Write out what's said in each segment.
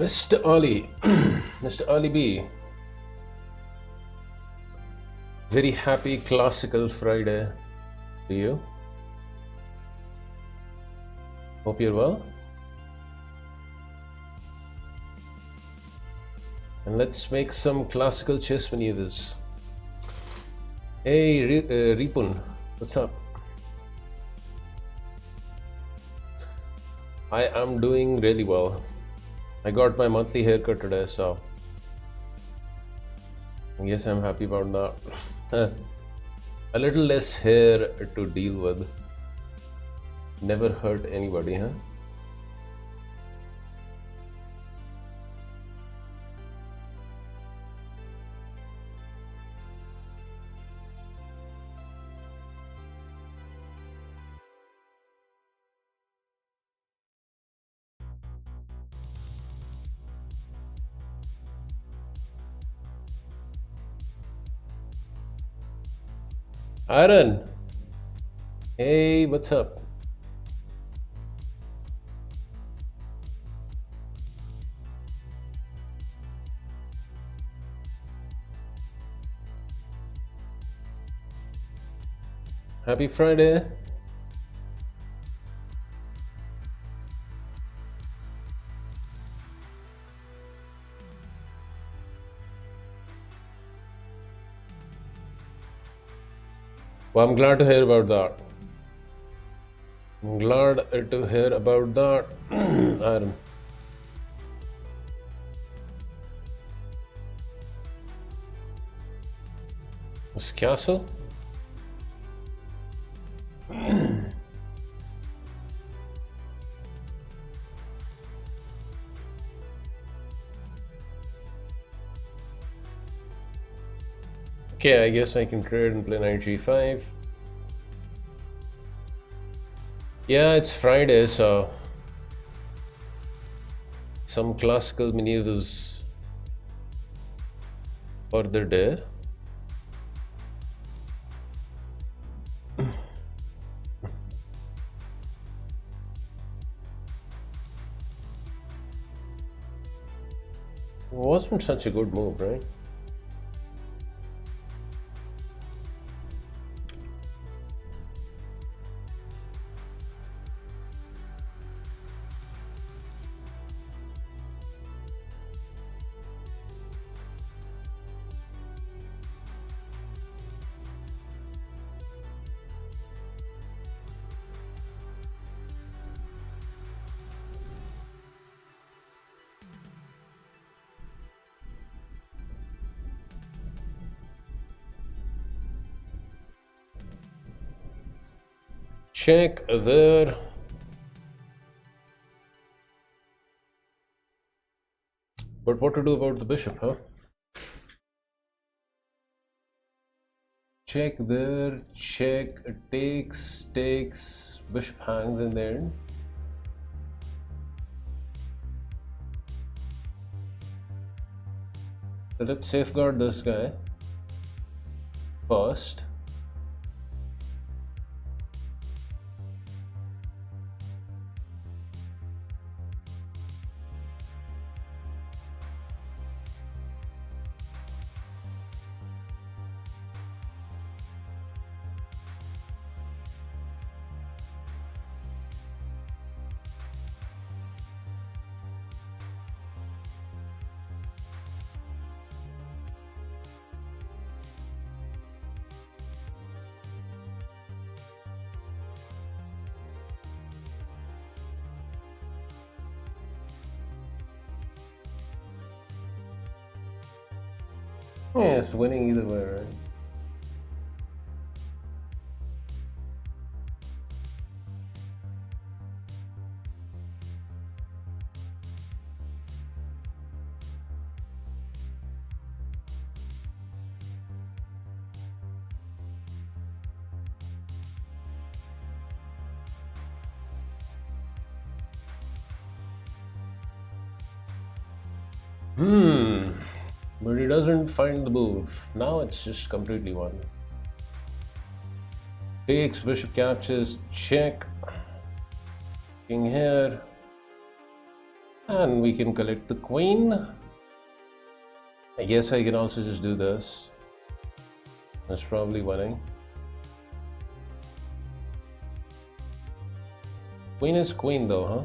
Mr. Ali, Mr. Ali B. Very happy classical Friday to you. Hope you're well. And let's make some classical chess maneuvers. Hey, Ripun, what's up? I am doing really well. I got my monthly haircut today, so yes, I'm happy about that. A little less hair to deal with. Never hurt anybody, huh? Aaron, hey, what's up? Happy Friday. Well, I'm glad to hear about that. I'm glad to hear about that, Aaron. This castle? Okay, I guess I can trade and play knight g5. Yeah, it's Friday, so some classical maneuvers for the day. Wasn't such a good move, right? Check there. But what to do about the bishop, huh? Check there, check, takes, bishop hangs in there. So let's safeguard this guy first. Yeah, it's winning either way, right? But he doesn't find the move. Now it's just completely won. Takes, bishop captures, check. King here. And we can collect the queen. I guess I can also just do this. That's probably winning. Queen is queen though, huh?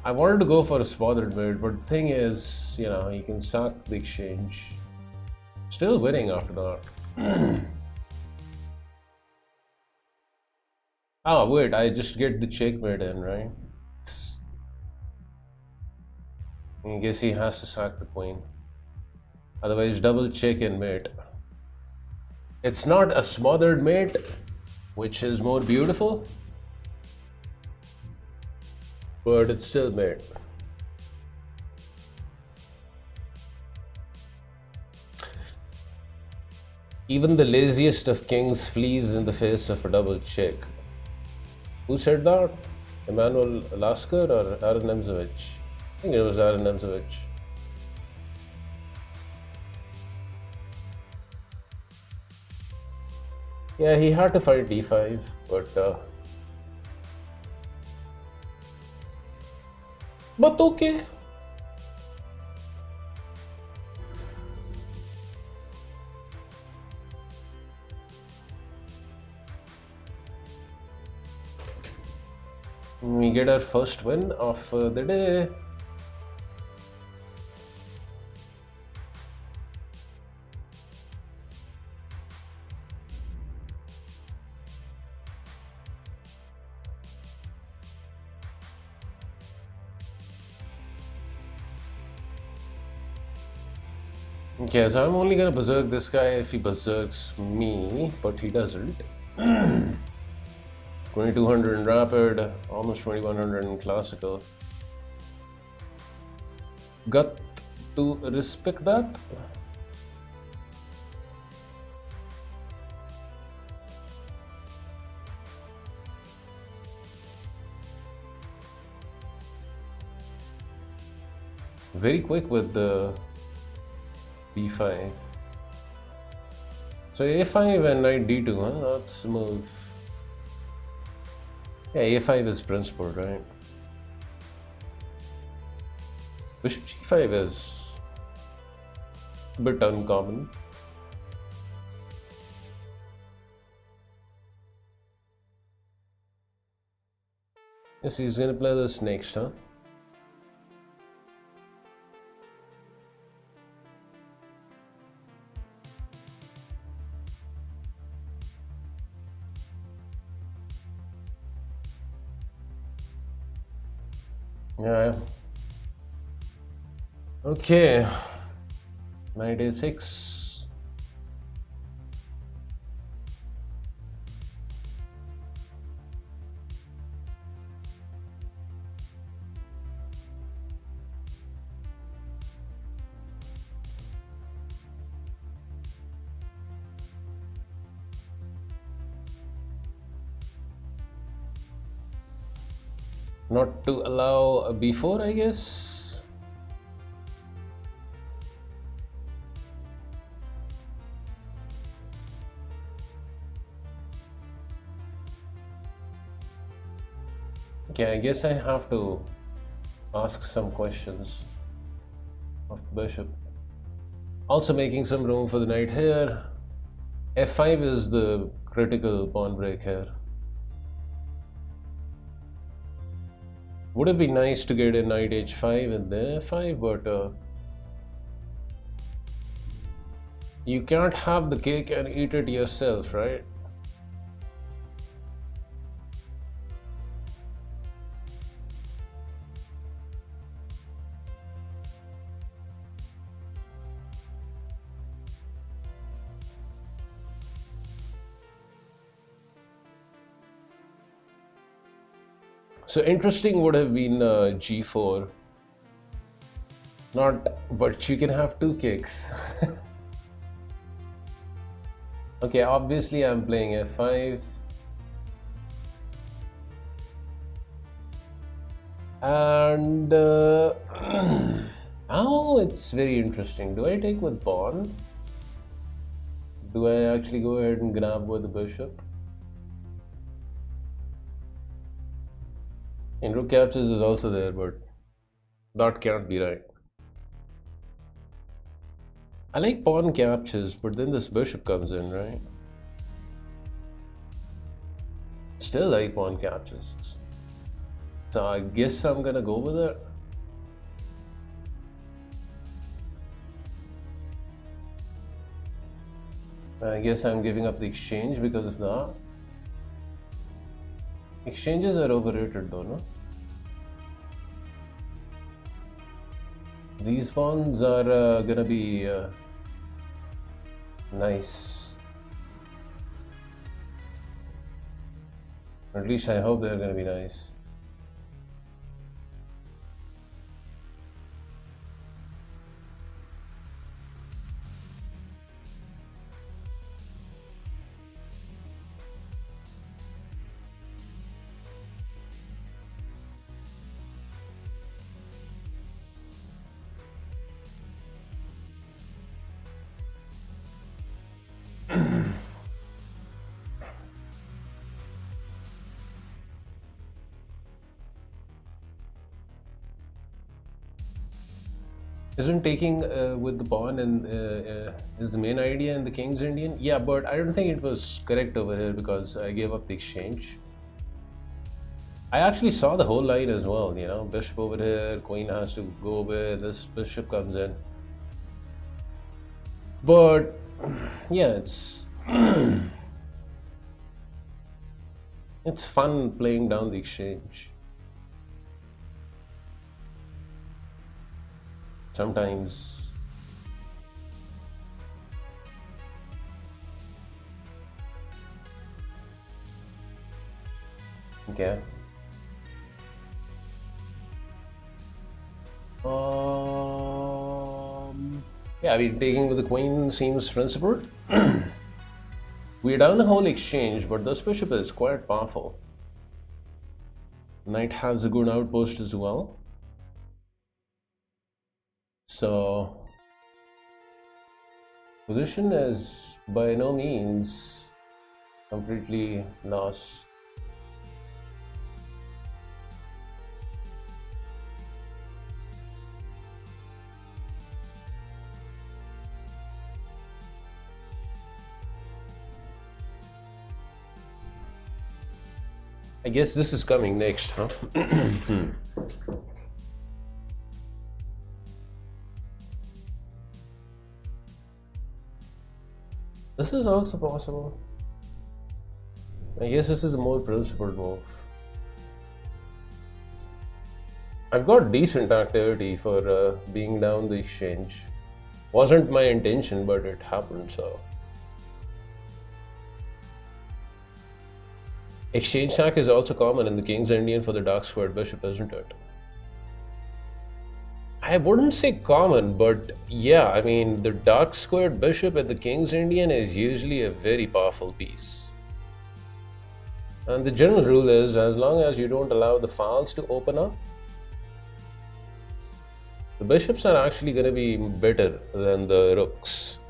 I wanted to go for a smothered mid, but the thing is, you know, you can sack the exchange. Still winning after that. Oh wait, I just get the checkmate in, right? I guess he has to sack the queen. Otherwise, double check and mate. It's not a smothered mate, which is more beautiful, but it's still mate. Even the laziest of kings flees in the face of a double check. Who said that? Emmanuel Lasker or Aaron Nemzovich? I think it was Aaron Nemzovich. Yeah, he had to fight d5, but okay. We get our first win of the day. Okay, so I'm only gonna berserk this guy if he berserks me, but he doesn't. 2200 in rapid, almost 2100 in classical. Got to respect that. Very quick with the b5. So a5 and knight d2, huh? That's a move. Yeah, a5 is principal, right? Bishop g5 is a bit uncommon. Yes, he's gonna play this next, huh? Yeah. Okay. Knight a6. Not to allow a b4, I guess. Okay, I guess I have to ask some questions of the bishop. Also making some room for the knight here. f5 is the critical pawn break here. Would have been nice to get a knight h5 and then f5, but you can't have the cake and eat it yourself, right? So interesting would have been g4. Not, but you can have two kicks. Okay, obviously I'm playing f5. And Oh, it's very interesting. Do I take with pawn? Do I actually go ahead and grab with the bishop? And rook captures is also there, but that can't be right. I like pawn captures, but then this bishop comes in, right? Still like pawn captures. So I guess I'm gonna go with it. I guess I'm giving up the exchange because of that. Exchanges are overrated though, no? These pawns are gonna be nice. Or at least I hope they're gonna be nice. Isn't taking with the pawn and is the main idea in the King's Indian? Yeah, but I don't think it was correct over here because I gave up the exchange. I actually saw the whole line as well, you know, bishop over here, queen has to go where this bishop comes in. But yeah, it's fun playing down the exchange. Sometimes okay. Yeah, I mean, taking with the queen seems principled. We're down the whole exchange, but this bishop is quite powerful. Knight has a good outpost as well. So, position is by no means completely lost. I guess this is coming next, huh? This is also possible. I guess this is a more principled move. I've got decent activity for being down the exchange. Wasn't my intention, but it happened, so. Exchange sack is also common in the King's Indian for the dark squared bishop, isn't it? I wouldn't say common, but yeah, I mean, the dark squared bishop at the King's Indian is usually a very powerful piece. And the general rule is, as long as you don't allow the files to open up, the bishops are actually going to be better than the rooks.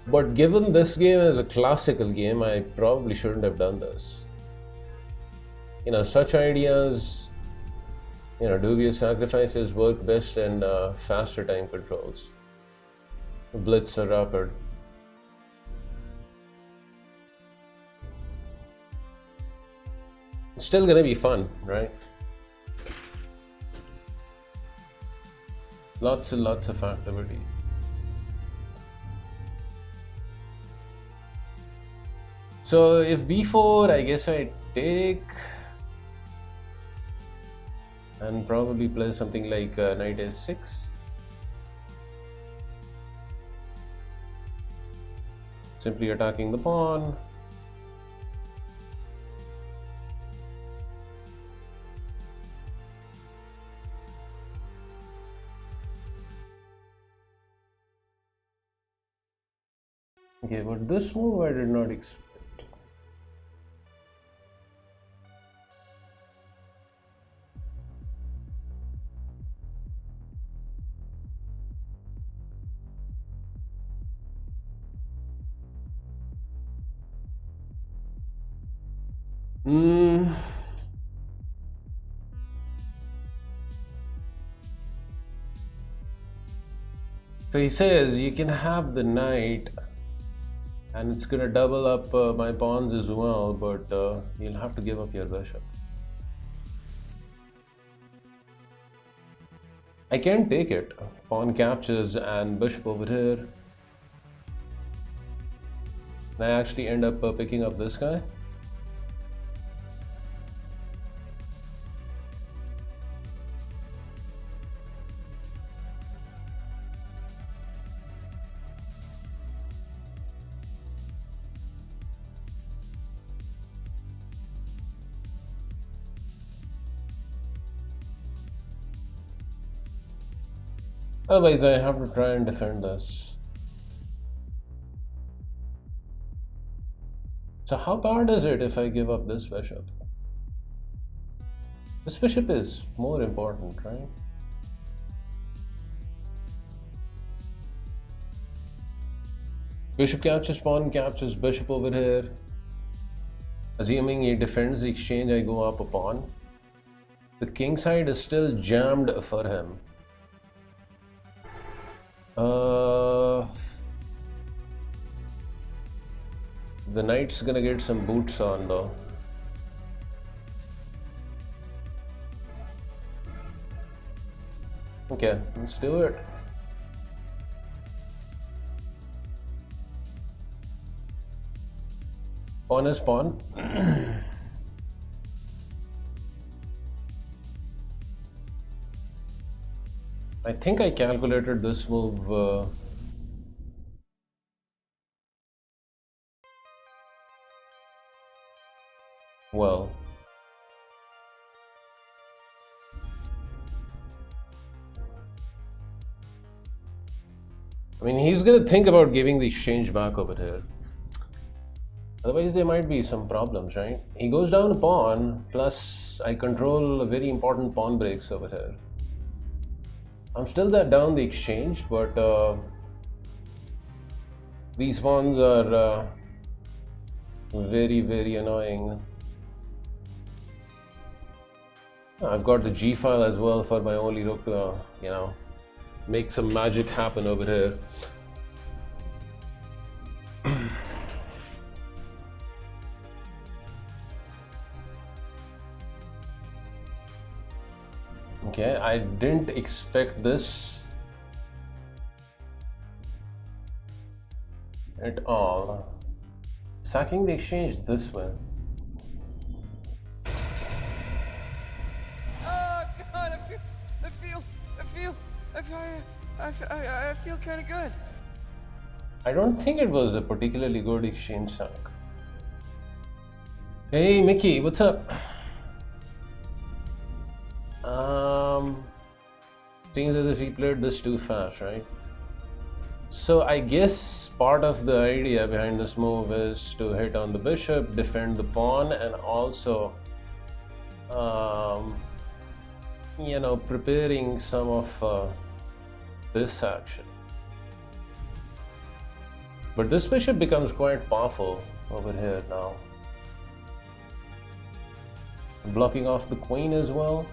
But given this game is a classical game, I probably shouldn't have done this. You know, such ideas, you know, dubious sacrifices work best in faster time controls. Blitz are rapid. It's still gonna be fun, right? Lots and lots of activity. So if b4, I guess I take and probably play something like knight s6. Simply attacking the pawn. Okay, but this move I did not expect. Mm. So he says you can have the knight, and it's gonna double up my pawns as well, but you'll have to give up your bishop. I can't take it. Pawn captures and bishop over here. And I actually end up picking up this guy. Otherwise, I have to try and defend this. So how bad is it if I give up this bishop? This bishop is more important, right? Bishop captures, pawn captures, bishop over here. Assuming he defends the exchange, I go up a pawn. The king side is still jammed for him. The knight's gonna get some boots on though. Okay, let's do it. Pawn is pawn. I think I calculated this move well. I mean, he's gonna think about giving the exchange back over here. Otherwise, there might be some problems, right? He goes down a pawn, plus I control a very important pawn breaks over here. I'm still down the exchange, but these pawns are very, very annoying. I've got the G file as well for my only rook to, you know, make some magic happen over here. Okay, I didn't expect this at all. Sacking the exchange this way. Oh God, I feel kind of good. I don't think it was a particularly good exchange sack. Hey Mickey, what's up? Seems as if he played this too fast, right? So I guess part of the idea behind this move is to hit on the bishop, defend the pawn, and also, you know, preparing some of this action. But this bishop becomes quite powerful over here now. Blocking off the queen as well.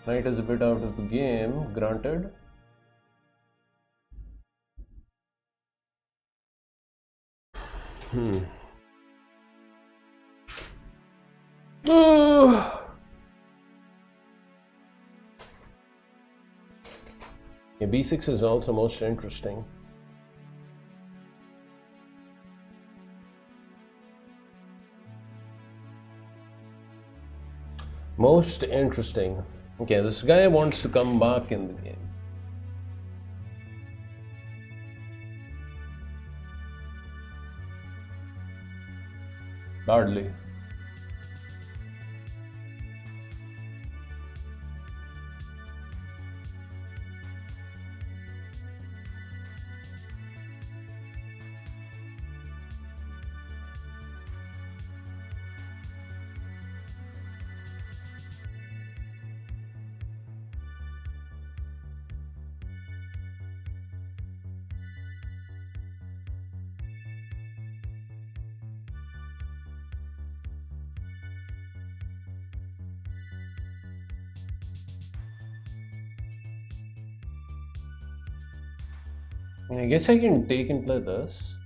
Knight is a bit out of the game, granted. Yeah, b6 is also most interesting. Most interesting. Okay, this guy wants to come back in the game. Hardly. I guess I can take and play this.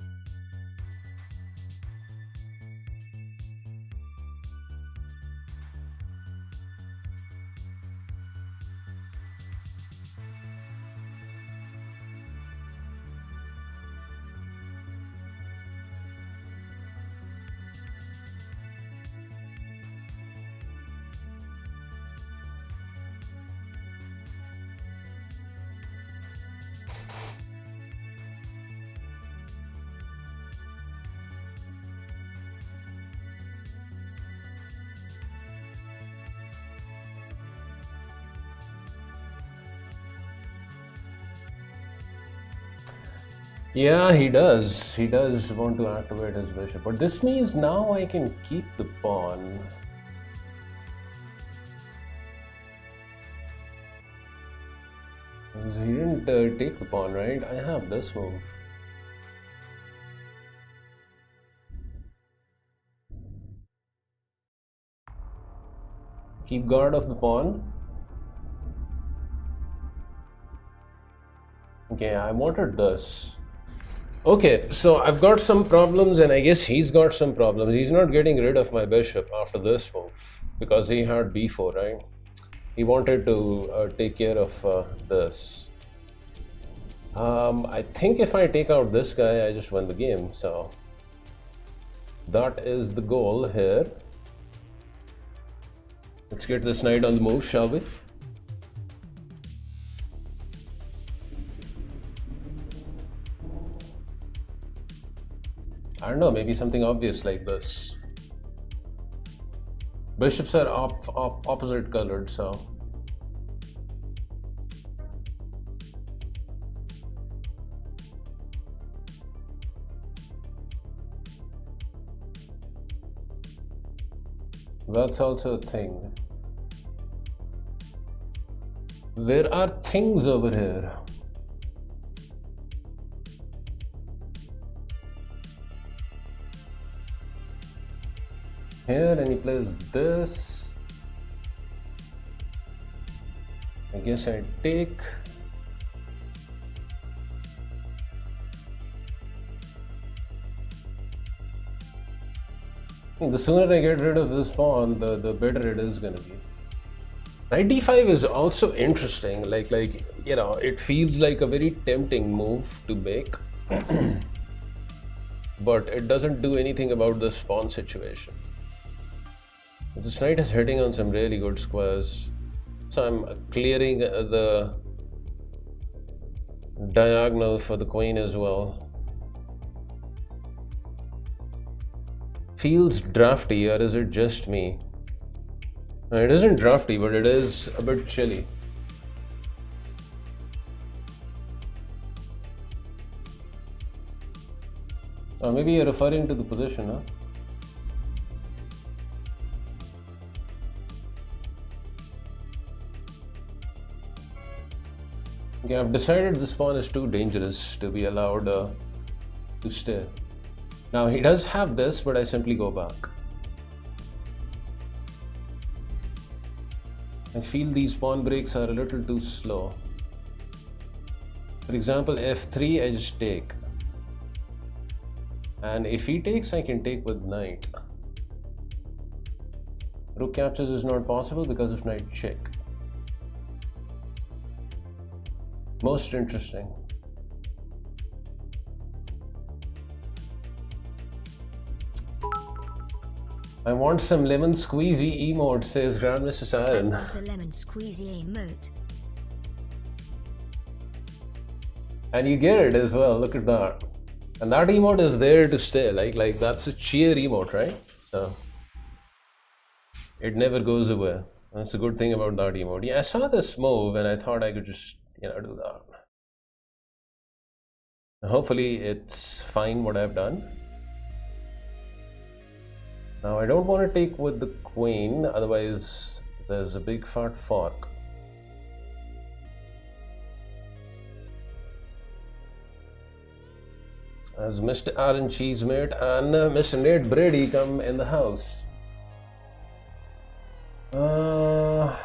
Yeah, he does. He does want to activate his bishop. But this means now I can keep the pawn. Because he didn't take the pawn, right? I have this move. Keep guard of the pawn. Okay, I wanted this. Okay, so I've got some problems and I guess he's got some problems. He's not getting rid of my bishop after this move because he had b4, right? He wanted to take care of this. I think if I take out this guy, I just win the game. So that is the goal here. Let's get this knight on the move, shall we? I don't know, maybe something obvious like this. Bishops are opposite colored, so. That's also a thing. There are things over here. Here, and he plays this. I guess I take. The sooner I get rid of this pawn, the better it is gonna be. Knight d5 is also interesting. Like you know, it feels like a very tempting move to make, but it doesn't do anything about the pawn situation. This knight is hitting on some really good squares, so I'm clearing the diagonal for the queen as well. Feels drafty, or is it just me? It isn't drafty, but it is a bit chilly. Maybe you're referring to the position, huh? Okay, I've decided this pawn is too dangerous to be allowed to stay. Now he does have this, but I simply go back. I feel these pawn breaks are a little too slow. For example, f3, I just take. And if he takes, I can take with knight. Rook captures is not possible because of knight check. Most interesting. I want some lemon squeezy emote, says Grandmaster Siren. I want the lemon squeezy emote. And you get it as well, look at that. And that emote is there to stay, like that's a cheer emote, right? So it never goes away. That's a good thing about that emote. Yeah, I saw this move and I thought I could just, you know, do that. Hopefully it's fine what I've done. Now I don't want to take with the queen, otherwise there's a big fat fork. As Mr. Aaron Cheesemate and Mr. Nate Brady come in the house. I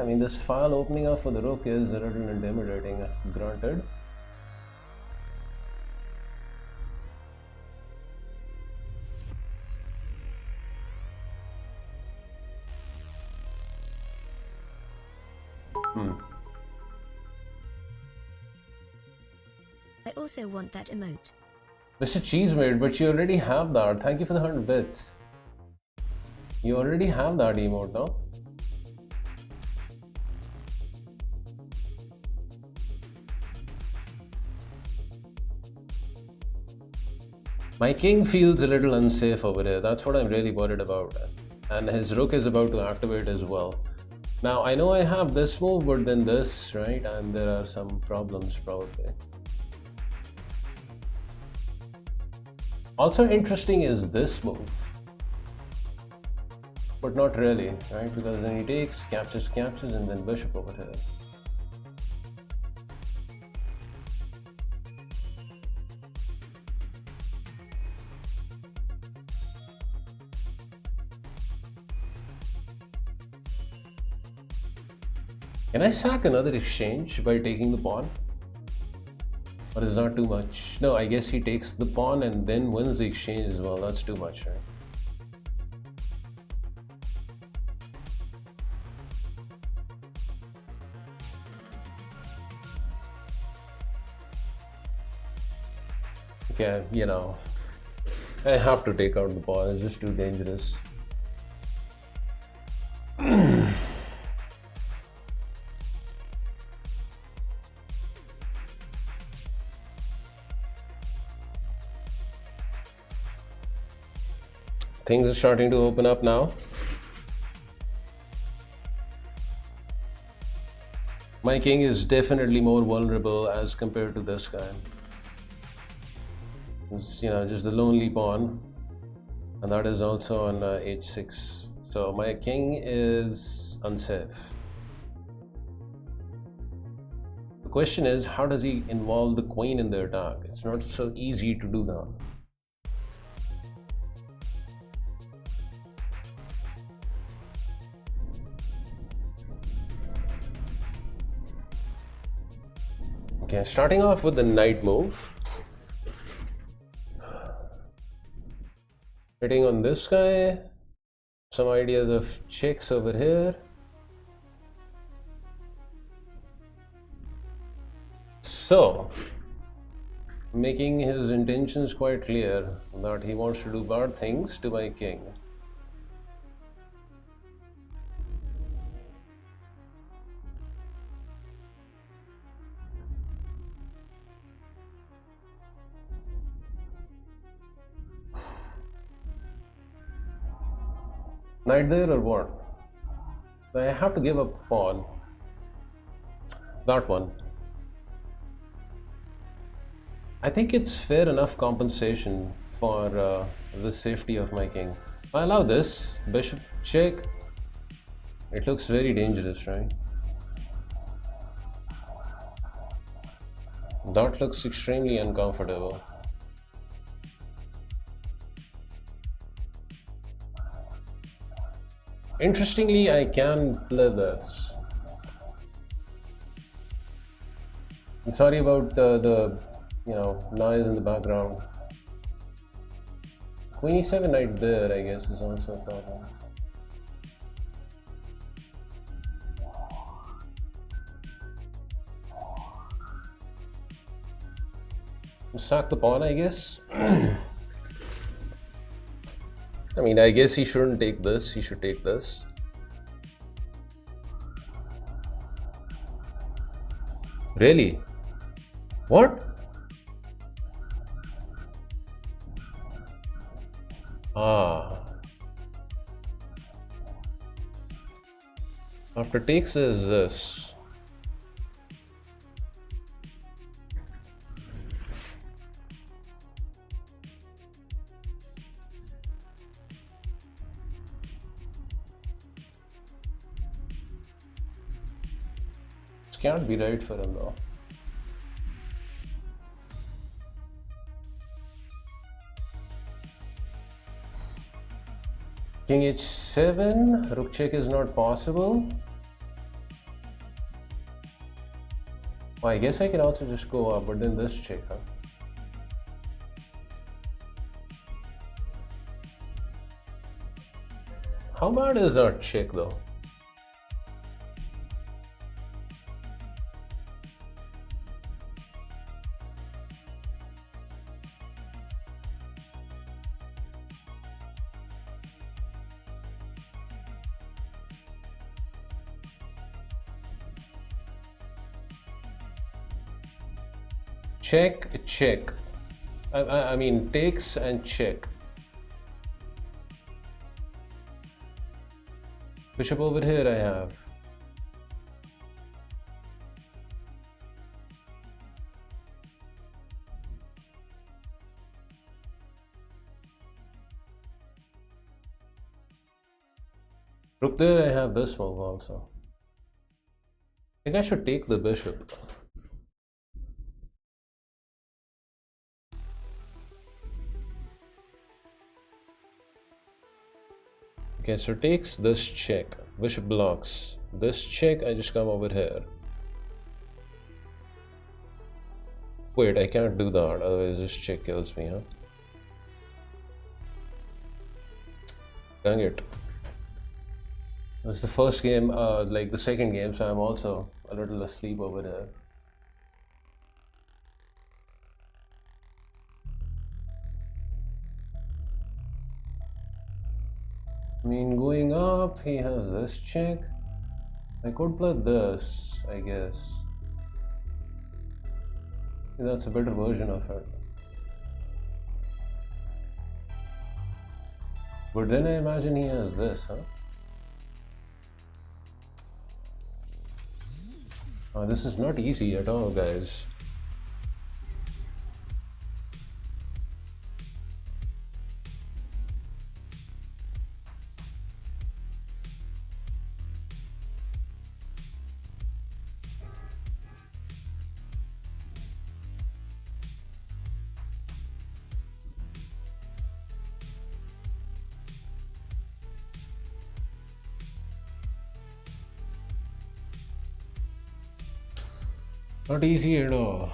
mean, this file opening up for the rook is a little intimidating, granted. I also want that emote. Mr. Cheesemate, but you already have that. Thank you for the 100 bits. You already have that emote, no? My king feels a little unsafe over here. That's what I'm really worried about. And his rook is about to activate as well. Now, I know I have this move, but then this, right? And there are some problems probably. Also interesting is this move. But not really, right? Because then he takes, captures, and then bishop over here. Can I sack another exchange by taking the pawn? Or is that too much? No, I guess he takes the pawn and then wins the exchange as well. That's too much, right? Okay, you know, I have to take out the pawn. It's just too dangerous. Things are starting to open up now. My king is definitely more vulnerable as compared to this guy. It's, you know, just the lonely pawn, and that is also on h6. So my king is unsafe. The question is, how does he involve the queen in the attack? It's not so easy to do that. Okay, starting off with the knight move. Hitting on this guy. Some ideas of checks over here. So, making his intentions quite clear that he wants to do bad things to my king. Knight there or what? I have to give up pawn. That one. I think it's fair enough compensation for the safety of my king. I allow this. Bishop check. It looks very dangerous, right? That looks extremely uncomfortable. Interestingly, I can play this. I'm sorry about the noise in the background. Queen e7 knight there, I guess, is also a problem. Sack the pawn, I guess. I mean, I guess he shouldn't take this, he should take this. Really? What? Ah. After takes is this. Can't be right for him though. King h7, rook check is not possible. Oh, I guess I can also just go up, but then this check, huh? How bad is that check though? Check, check. I mean, takes and check. Bishop over here I have. Rook there I have this move also. I think I should take the bishop. Okay, so takes this check. Bishop blocks. This check, I just come over here. Wait, I can't do that, otherwise this check kills me, huh? Dang it. This is the first game, like the second game, so I'm also a little asleep over here. I mean, going up, he has this check. I could play this, I guess. That's a better version of it. But then I imagine he has this, huh? This is not easy at all, guys. Not easy at all.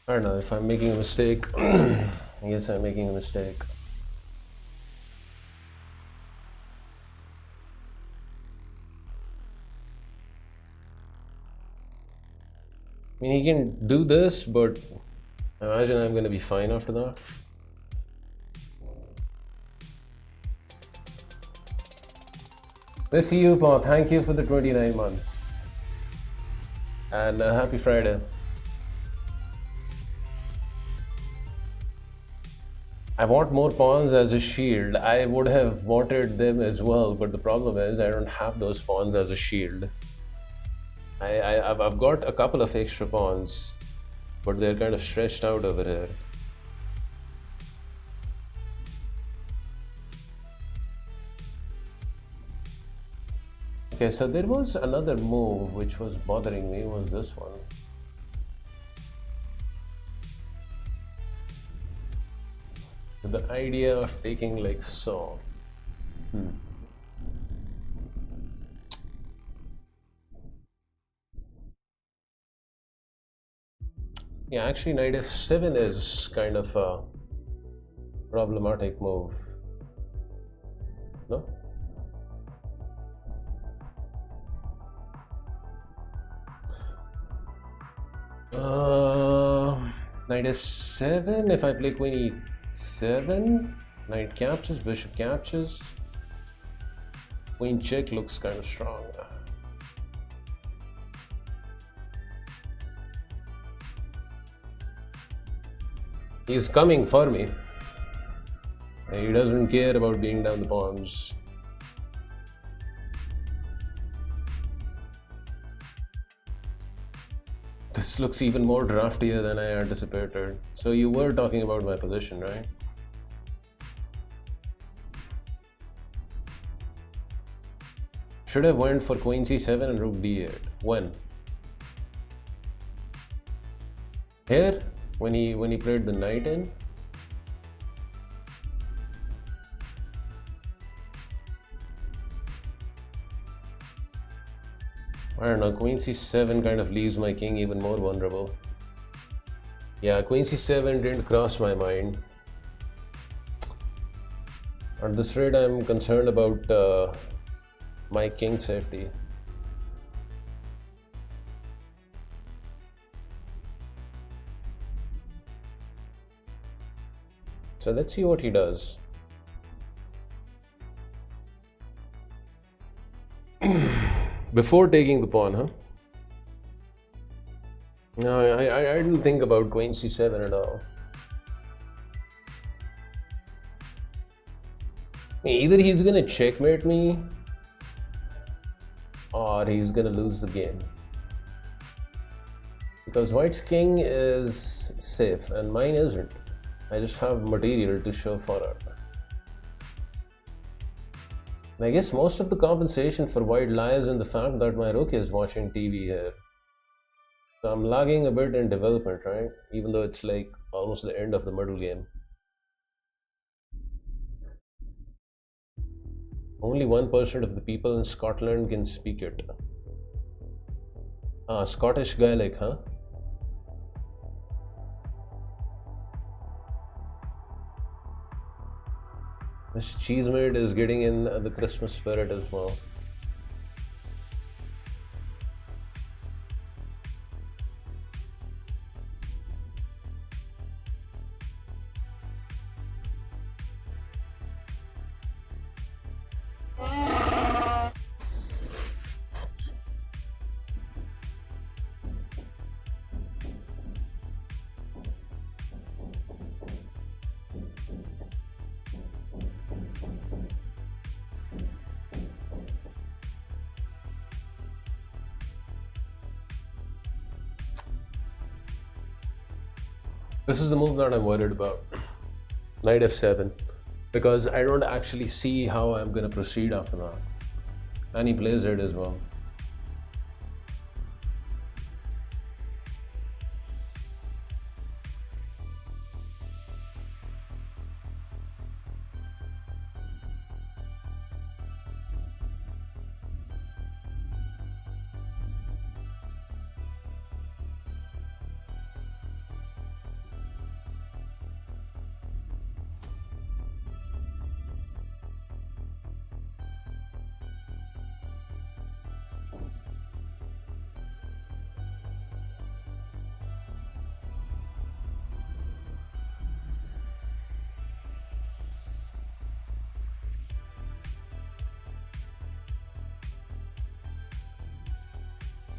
I don't know if I'm making a mistake. I guess I'm making a mistake. I mean, he can do this, but I imagine I'm going to be fine after that. Let's see you, Pa. Thank you for the 29 months. And happy Friday. I want more pawns as a shield. I would have wanted them as well, but the problem is I don't have those pawns as a shield. I've got a couple of extra pawns, but they're kind of stretched out over here. Okay, so there was another move which was bothering me, was this one. The idea of taking like so. Yeah, actually knight f7 is kind of a problematic move. No? Knight f7, if I play queen e7, knight captures, bishop captures. Queen check looks kind of strong. He's coming for me. He doesn't care about being down the pawns. This looks even more draftier than I anticipated. So you were talking about my position, right? Should have went for queen c7 and rook d8. When? Here? When he played the knight in? I don't know, queen c7 kind of leaves my king even more vulnerable. Yeah, queen c7 didn't cross my mind. At this rate, I'm concerned about my king safety. So let's see what he does. Before taking the pawn, huh? No, I didn't think about queen c7 at all. Either he's gonna checkmate me or he's gonna lose the game. Because white's king is safe and mine isn't. I just have material to show for it. And I guess most of the compensation for white lies in the fact that my rook is watching TV here. So I'm lagging a bit in development, right? Even though it's like almost the end of the middle game. Only 1% of the people in Scotland can speak it. Scottish Gaelic, huh? Mr. Cheesemate is getting in the Christmas spirit as well. This is the move that I'm worried about. Knight f7. Because I don't actually see how I'm going to proceed after that. And he plays it as well.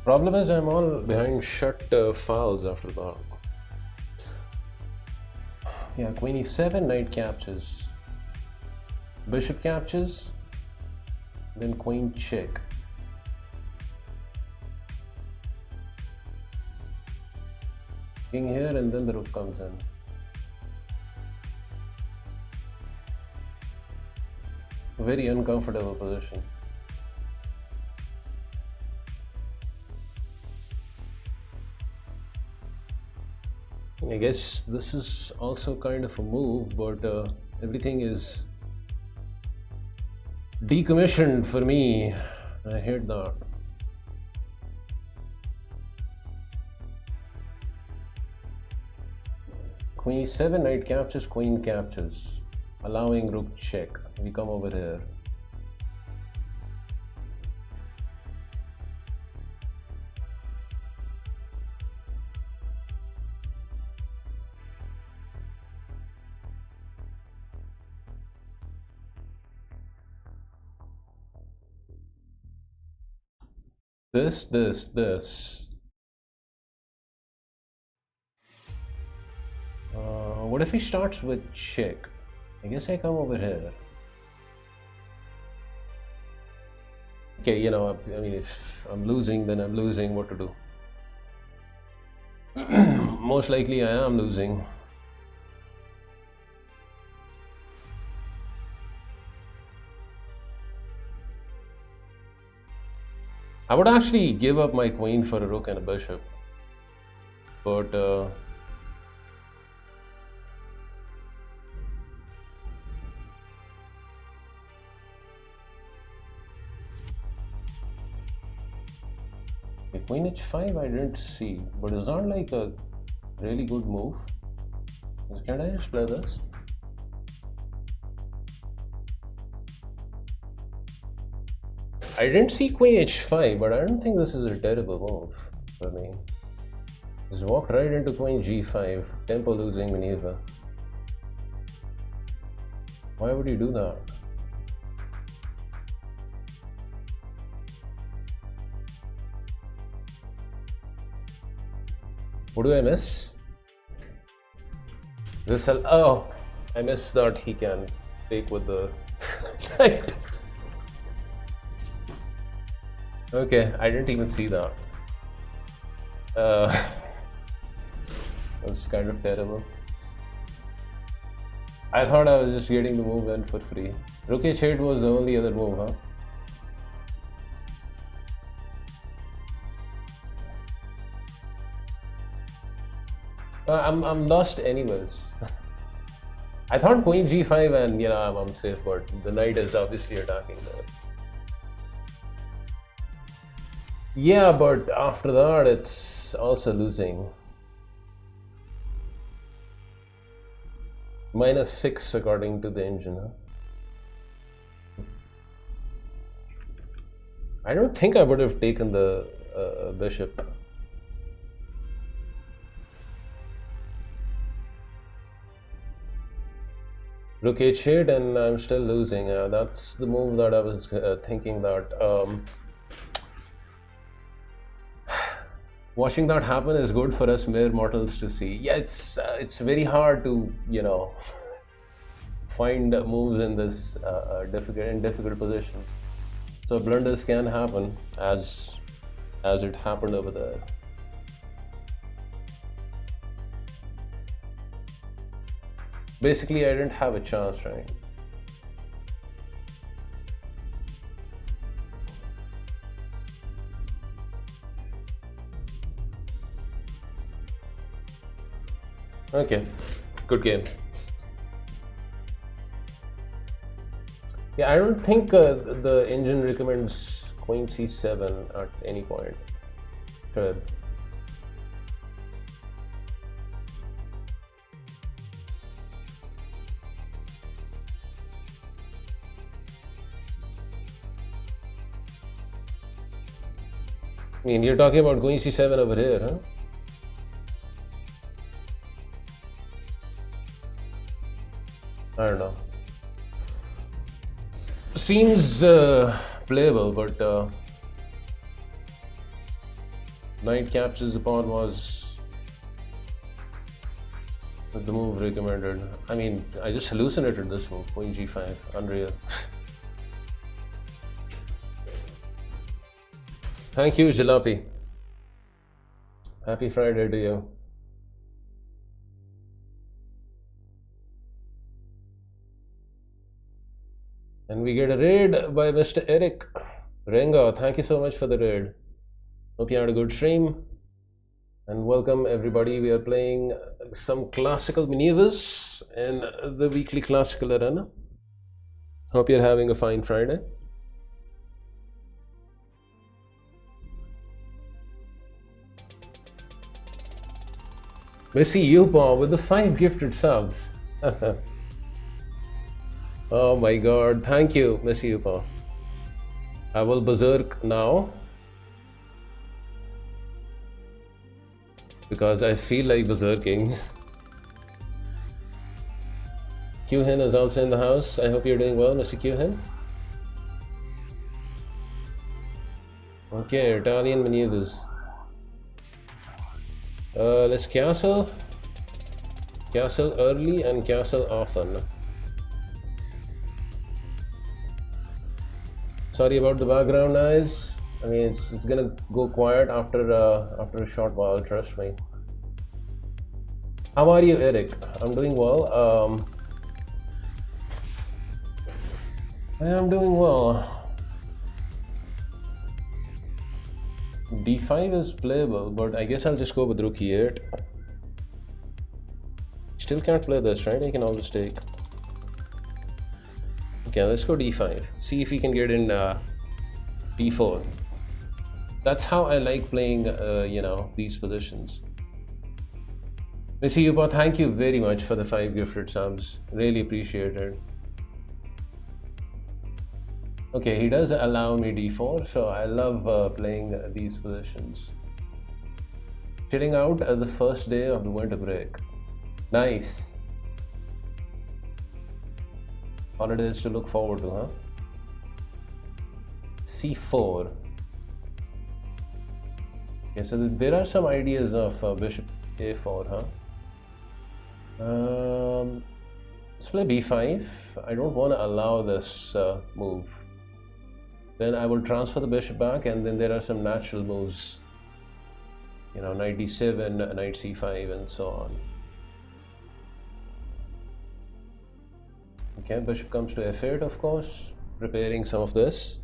Problem is I'm all behind shut files after that. Yeah, queen e7, knight captures. Bishop captures. Then queen check. King here and then the rook comes in. A very uncomfortable position. I guess this is also kind of a move, but everything is decommissioned for me. I hate that. Queen e7, knight captures, queen captures, allowing rook check. We come over here. This. What if he starts with check? I guess I come over here. Okay, you know, I mean, if I'm losing, then I'm losing. What to do? Most likely I am losing. I would actually give up my queen for a rook and a bishop, but queen h5 I didn't see, but it's not like a really good move. Can I just play this? I didn't see queen h5, but I don't think this is a terrible move for me. Just walked right into queen g5, tempo losing maneuver. Why would you do that? What do I miss? This oh, I missed that he can take with the knight. Okay, I didn't even see that. That was kind of terrible. I thought I was just getting the move in for free. Rook h8 was the only other move, huh? I'm lost anyways. I thought queen g5 and I'm safe, but the knight is obviously attacking there. Yeah, but after that it's also losing. -6 according to the engine. Huh? I don't think I would have taken the bishop. Rook h8 and I'm still losing. That's the move that I was thinking that watching that happen is good for us mere mortals to see. Yeah, it's very hard to find moves in this difficult positions. So blunders can happen as it happened over there. Basically, I didn't have a chance, right? Okay, good game. Yeah, I don't think the engine recommends queen c7 at any point. Should. I mean, you're talking about queen c7 over here, huh? I don't know. Seems playable, but knight captures the pawn was the move recommended. I mean, I just hallucinated this move, queen g5, unreal. Thank you, Jalapi. Happy Friday to you. And we get a raid by Mr. Eric Renga. Thank you so much for the raid. Hope you had a good stream. And welcome everybody. We are playing some classical maneuvers in the weekly classical arena. Hope you're having a fine Friday. Missy Yupa with the 5 gifted subs. Oh my god, thank you, Missy Yupa. I will berserk now because I feel like berserking. Qhin is also in the house. I hope you're doing well, Mr. Qhin. Okay, Italian maneuvers. Let's castle early and castle often. Sorry about the background noise. I mean, it's gonna go quiet after a short while. Trust me. How are you, Eric? I'm doing well. I am doing well. D5 is playable, but I guess I'll just go with rook e8. Still can't play this, right? I can always take. Okay, let's go d5. See if we can get in d4. That's how I like playing, these positions. Missy Yupa, thank you very much for the 5 gifted subs. Really appreciate it. Okay, he does allow me d4, so I love playing these positions. Chilling out at the first day of the winter break. Nice. Holidays to look forward to, huh? c4. Okay, so there are some ideas of bishop a4, huh? Let's play b5. I don't want to allow this move. Then I will transfer the bishop back, and then there are some natural moves. You know, knight d7, knight c5, and so on. Okay, bishop comes to f8, of course, preparing some of this.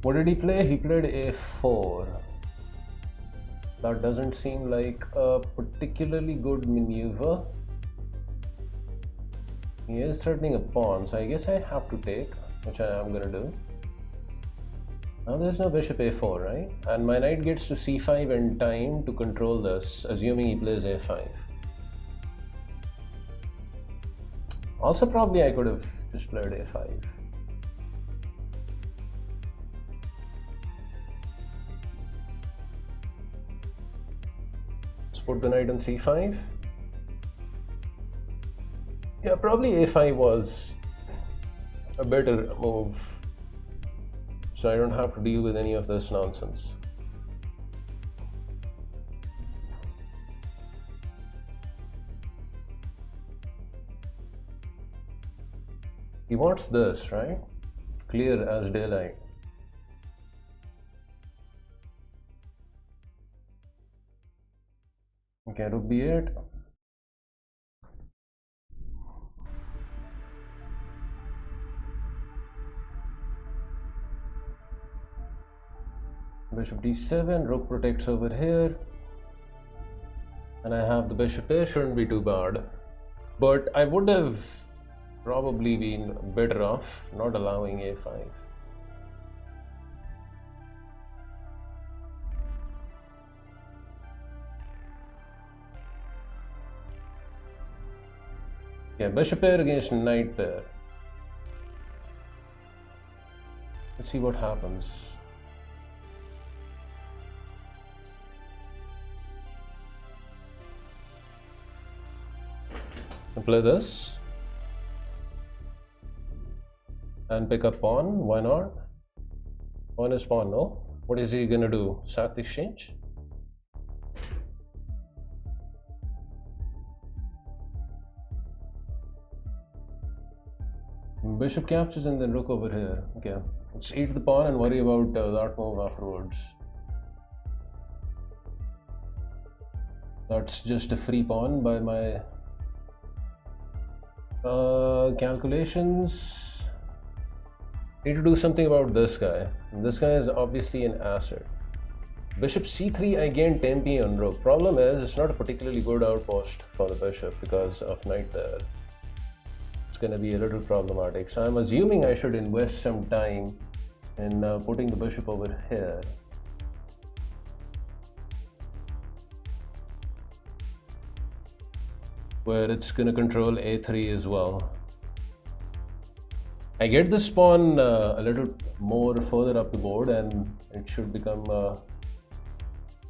What did he play? He played a4. That doesn't seem like a particularly good maneuver. He is threatening a pawn, so I guess I have to take, which I am gonna do. Now there's no bishop a4, right? And my knight gets to c5 in time to control this, assuming he plays a5. Also, probably I could have just played a5. Put the knight on c5. Yeah, probably a5 was a better move, so I don't have to deal with any of this nonsense. He wants this, right? Clear as daylight. Okay, rook b8. Bishop d7, rook protects over here. And I have the bishop there, shouldn't be too bad. But I would have probably been better off not allowing a5. Yeah, bishop pair against knight pair. Let's see what happens. I'll play this and pick up pawn. Why not? Pawn is pawn, no? What is he gonna do? Sack the exchange? Bishop captures and then rook over here. Okay, let's eat the pawn and worry about that move afterwards. That's just a free pawn by my calculations. Need to do something about this guy. This guy is obviously an asset. Bishop c3, I gain tempi on rook. Problem is, it's not a particularly good outpost for the bishop because of knight there. It's going to be a little problematic. So I'm assuming I should invest some time in putting the bishop over here. Where it's going to control a3 as well. I get this pawn a little more further up the board and it should become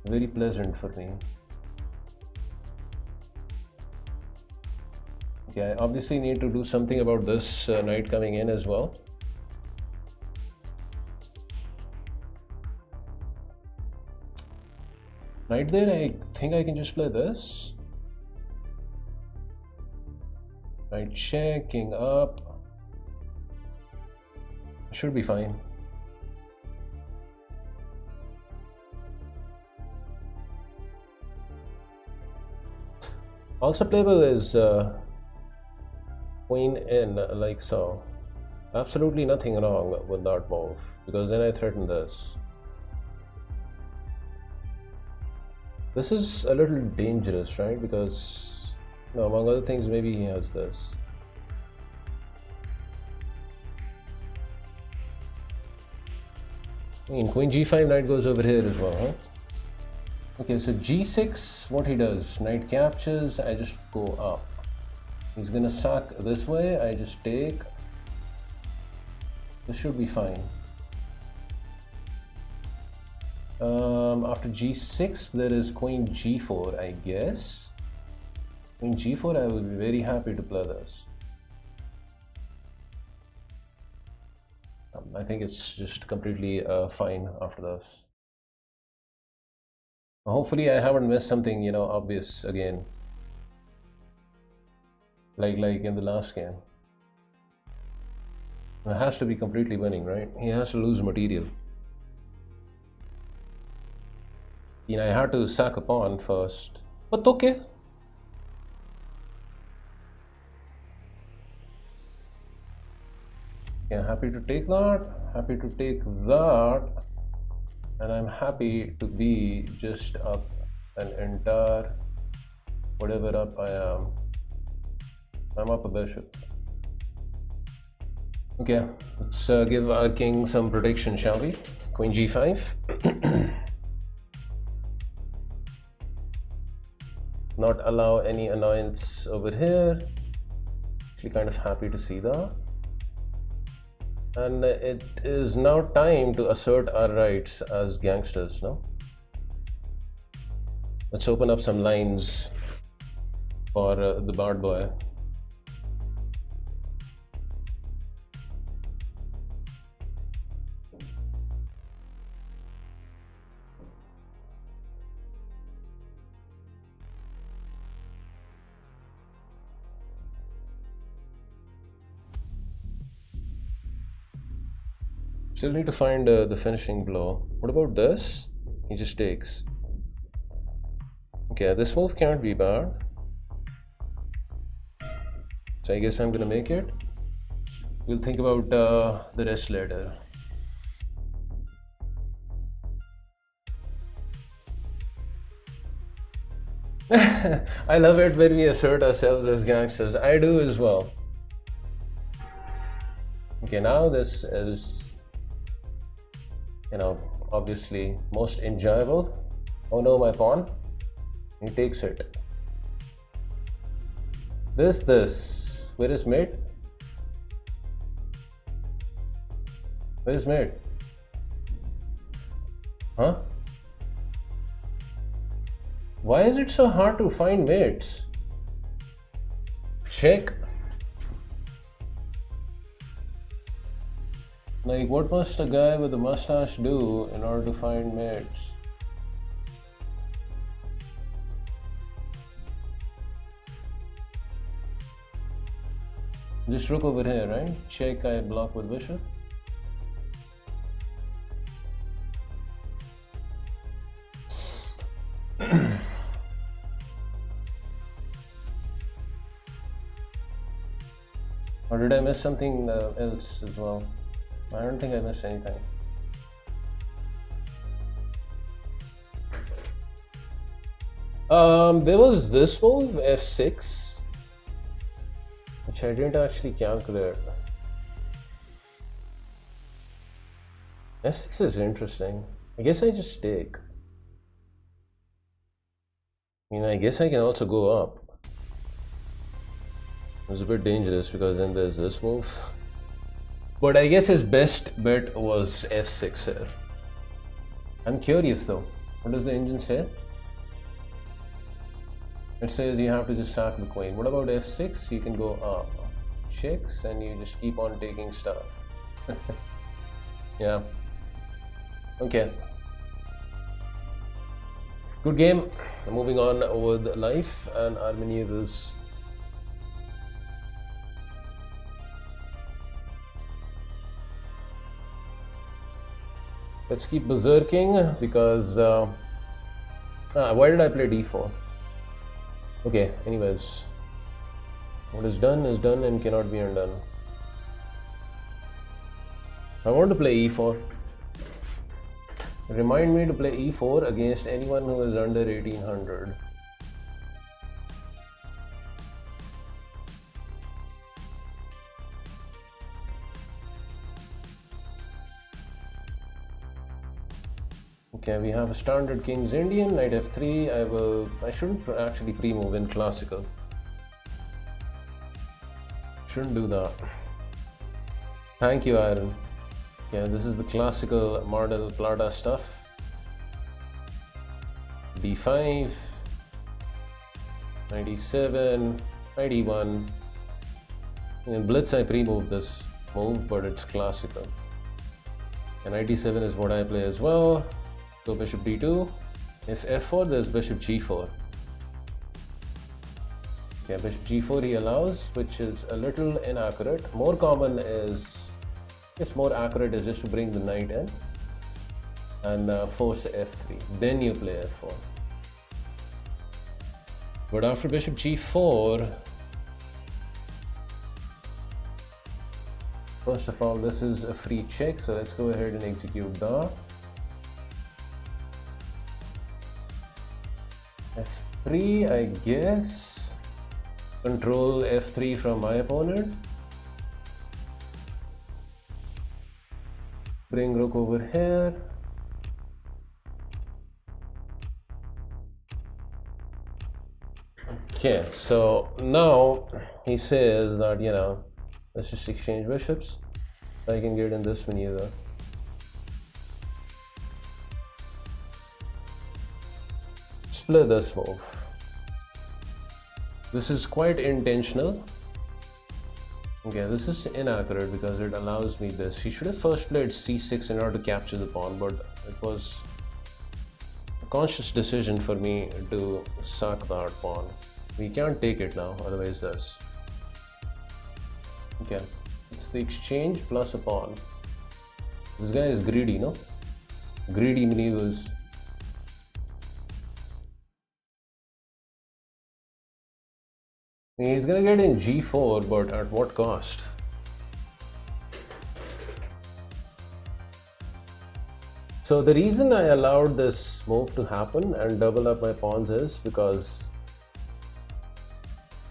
very pleasant for me. Okay, I obviously need to do something about this knight coming in as well. Knight there, I think I can just play this. Knight check, king up. Should be fine. Also playable is queen in, like so. Absolutely nothing wrong with that move because then I threaten this. This is a little dangerous, right? Because, no, among other things, maybe he has this. I mean, queen g5, knight goes over here as well, huh? Okay, so g6, what he does, knight captures, I just go up. He's gonna sack this way, I just take. This should be fine. After g6, there is queen g4, I guess. Queen g4, I would be very happy to play this. I think it's just completely fine after this. Hopefully I haven't missed something, you know, obvious again. Like in the last game. It has to be completely winning, right? He has to lose material. You know, I had to sack a pawn first. But okay. Yeah, happy to take that. Happy to take that. And I'm happy to be just up an entire whatever up I am. I'm up a bishop. Okay, let's give our king some protection, shall we? Queen g5. Not allow any annoyance over here. Actually kind of happy to see that. And it is now time to assert our rights as gangsters, no? Let's open up some lines for the bad boy. Still need to find the finishing blow. What about this? He just takes. Okay, this move can't be bad. So I guess I'm gonna make it. We'll think about the rest later. I love it when we assert ourselves as gangsters. I do as well. Okay, now this is, you know, obviously most enjoyable. Oh no, my pawn. He takes it. This. Where is mate? Where is mate? Huh? Why is it so hard to find mates? Check. Like, what must a guy with a mustache do in order to find mates? Just rook over here, right? Check, I block with bishop. Or did I miss something else as well? I don't think I missed anything. There was this move, f6, which I didn't actually calculate. f6 is interesting. I guess I just take. I mean, I guess I can also go up. It's a bit dangerous because then there's this move. But I guess his best bet was f6 here. I'm curious though. What does the engine say? It says you have to just sack the queen. What about f6? You can go up. Checks and you just keep on taking stuff. Yeah. Okay. Good game. Moving on with life and our maneuvers. Let's keep berserking because why did I play d4? Okay, anyways, what is done and cannot be undone. I want to play e4. Remind me to play e4 against anyone who is under 1800. Okay, we have a standard King's Indian, knight f3. I shouldn't actually pre-move in classical. Shouldn't do that. Thank you, Aaron. Yeah, this is the classical Mar del Plata stuff. d5, 97, 91. In Blitz, I pre-move this move, but it's classical. And 97 is what I play as well. So bishop d2. If f4, there's bishop g4. Okay, bishop g4 he allows, which is a little inaccurate. More common is, it's more accurate is just to bring the knight in and force f3. Then you play f4. But after bishop g4, first of all, this is a free check, so let's go ahead and execute that. f3, I guess. Control f3 from my opponent. Bring rook over here. Okay, so now he says that, you know, let's just exchange bishops. I can get in this maneuver. Split this move. This is quite intentional. Okay, this is inaccurate because it allows me this. He should have first played c6 in order to capture the pawn, but it was a conscious decision for me to sack that pawn. We can't take it now, otherwise this. Okay, it's the exchange plus a pawn. This guy is greedy, no? Greedy maneuvers. He's gonna get in g4, but at what cost? So the reason I allowed this move to happen and double up my pawns is because,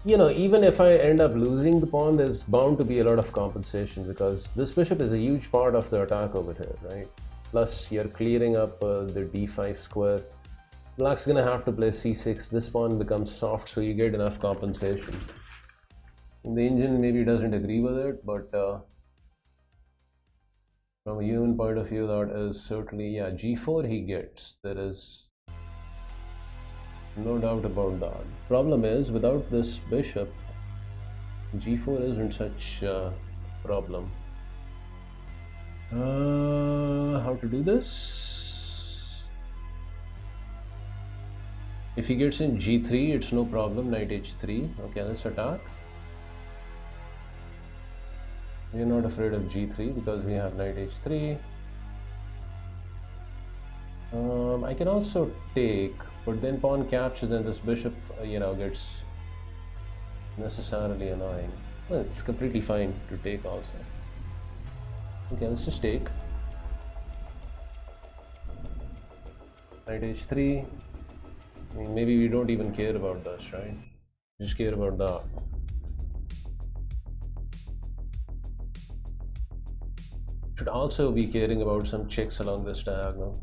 you know, even if I end up losing the pawn, there's bound to be a lot of compensation because this bishop is a huge part of the attack over here, right? Plus you're clearing up the d5 square. Black's gonna have to play c6. This pawn becomes soft, so you get enough compensation. The engine maybe doesn't agree with it, but from a human point of view, that is certainly, yeah, g4 he gets. There is no doubt about that. Problem is, without this bishop, g4 isn't such a problem. How to do this? If he gets in g3, it's no problem. Knight h3. Okay, let's attack. We're not afraid of g3 because we have knight h3. I can also take, but then pawn captures and this bishop, you know, gets necessarily annoying. Well, it's completely fine to take also. Okay, let's just take. Knight h3. I mean, maybe we don't even care about this, right? We just care about that. Should also be caring about some checks along this diagonal.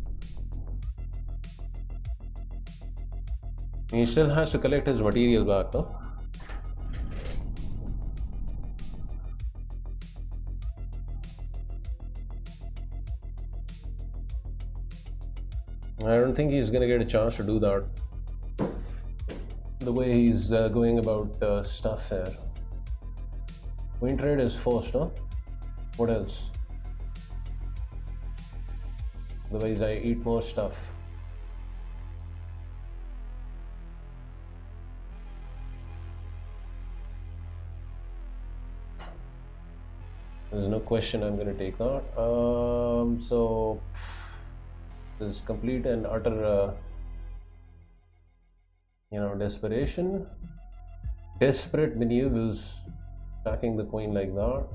He still has to collect his material back, though. I don't think he's gonna get a chance to do that. The way he's going about stuff here. Queen trade is forced, no? What else? Otherwise I eat more stuff. There's no question I'm going to take that. So this is complete and utter you know, desperation. Desperate maneuvers, attacking the queen like that.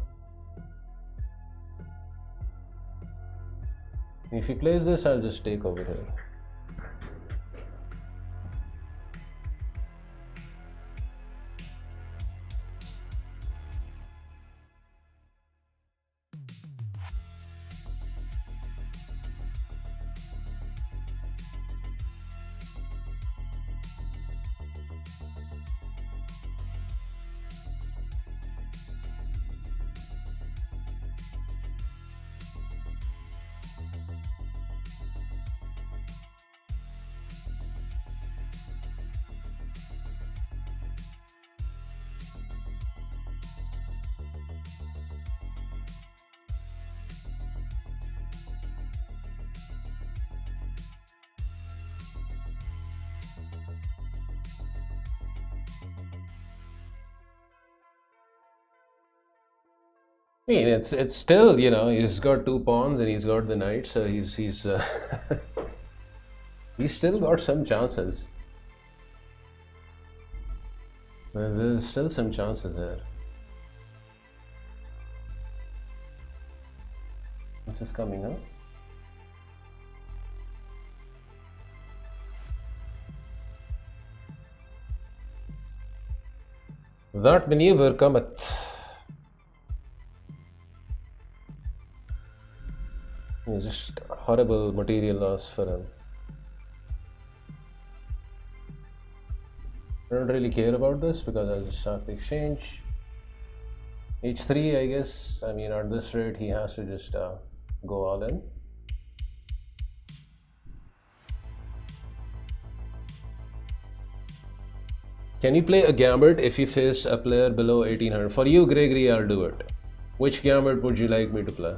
If he plays this, I'll just take over here. I mean, it's still, you know, he's got 2 pawns and he's got the knight, so he's he's still got some chances. There's still some chances there. This is coming up. That maneuver cometh. Just horrible material loss for him. I don't really care about this because I'll just start the exchange. H3, I guess. I mean, at this rate, he has to just go all in. Can you play a gambit if you face a player below 1800? For you, Gregory, I'll do it. Which gambit would you like me to play?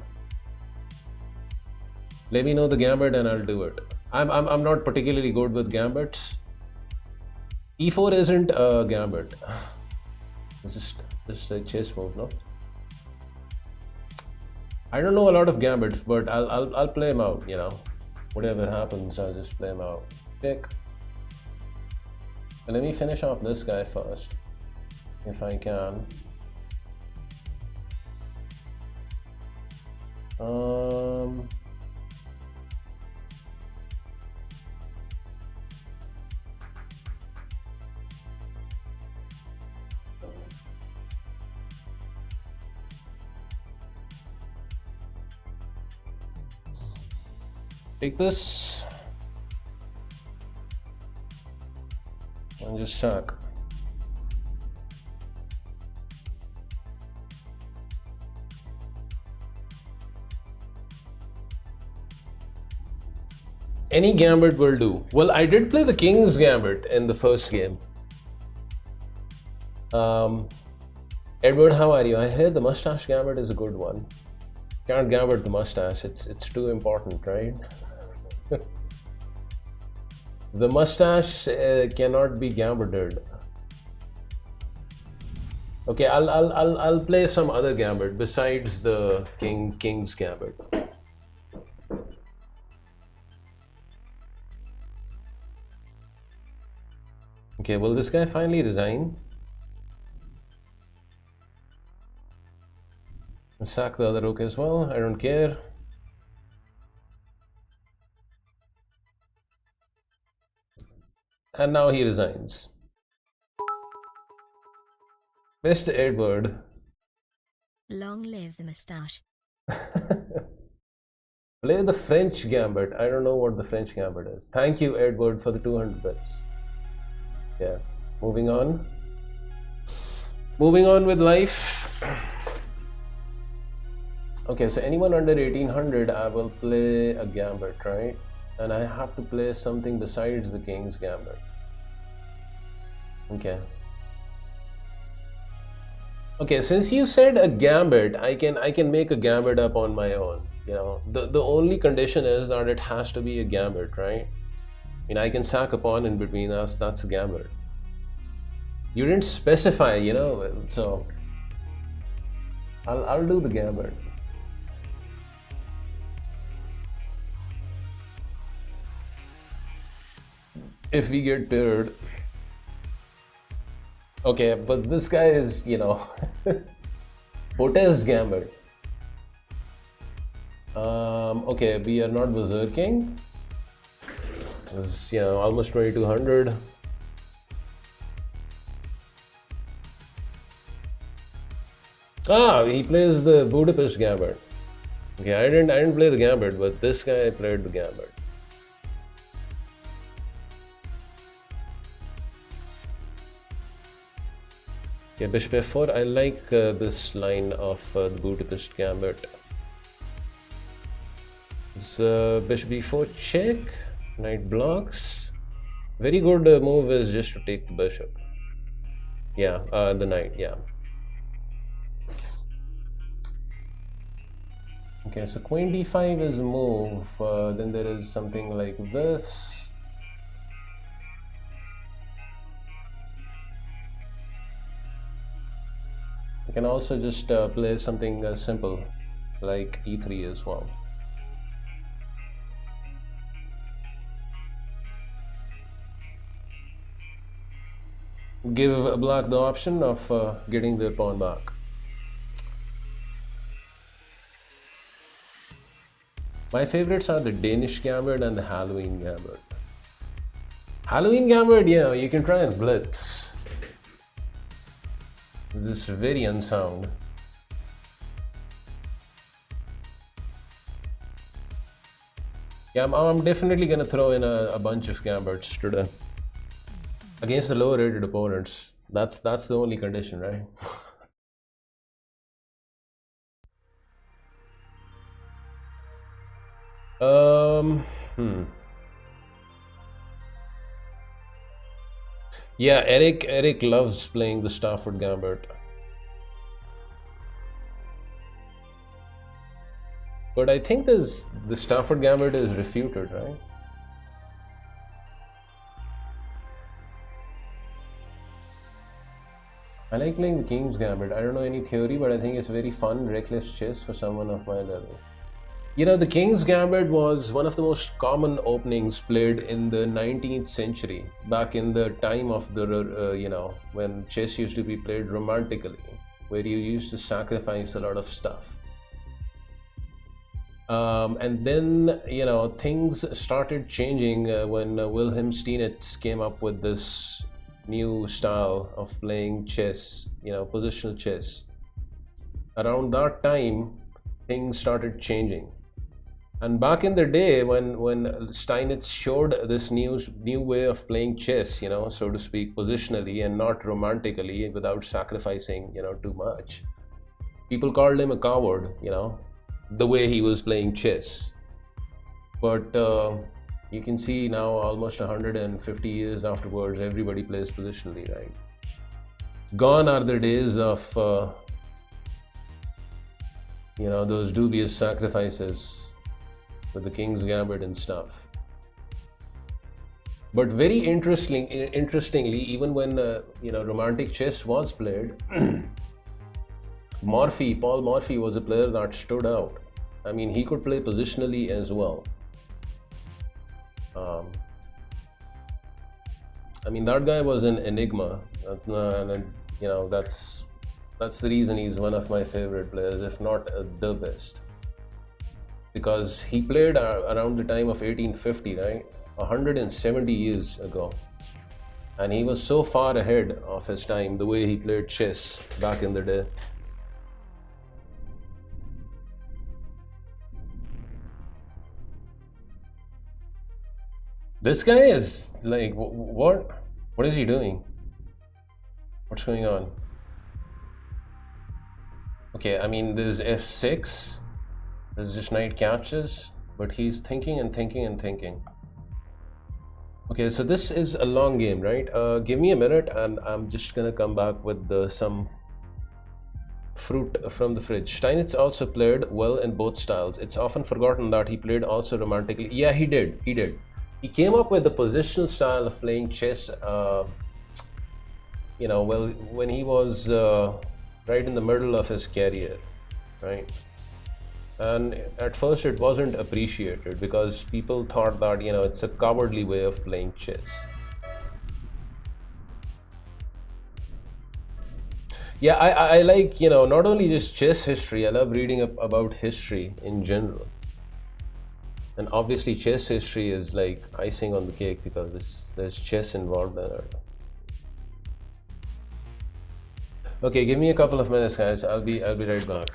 Let me know the gambit and I'll do it. I'm not particularly good with gambits. E4 isn't a gambit. It's just a chess move, no? I don't know a lot of gambits, but I'll play them out, you know. Whatever happens, I'll just play them out. Pick. Let me finish off this guy first, if I can. Take this and just sack. Any gambit will do. Well, I did play the King's Gambit in the first game. Edward, how are you? I hear the Mustache Gambit is a good one. Can't gambit the mustache, it's too important, right? The mustache cannot be gambited. Okay, I'll play some other gambit besides the King's Gambit. Okay, will this guy finally resign? Sack the other rook as well, I don't care. And now he resigns. Mr. Edward. Long live the mustache. Play the French Gambit. I don't know what the French Gambit is. Thank you, Edward, for the 200 bits. Yeah, moving on. Moving on with life. Okay, so anyone under 1800, I will play a gambit, right? And I have to play something besides the King's Gambit. Okay. Okay, since you said a gambit, I can make a gambit up on my own. You know, the only condition is that it has to be a gambit, right? I mean, I can sack a pawn in between us. That's a gambit. You didn't specify, you know, so I'll do the gambit. If we get paired. Okay, but this guy is, you know, Potez Gambit. Okay, we are not berserking. It's, you know, almost 2200. Ah, he plays the Budapest Gambit. Okay, I didn't play the Gambit, but this guy played the Gambit. Okay, bishop f4. I like this line of the Budapest Gambit. It's bishop b4 check. Knight blocks. Very good move is just to take the bishop. Yeah, the knight. Yeah. Okay, so queen d5 is a move. Then there is something like this. You can also just play something simple like e3 as well. Give black the option of getting their pawn back. My favorites are the Danish Gambit and the Halloween Gambit. Halloween Gambit, you know, you can try and blitz. This is very unsound. Yeah, I'm definitely gonna throw in a bunch of Gambits today. Against the lower rated opponents. That's the only condition, right? Yeah, Eric loves playing the Stafford Gambit. But I think the Stafford Gambit is refuted, right? I like playing the King's Gambit. I don't know any theory, but I think it's very fun, reckless chess for someone of my level. You know, the King's Gambit was one of the most common openings played in the 19th century, back in the time of the, you know, when chess used to be played romantically, where you used to sacrifice a lot of stuff. And then, you know, things started changing when Wilhelm Steinitz came up with this new style of playing chess, you know, positional chess. Around that time, things started changing. And back in the day, when Steinitz showed this new way of playing chess, you know, so to speak, positionally and not romantically, without sacrificing, you know, too much, people called him a coward, you know, the way he was playing chess. But you can see now, almost 150 years afterwards, everybody plays positionally, right? Gone are the days of you know, those dubious sacrifices with the King's Gambit and stuff. But very interestingly, even when you know, romantic chess was played, Paul Morphy was a player that stood out. I mean, he could play positionally as well. I mean, that guy was an enigma, and you know, that's the reason he's one of my favorite players, if not the best. Because he played around the time of 1850, right? 170 years ago. And he was so far ahead of his time, the way he played chess back in the day. This guy is like, what is he doing? What's going on? Okay, I mean, there's f6, there's just knight captures, but he's thinking and thinking and thinking. Okay, so this is a long game, right? Give me a minute and I'm just gonna come back with some fruit from the fridge. Steinitz also played well in both styles. It's often forgotten that he played also romantically. Yeah, he did. He came up with the positional style of playing chess, you know, well, when he was right in the middle of his career, right? And at first it wasn't appreciated because people thought that, you know, it's a cowardly way of playing chess. Yeah, I like, you know, not only just chess history, I love reading about history in general. And obviously chess history is like icing on the cake because there's chess involved in it. Okay, give me a couple of minutes, guys. I'll be right back.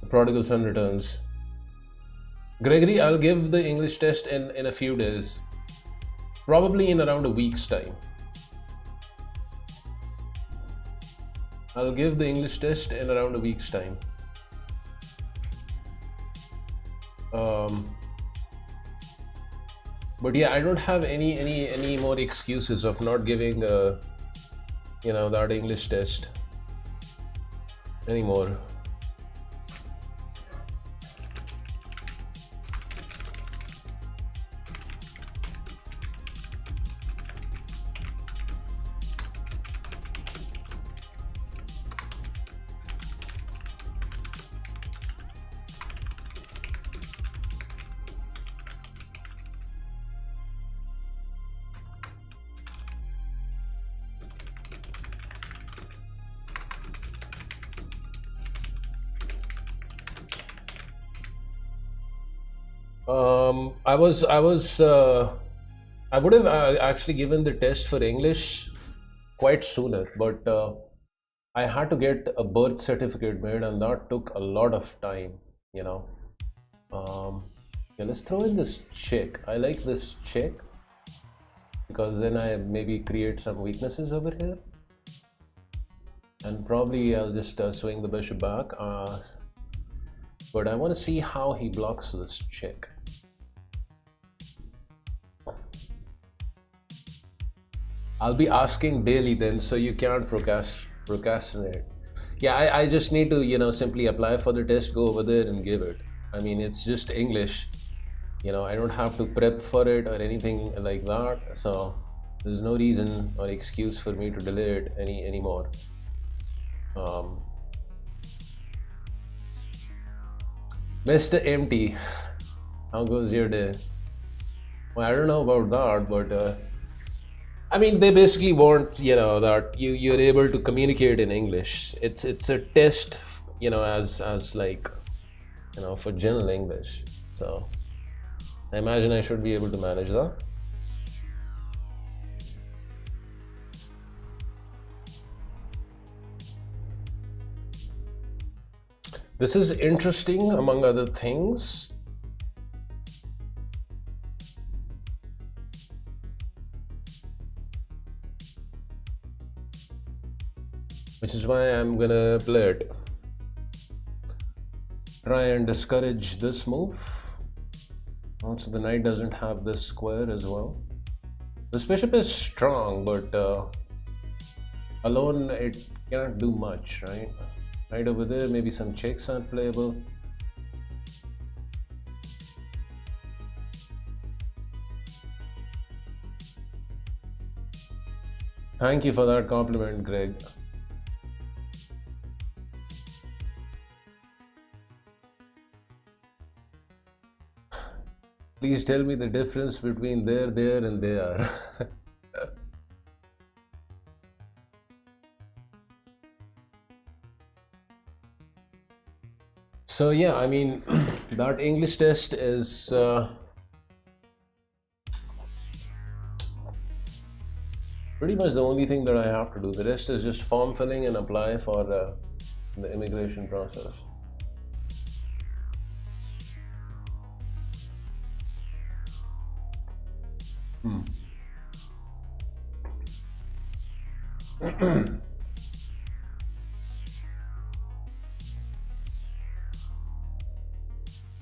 prodigal son returns. Gregory, I'll give the English test in a few days. Probably in around a week's time. I'll give the English test in around a week's time. But yeah, I don't have any more excuses of not giving that English test anymore. I would have actually given the test for English quite sooner, but I had to get a birth certificate made, and that took a lot of time, Yeah, let's throw in this check. I like this check because then I maybe create some weaknesses over here, and probably I'll just swing the bishop back. But I want to see how he blocks this check. I'll be asking daily then, so you can't procrastinate. Yeah, I just need to, simply apply for the test, go over there and give it. I mean, it's just English. I don't have to prep for it or anything like that. So there's no reason or excuse for me to delay it anymore. Mr. Empty, how goes your day? Well, I don't know about that, but I mean, they basically want that you're able to communicate in English. It's a test, as like for general English. So I imagine I should be able to manage that. This is interesting, among other things. Which is why I'm gonna play it. Try and discourage this move. Also, the knight doesn't have this square as well. This bishop is strong, but alone it cannot do much, right? Right over there, maybe some checks aren't playable. Thank you for that compliment, Greg. Please tell me the difference between there, and there. So yeah, I mean, that English test is pretty much the only thing that I have to do. The rest is just form filling and apply for the immigration process.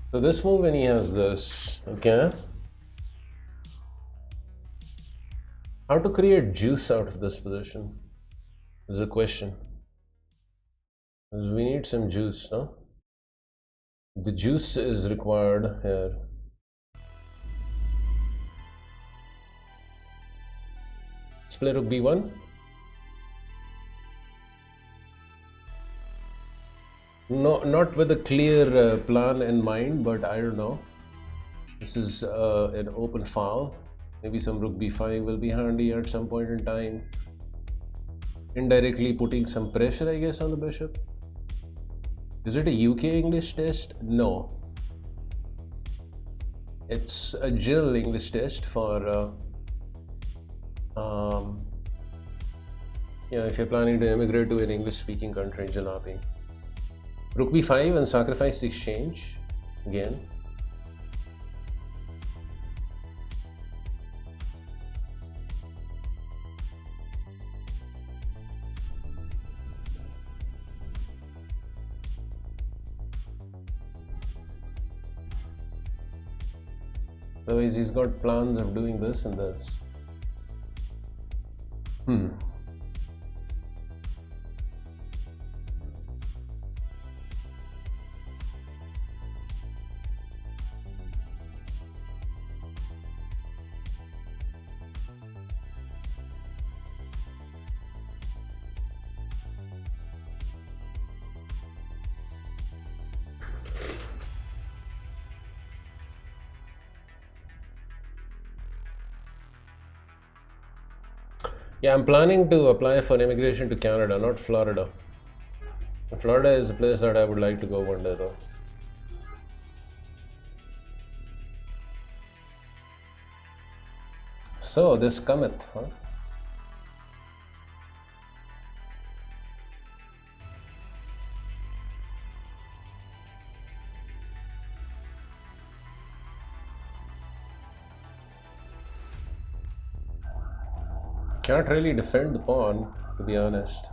So this move, when he has this, okay. How to create juice out of this position is a question. Because we need some juice, no? The juice is required here. Let's play rook b1. No, not with a clear plan in mind, but I don't know. This is an open file. Maybe some rook b5 will be handy at some point in time. Indirectly putting some pressure, I guess, on the bishop. Is it a UK English test? No. It's a general English test for, if you're planning to immigrate to an English-speaking country, Jalapi. Rook b5 and sacrifice the exchange again. Otherwise, he's got plans of doing this and this. Yeah, I'm planning to apply for immigration to Canada, not Florida. Florida is a place that I would like to go one day though. So this cometh, huh? Can't really defend the pawn, to be honest.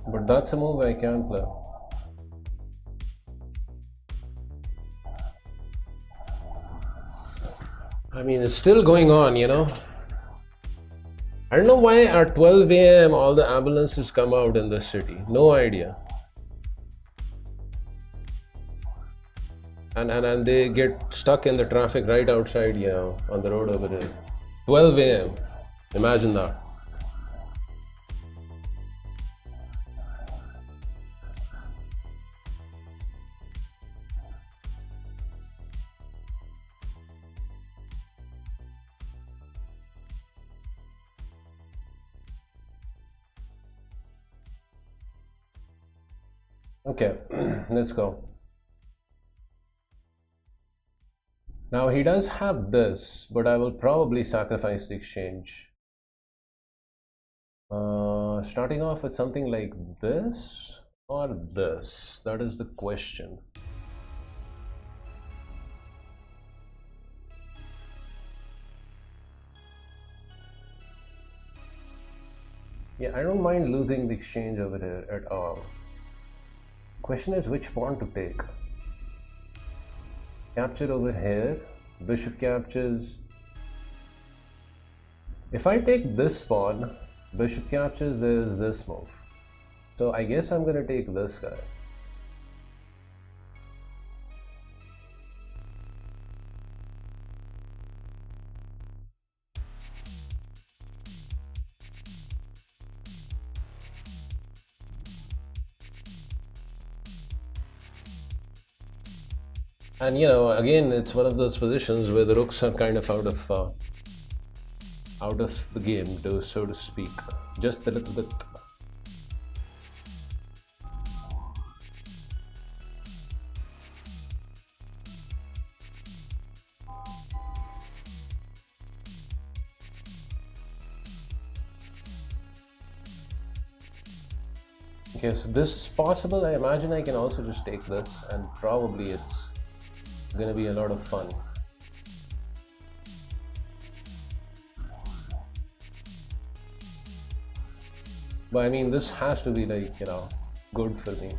But that's a move I can play. I mean, it's still going on, you know. I don't know why at 12 a.m. all the ambulances come out in this city. No idea. And they get stuck in the traffic right outside, you know, on the road over there. 12 a.m. Imagine that. Okay, let's go. Now he does have this, but I will probably sacrifice the exchange. Starting off with something like this or this, that is the question. Yeah, I don't mind losing the exchange over here at all. Question is which pawn to take. Capture over here, bishop captures. If I take this pawn, bishop captures, there is this move. So I guess I'm gonna take this guy. And you know, again, it's one of those positions where the rooks are kind of out of the game, so to speak, just a little bit. Okay, so this is possible. I imagine I can also just take this, and probably it's gonna be a lot of fun. But I mean, this has to be like, you know, good for me.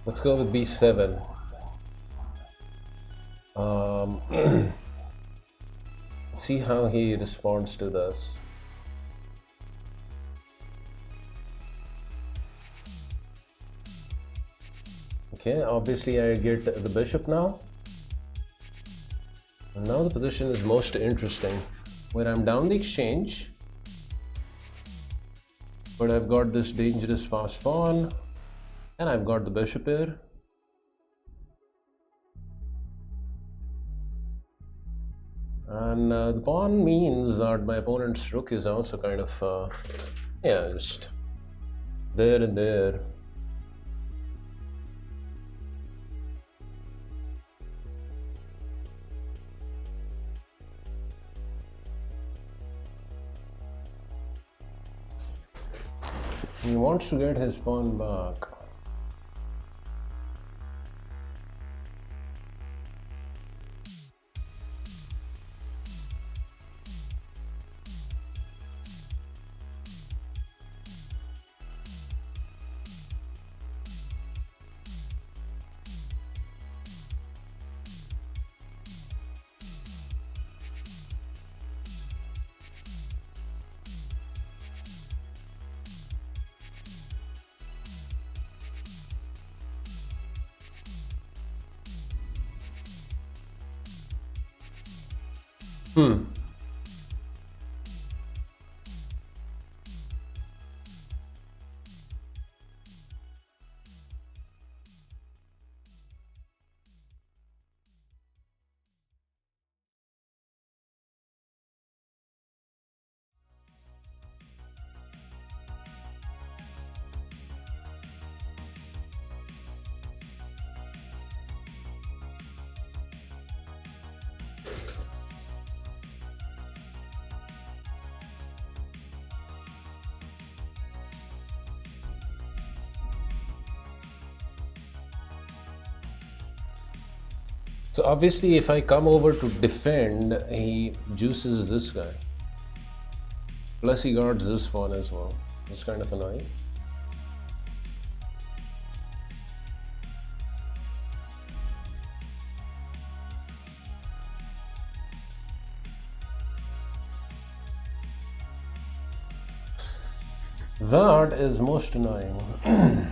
Let's go with b7. See how he responds to this. Okay, obviously I get the bishop now. And now the position is most interesting, where I'm down the exchange, but I've got this dangerous fast pawn, and I've got the bishop here. And the pawn means that my opponent's rook is also kind of, yeah, just there and there. He wants to get his pawn back. So obviously if I come over to defend, he juices this guy. Plus he guards this one as well. It's kind of annoying. That is most annoying.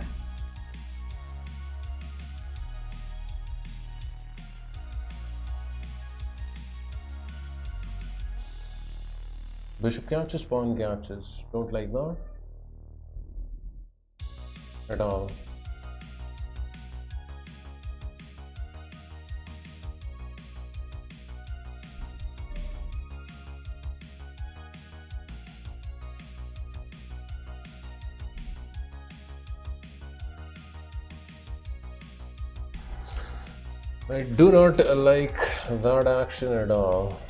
Bishop catches, pawn catches. Don't like that at all. I do not like that action at all.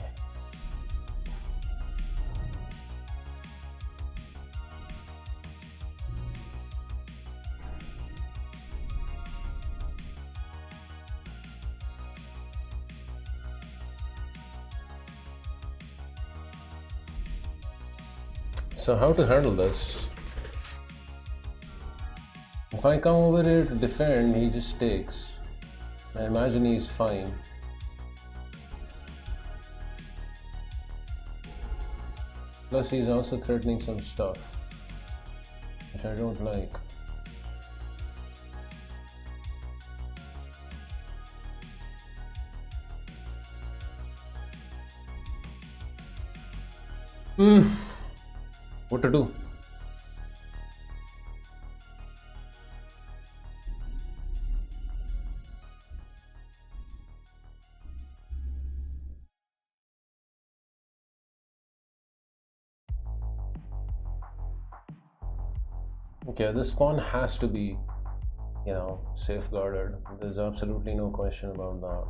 So how to handle this? If I come over here to defend, he just takes. I imagine he's fine. Plus he's also threatening some stuff, which I don't like. What to do? Okay, this pawn has to be, safeguarded. There's absolutely no question about that.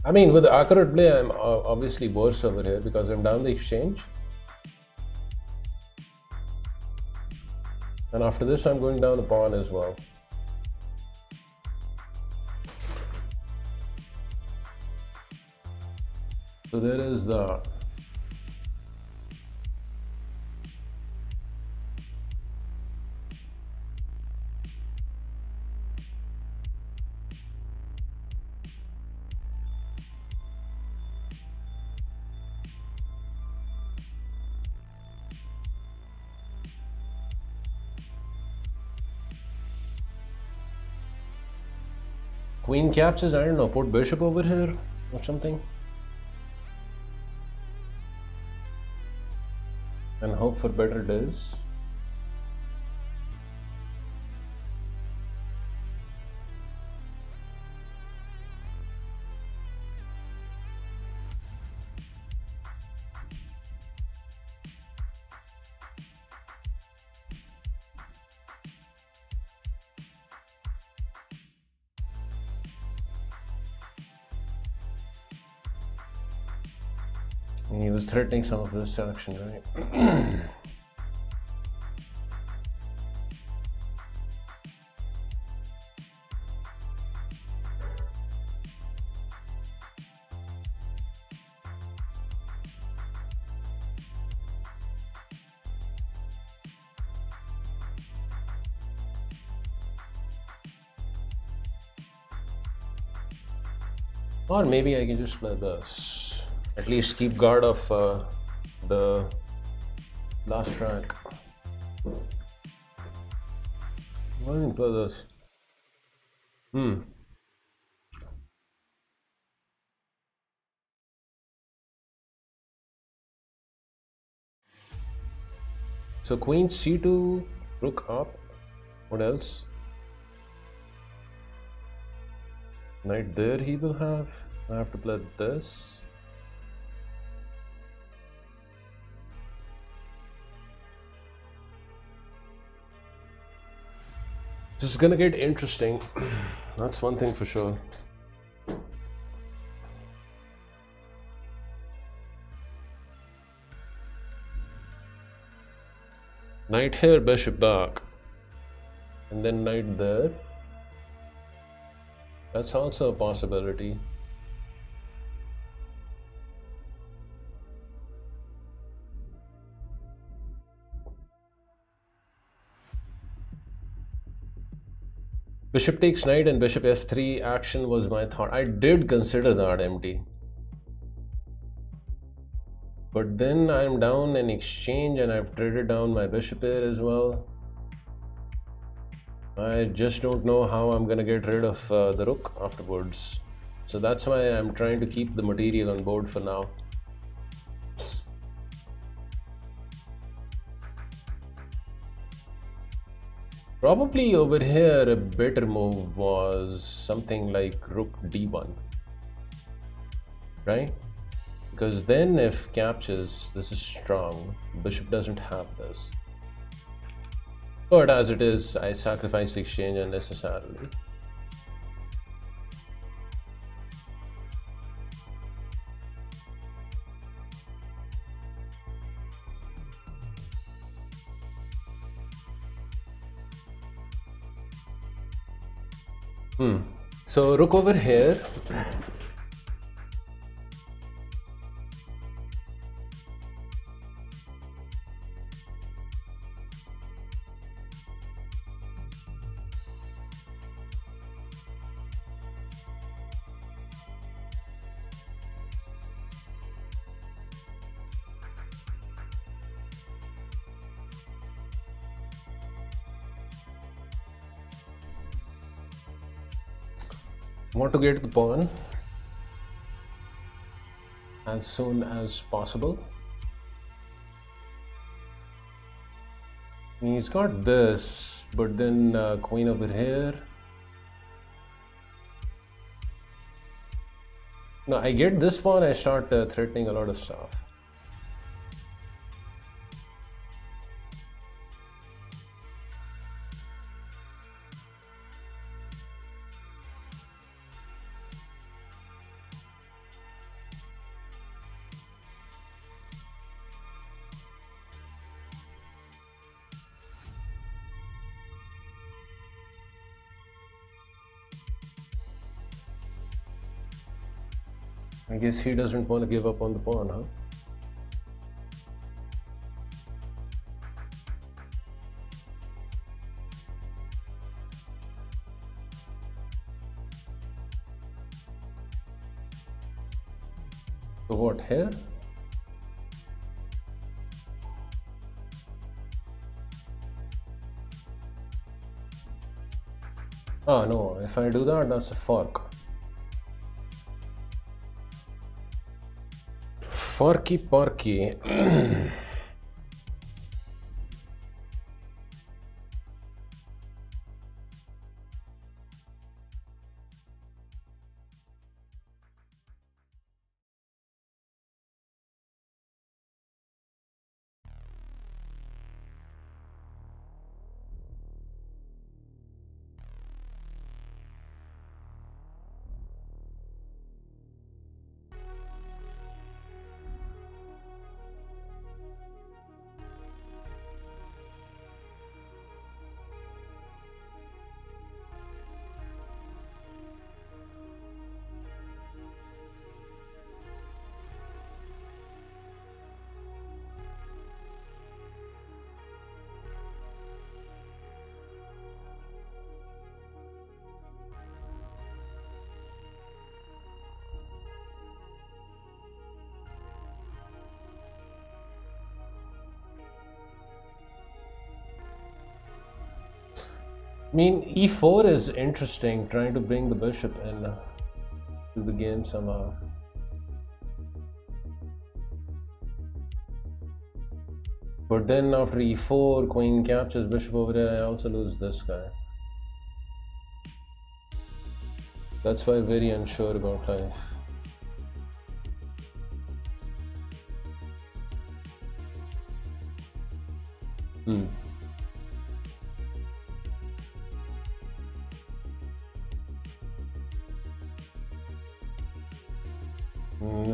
I mean, with accurate play, I'm obviously worse over here because I'm down the exchange. And after this, I'm going down the pawn as well. So there is the queen captures. I don't know, put bishop over here or something, and hope for better days. He was threatening some of this action, right? Or maybe I can just play this. At least keep guard of the last rank. Why don't you play this? So queen c2, rook up. What else? Knight there he will have. I have to play this. This is gonna get interesting. That's one thing for sure. Knight here, bishop back, and then knight there. That's also a possibility. Bishop takes knight and bishop f3 action was my thought. I did consider that empty. But then I'm down in exchange and I've traded down my bishop here as well. I just don't know how I'm gonna get rid of the rook afterwards. So that's why I'm trying to keep the material on board for now. Probably over here a better move was something like rook d1, right? Because then if captures, this is strong. Bishop doesn't have this. But as it is, I sacrifice the exchange unnecessarily. So rook over here. Want to get the pawn as soon as possible. He's got this, but then queen over here. No, I get this pawn, I start threatening a lot of stuff. I guess he doesn't want to give up on the pawn, huh? So what, here? Ah, no, if I do that, that's a fork. Forky porky. I mean, e4 is interesting, trying to bring the bishop in to the game somehow. But then after e4, queen captures bishop over there, I also lose this guy. That's why I'm very unsure about life.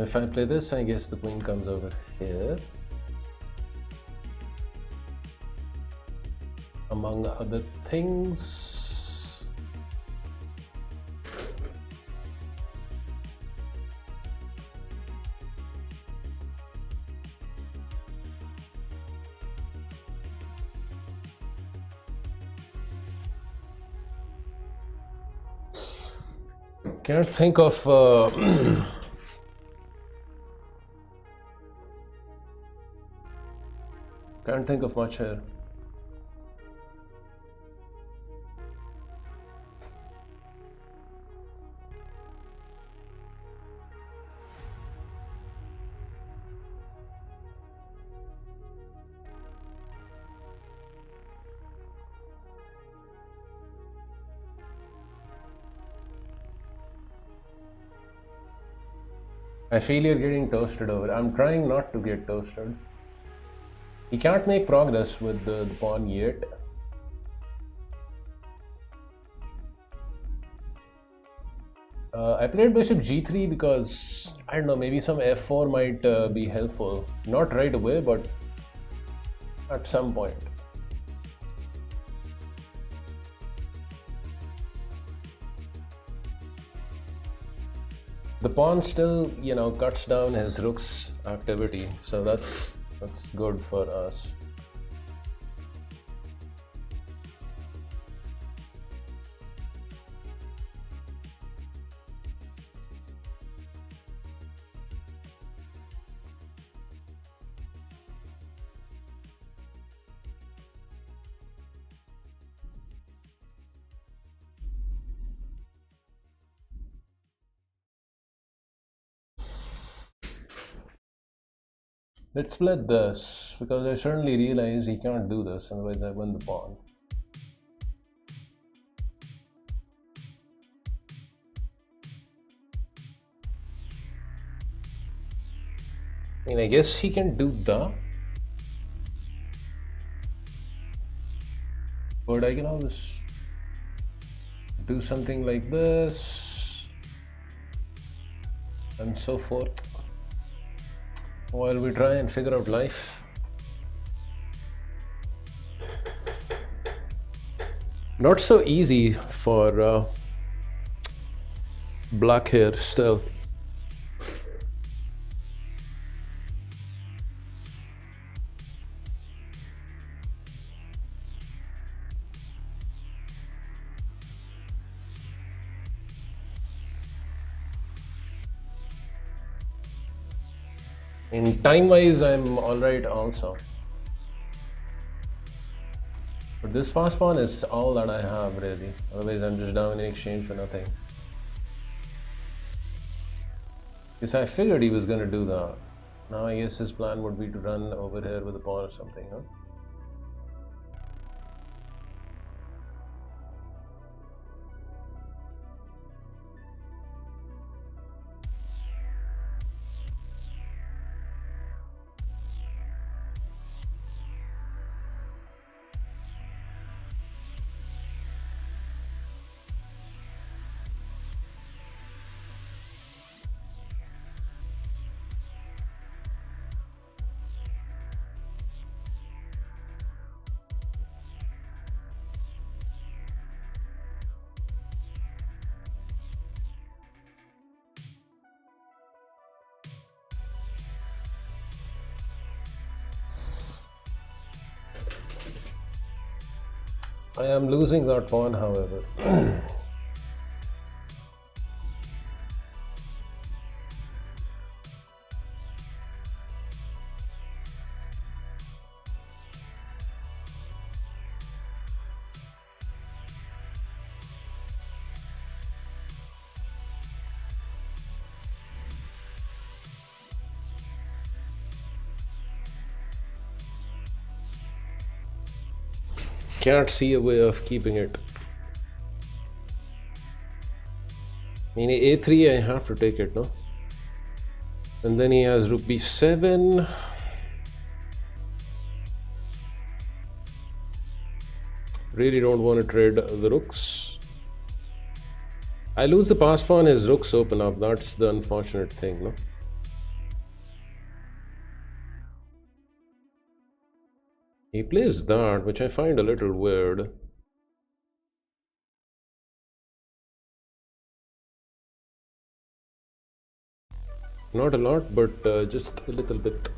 If I play this, I guess the queen comes over here. Among other things. Can't think of can't think of much here. I feel you're getting toasted over. I'm trying not to get toasted. He can't make progress with the pawn yet. I played bishop g3 because, I don't know, maybe some f4 might be helpful. Not right away, but at some point. The pawn still, you know, cuts down his rook's activity, so that's good for us. Let's split this, because I certainly realize he can't do this, otherwise I win the pawn. I mean, I guess he can do that, but I can always do something like this, and so forth, while we try and figure out life. Not so easy for black here still. In time-wise, I'm alright also. But this fast pawn is all that I have really. Otherwise, I'm just down in exchange for nothing. Because I figured he was gonna do that. Now I guess his plan would be to run over here with a pawn or something, huh? I am losing that pawn, however. Can't see a way of keeping it. I mean, a3, I have to take it, no? And then he has rook b7. Really don't want to trade the rooks. I lose the pass pawn, his rooks open up. That's the unfortunate thing, no? He plays that, which I find a little weird. Not a lot, but just a little bit.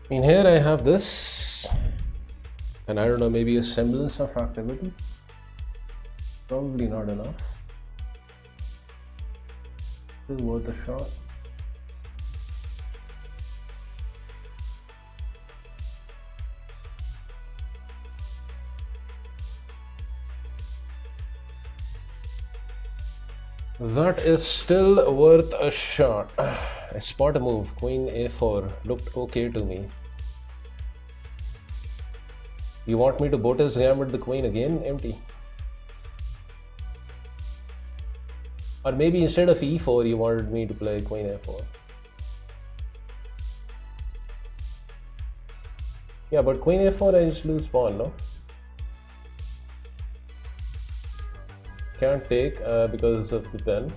In here I have this, and I don't know, maybe a semblance of activity. Probably not enough. Still worth a shot. That is still worth a shot. I spot a move. Queen a4 looked okay to me. You want me to Botas gambit the queen again? Empty. Or maybe instead of e4 you wanted me to play queen a4. Yeah, but queen a4 I just lose pawn, no? Can't take because of the pen.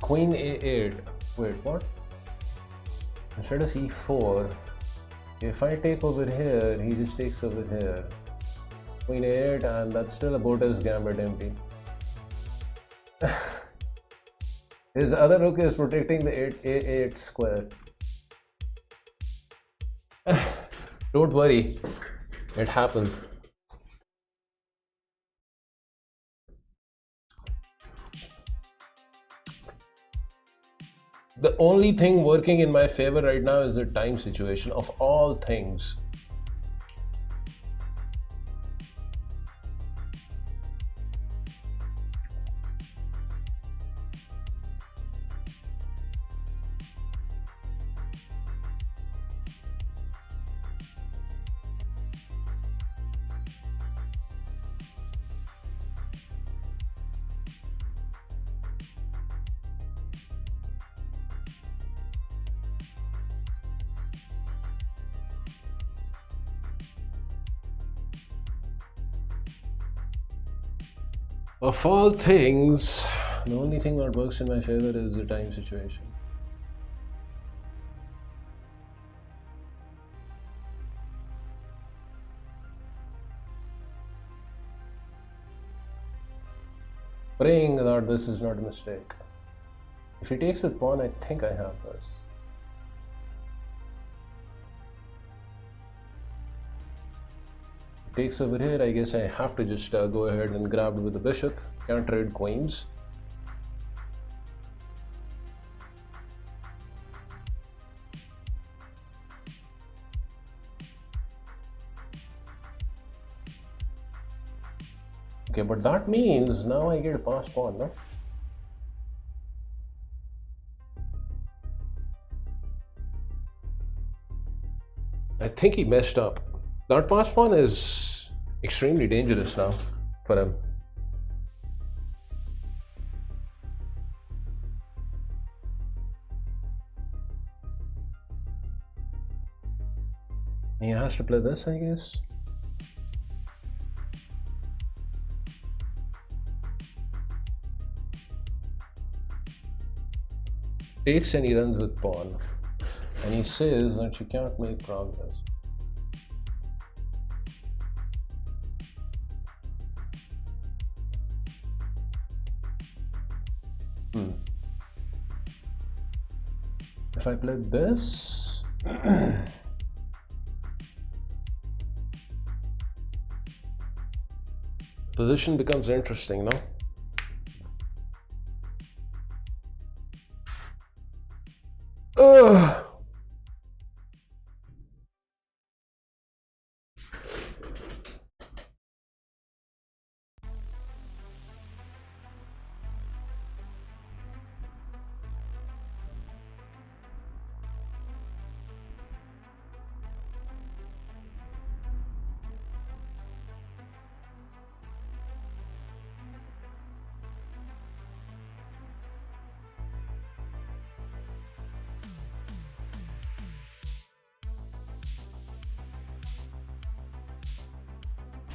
queen a8. Wait, what? Instead of e4, if I take over here, he just takes over here. Queen a8, and that's still a Bote's gambit empty. His other rook is protecting the a8 square. Don't worry, it happens. The only thing working in my favor right now is the time situation of all things. Of all things, the only thing that works in my favor is the time situation. Praying that this is not a mistake. If he takes with pawn, I think I have this. Takes over here, I guess I have to just go ahead and grab with the bishop. Can't trade queens. Okay, but that means now I get a pass pawn, no? I think he messed up. That pass pawn is extremely dangerous now for him. He has to play this, I guess. Takes and he runs with pawn. And he says that you can't make progress. If I play this, position becomes interesting, no? Ugh.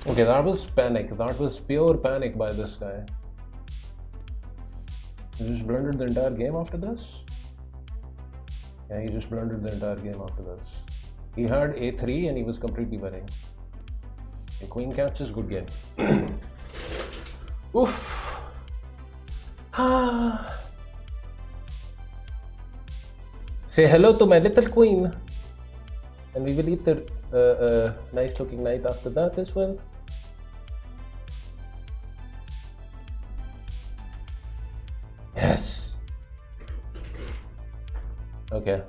Okay, that was panic. That was pure panic by this guy. He just blundered the entire game after this? Yeah, he just blundered the entire game after this. He had a3 and he was completely winning. Okay, queen catches, good game. Oof. Ah. Say hello to my little queen. And we will eat the nice looking knight after that as well. Yes. Okay.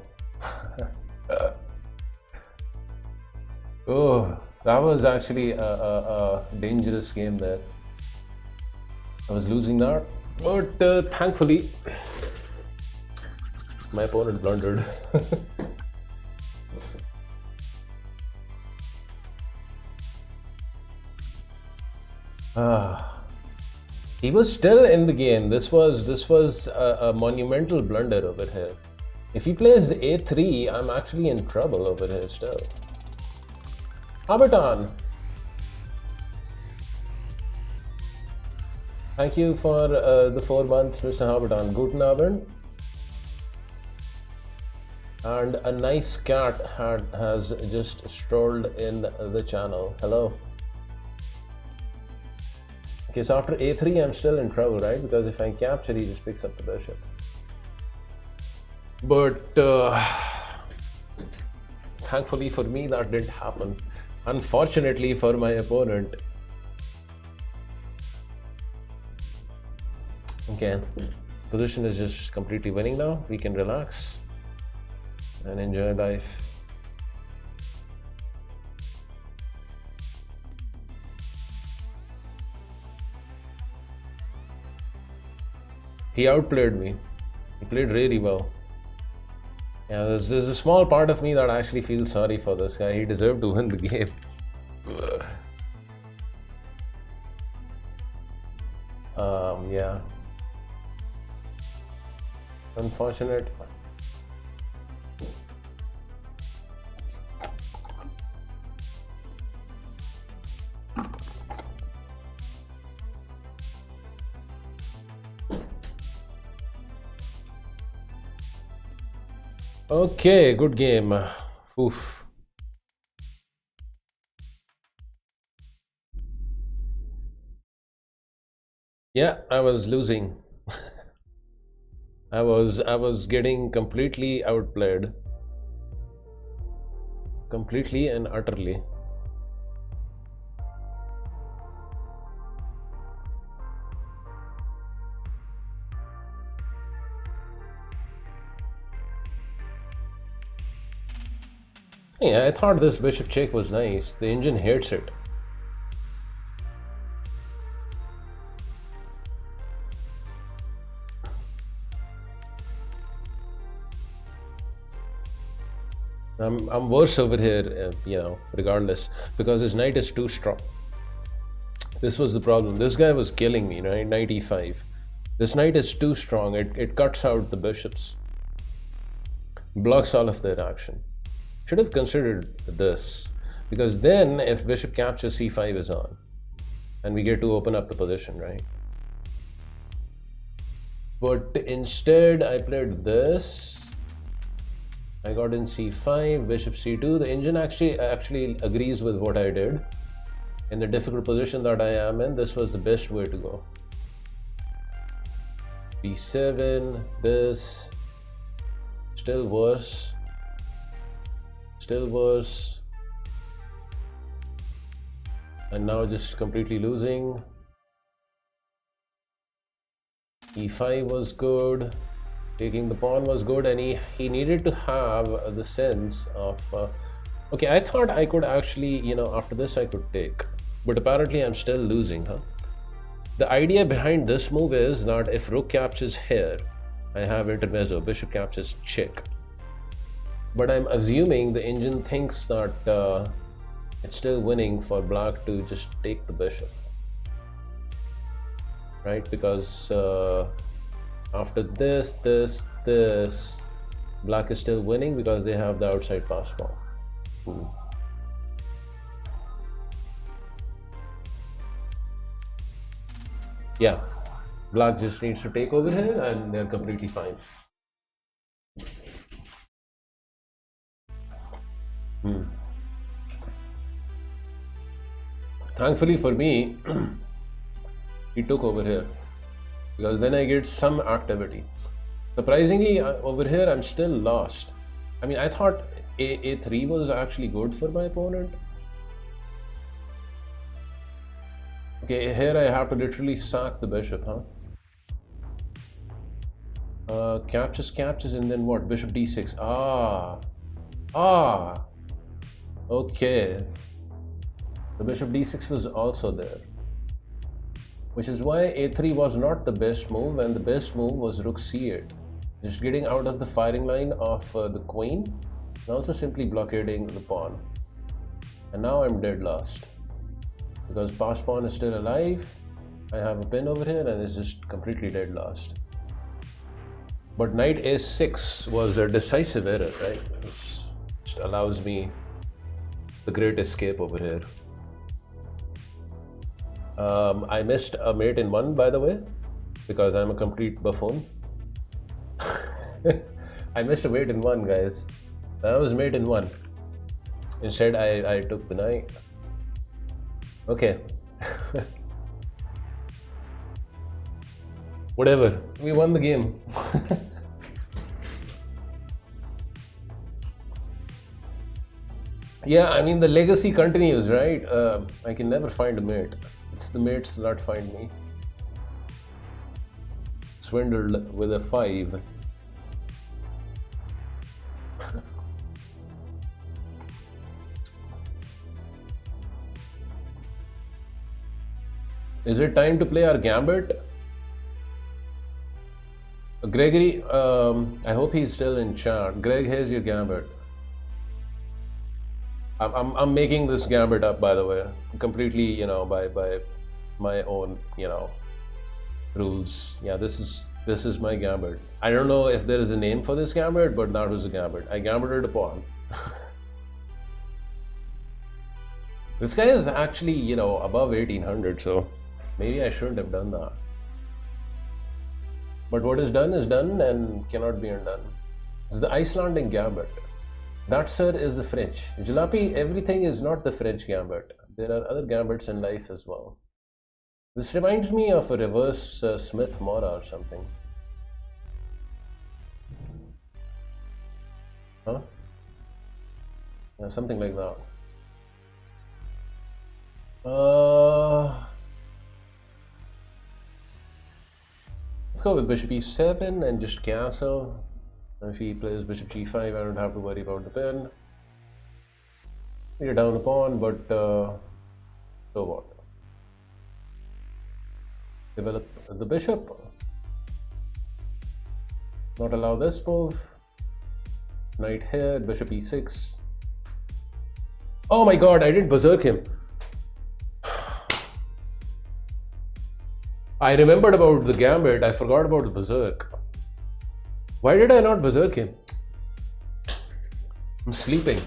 Oh, that was actually a dangerous game there. I was losing that, but thankfully my opponent blundered. He was still in the game. This was a monumental blunder over here. If he plays a3, I'm actually in trouble over here still. Haberton. Thank you for the 4 months, Mr. Haberton. Guten Abend. And a nice cat has just strolled in the channel. Hello. Okay, so after a3, I'm still in trouble, right? Because if I capture, he just picks up the bishop. But thankfully for me, that didn't happen. Unfortunately for my opponent. Okay, position is just completely winning now. We can relax and enjoy life. He outplayed me. He played really well. Yeah, there's a small part of me that actually feels sorry for this guy. He deserved to win the game. Yeah. Unfortunate. Okay, good game. Oof. Yeah, I was losing. I was getting completely outplayed. Completely and utterly. Yeah, I thought this bishop check was nice. The engine hates it. I'm worse over here, you know, regardless, because his knight is too strong. This was the problem. This guy was killing me, right? Knight e5. This knight is too strong. It cuts out the bishops. Blocks all of their action. Should have considered this, because then if bishop captures c5 is on, and we get to open up the position, right? But instead I played this. I got in c5, bishop c2. The engine actually agrees with what I did. In the difficult position that I am in, this was the best way to go. b7, this, still worse. Still worse. And now just completely losing. e5 was good. Taking the pawn was good, and he needed to have the sense of okay, I thought I could actually, you know, after this I could take, but apparently I'm still losing, huh? The idea behind this move is that if rook captures here, I have intermezzo, bishop captures check. But I'm assuming the engine thinks that it's still winning for black to just take the bishop, right? Because after this, black is still winning because they have the outside pass pawn. Yeah, black just needs to take over here and they're completely fine. Thankfully for me, he took over here, because then I get some activity. Surprisingly, over here I'm still lost. I mean, I thought a3 was actually good for my opponent. Okay, here I have to literally sack the bishop, huh? Captures, and then what? Bishop d6. Okay. The bishop d6 was also there, which is why a3 was not the best move, and the best move was rook c8. Just getting out of the firing line of the queen, and also simply blockading the pawn. And now I'm dead lost, because pass pawn is still alive. I have a pin over here and it's just completely dead lost. But knight a6 was a decisive error, right? Which just allows me the great escape over here. I missed a mate in one, by the way, because I'm a complete buffoon. I missed a mate in one, guys. I was mate in one. Instead, I took the knight. Okay. Whatever. We won the game. Yeah, I mean, the legacy continues, right? I can never find a mate. It's the mates that find me. Swindled with a 5. Is it time to play our gambit? Gregory, I hope he's still in chat. Greg, here's your gambit. I'm making this gambit up, by the way, completely, you know, by my own, you know, rules. Yeah, this is my gambit. I don't know if there is a name for this gambit, but that was a gambit. I gambited upon. This guy is actually, you know, above 1800, so maybe I shouldn't have done that. But what is done and cannot be undone. This is the Icelandic gambit. That, sir, is the French. Jalapi, everything is not the French gambit. There are other gambits in life as well. This reminds me of a reverse Smith Mora or something. Huh? Yeah, something like that. Let's go with bishop e7 and just castle. If he plays bishop g5, I don't have to worry about the pin. We're down a pawn, but so what? Develop the bishop. Not allow this move. Knight here, bishop e6. Oh my god, I didn't berserk him. I remembered about the gambit, I forgot about the berserk. Why did I not berserk him? I'm sleeping.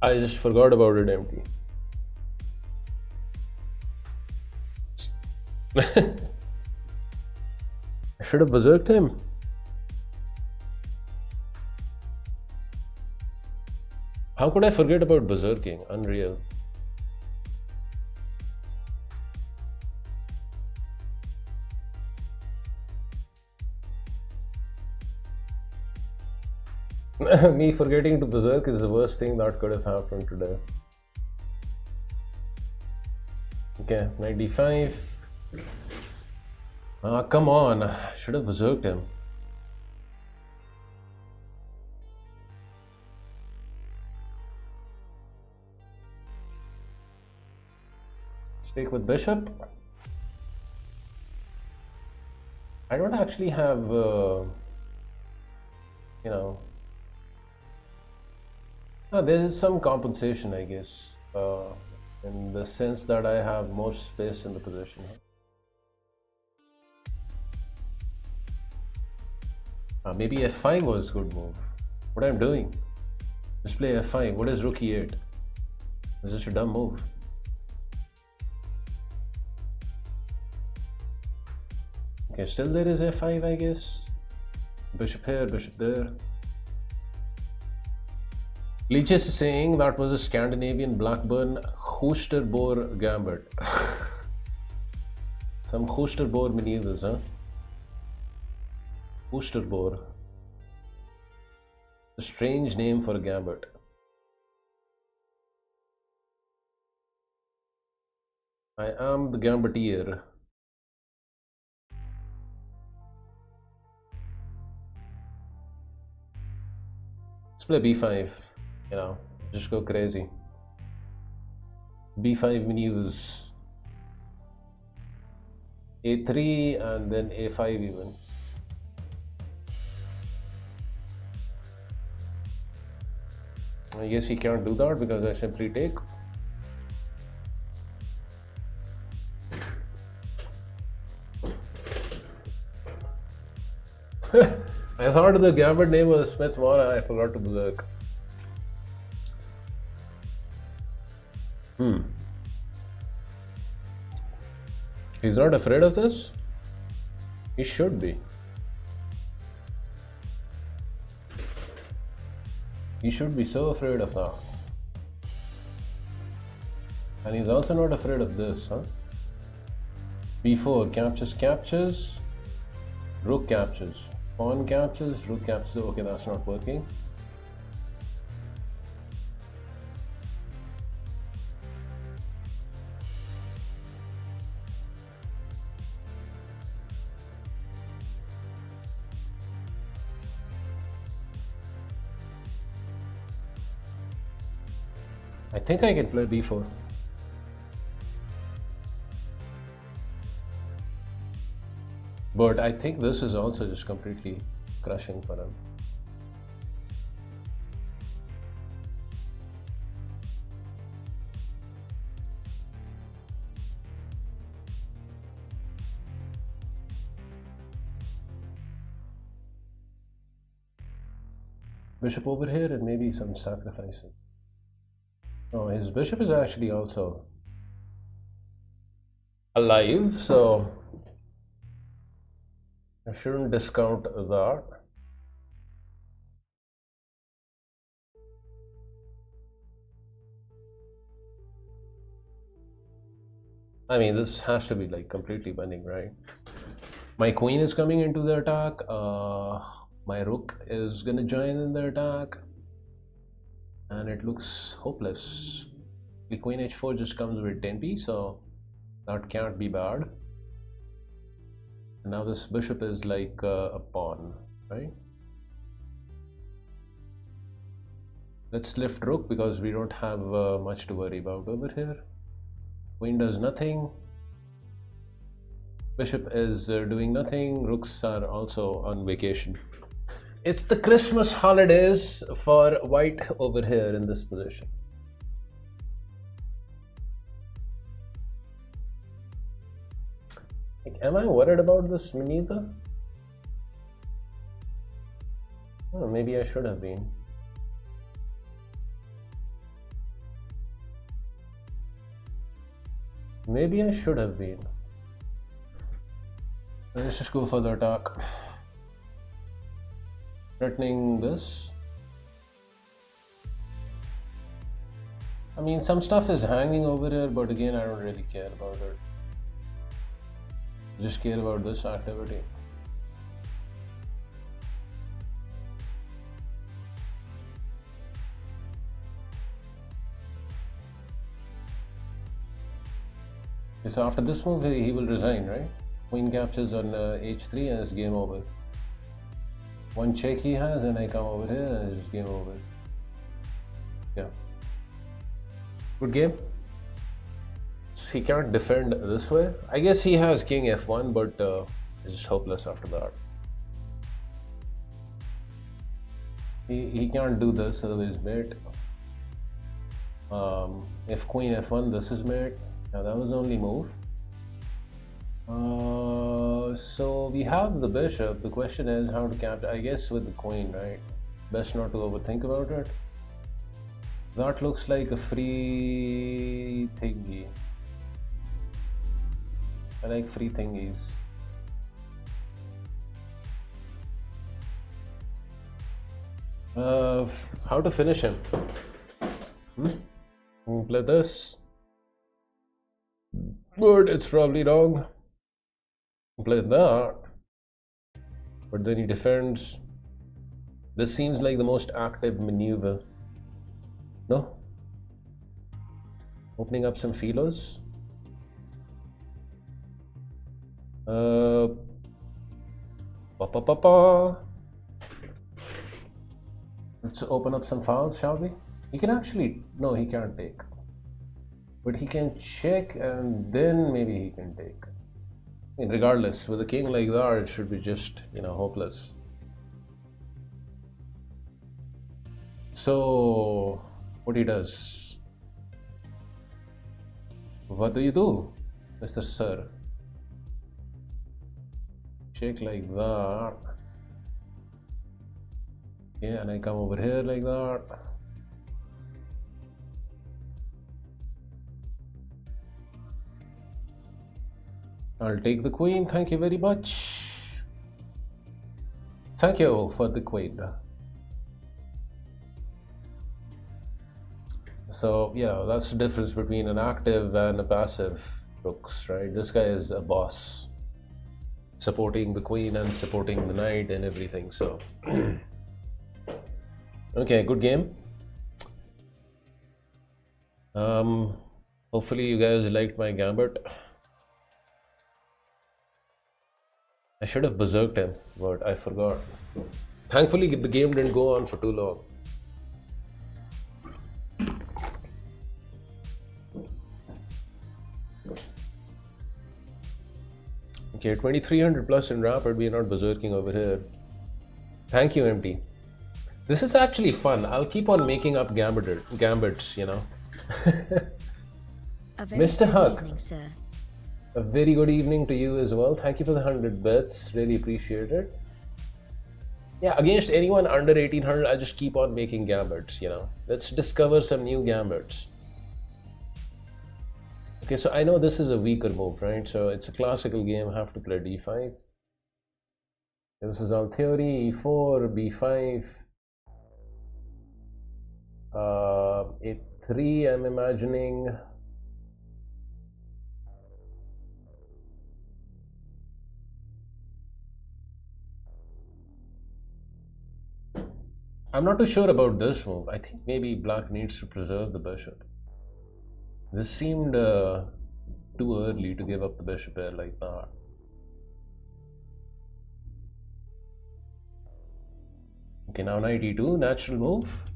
I just forgot about it empty. I should have berserked him. How could I forget about berserking? Unreal. Me forgetting to berserk is the worst thing that could have happened today. Okay, knight d5. Come on, should have berserked him. Stake with bishop. I don't actually have, you know, there is some compensation, I guess, in the sense that I have more space in the position. Maybe f5 was a good move. What I'm doing? Just play f5. What is rook e8? It's just a dumb move. Okay, still there is f5, I guess. Bishop here, bishop there. Leeches is saying that was a Scandinavian Blackburn Hoosterboer gambit. Some Hoosterboer maneuvers, huh? Hoosterboer. A strange name for a gambit. I am the gambitier. Let's play b5. You know, just go crazy. b5 maneuvers. a3 and then a5 even. I guess he can't do that because I simply take. I thought the gambit name was Smith Mora. I forgot to berserk. He's not afraid of this? He should be. He should be so afraid of that. And he's also not afraid of this, huh? B4 captures, rook captures, pawn captures, rook captures. Okay, that's not working. I think I can play b4. But I think this is also just completely crushing for him. Bishop over here and maybe some sacrifices. Oh, his bishop is actually also alive, so I shouldn't discount that. I mean, this has to be like completely winning, right? My queen is coming into the attack. My rook is gonna join in the attack. And it looks hopeless. The queen h4 just comes with tempi, so that can't be bad. And now this bishop is like a pawn, right? Let's lift rook because we don't have much to worry about over here. Queen does nothing. Bishop is doing nothing. Rooks are also on vacation. It's the Christmas holidays for white over here in this position. Like, am I worried about this maneuver? Oh, maybe I should have been. Maybe I should have been. Let's just go for the attack. Threatening this. I mean, some stuff is hanging over here, but again, I don't really care about it. Just care about this activity. Okay, so after this move, he will resign, right? Queen captures on h3 and it's game over. One check he has and I come over here and it's game over. Yeah. Good game. He can't defend this way. I guess he has king f1, but it's just hopeless after that. He can't do this, otherwise mate. If queen f1, this is mate. Now that was the only move. So we have the bishop. The question is how to capture. I guess with the queen, right? Best not to overthink about it. That looks like a free thingy. I like free thingies. How to finish him? Play this. But it's probably wrong. Play that. But then he defends. This seems like the most active maneuver. No? Opening up some feelers. Let's open up some files, shall we? He can actually, no, he can't take. But he can check and then maybe he can take. I mean, regardless, with a king like that, it should be just, hopeless. So, what he does? What do you do, Mr. Sir? Check like that. Yeah, and I come over here like that. I'll take the queen. Thank you very much. Thank you for the queen. So, that's the difference between an active and a passive rooks, right? This guy is a boss, supporting the queen and supporting the knight and everything. So, okay, good game. Hopefully you guys liked my gambit. I should have berserked him, but I forgot. Thankfully, the game didn't go on for too long. Okay, 2300 plus in rapid. We're not berserking over here. Thank you, MT. This is actually fun. I'll keep on making up gambits, A very Mr. good Huck. evening, sir. A very good evening to you as well. Thank you for the 100 bits. Really appreciate it. Yeah, against anyone under 1800, I just keep on making gambits, Let's discover some new gambits. Okay, so I know this is a weaker move, right? So it's a classical game. I have to play d5. This is all theory. e4, b5. a3, I'm imagining. I'm not too sure about this move. I think maybe black needs to preserve the bishop. This seemed too early to give up the bishop here like that. Okay, now knight e2, natural move.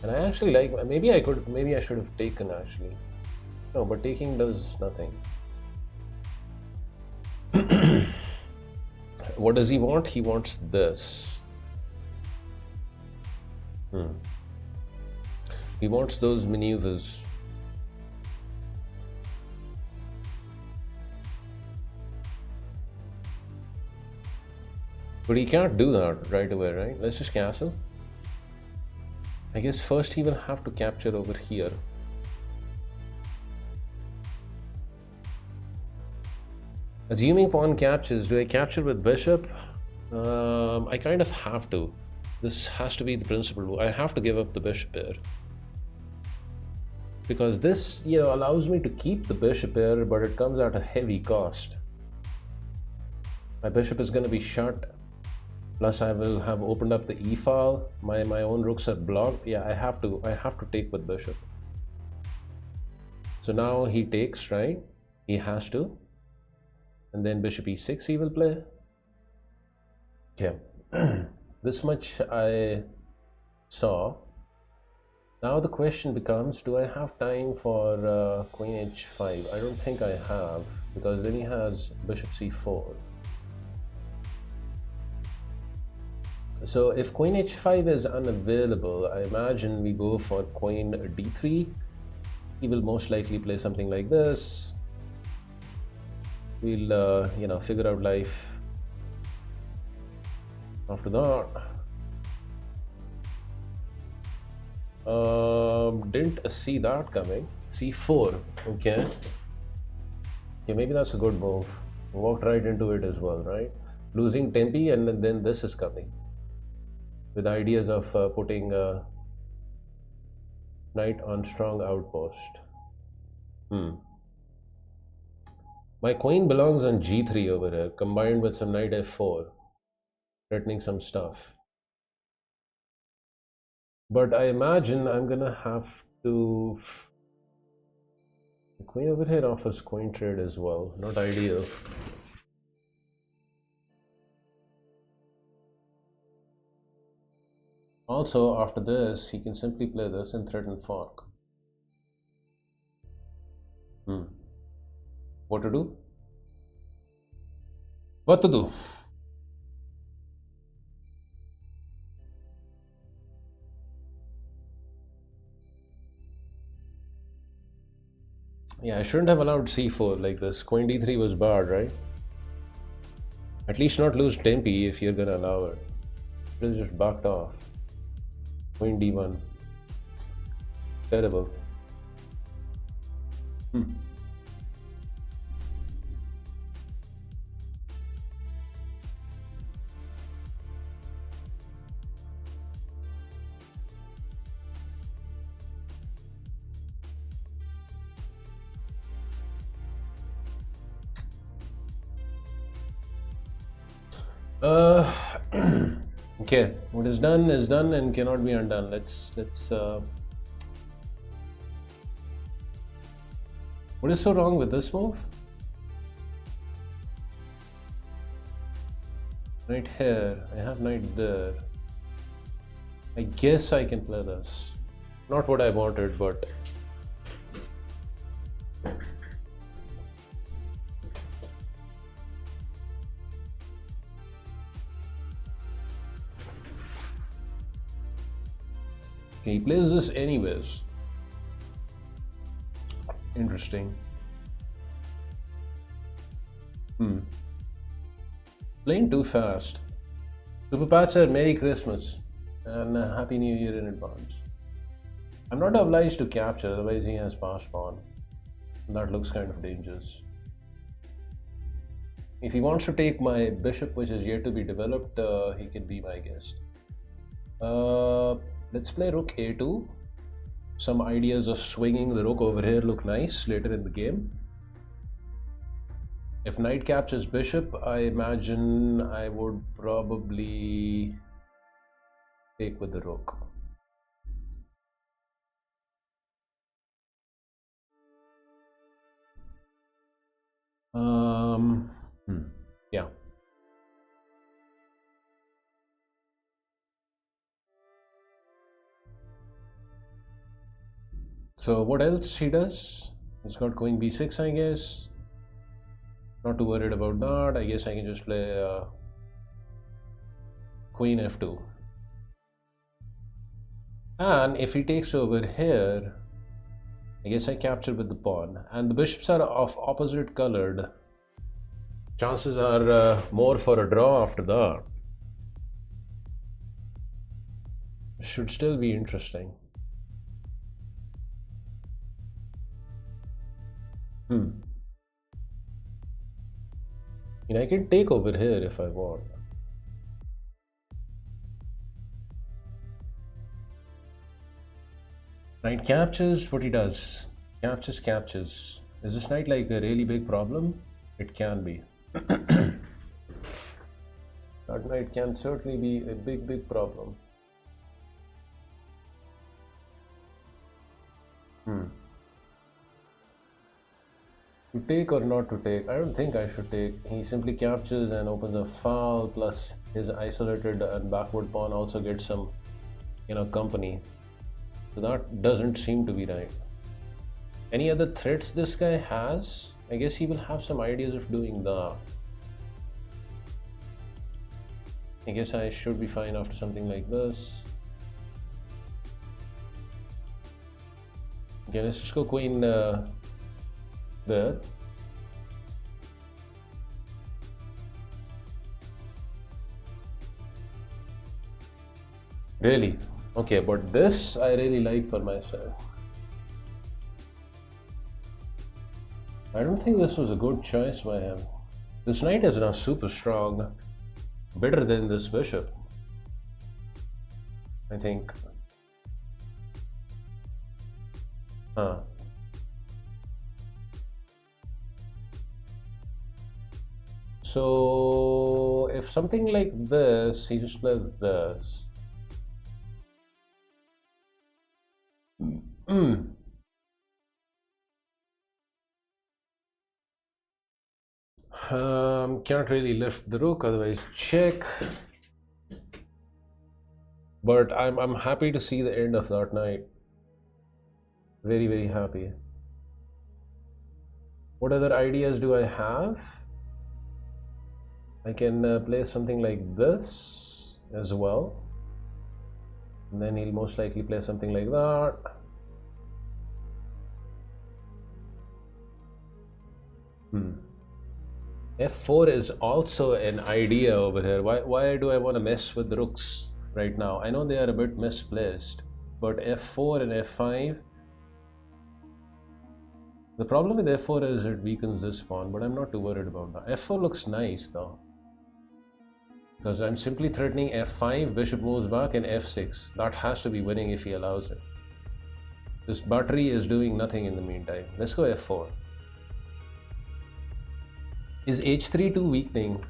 And I actually like, maybe I should have taken actually. No, but taking does nothing. What does he want? He wants this. He wants those maneuvers. But he can't do that right away, right? Let's just castle. I guess first he will have to capture over here. Assuming pawn captures, do I capture with bishop? I kind of have to. This has to be the principal. I have to give up the bishop here. Because this, allows me to keep the bishop here, but it comes at a heavy cost. My bishop is going to be shut. Plus I will have opened up the e-file. My own rooks are blocked. Yeah, I have to take with bishop. So now he takes, right? He has to. And then bishop e6 he will play. Okay. This much I saw. Now the question becomes, do I have time for queen h5? I don't think I have, because then he has bishop c4. So if queen h5 is unavailable, I imagine we go for queen d3. He will most likely play something like this. We'll figure out life after that. Didn't see that coming. c4. Okay, maybe that's a good move. Walked right into it as well, right? Losing tempi, and then this is coming with ideas of putting knight on strong outpost. My queen belongs on g3 over here, combined with some knight f4, threatening some stuff. But I imagine I'm gonna have to... The queen over here offers queen trade as well. Not ideal. Also, after this, he can simply play this and threaten fork. What to do? What to do? Yeah, I shouldn't have allowed c4 like this. Queen d3 was barred, right? At least not lose tempi if you're gonna allow it. It is just backed off. Queen d1. Terrible. Okay, what is done and cannot be undone. Let's what is so wrong with this move? Knight here, I have knight there. I guess I can play this. Not what I wanted, but he plays this anyways. Interesting. Playing too fast. Super Patcher, Merry Christmas and Happy New Year in advance. I'm not obliged to capture, otherwise he has passed pawn. That looks kind of dangerous. If he wants to take my bishop, which is yet to be developed, he can be my guest. Let's play rook a2. Some ideas of swinging the rook over here look nice later in the game. If knight captures bishop, I imagine I would probably take with the rook. Yeah. So what else he does? He's got queen b6, I guess. Not too worried about that. I guess I can just play queen f2. And if he takes over here, I guess I capture with the pawn. And the bishops are of opposite colored. Chances are more for a draw after that. Should still be interesting. I can take over here if I want. Knight captures, what he does. Captures. Is this knight like a really big problem? It can be. That knight can certainly be a big problem. To take or not to take? I don't think I should take. He simply captures and opens a foul, plus his isolated and backward pawn also gets some, company. So that doesn't seem to be right. Any other threats this guy has? I guess he will have some ideas of doing that. I guess I should be fine after something like this. Okay, let's just go queen there. Really? Okay, but this I really like for myself. I don't think this was a good choice by him. This knight is now super strong. Better than this bishop, I think. So if something like this, he just plays this. Cannot really lift the rook, otherwise check. But I'm happy to see the end of that knight. Very happy. What other ideas do I have? I can play something like this as well. And then he'll most likely play something like that. F4 is also an idea over here. Why do I want to mess with the rooks right now? I know they are a bit misplaced, but F4 and F5. The problem with F4 is it weakens this pawn, but I'm not too worried about that. F4 looks nice though, because I'm simply threatening F5, bishop moves back, and F6. That has to be winning if he allows it. This battery is doing nothing in the meantime. Let's go F4. Is H3 too weakening?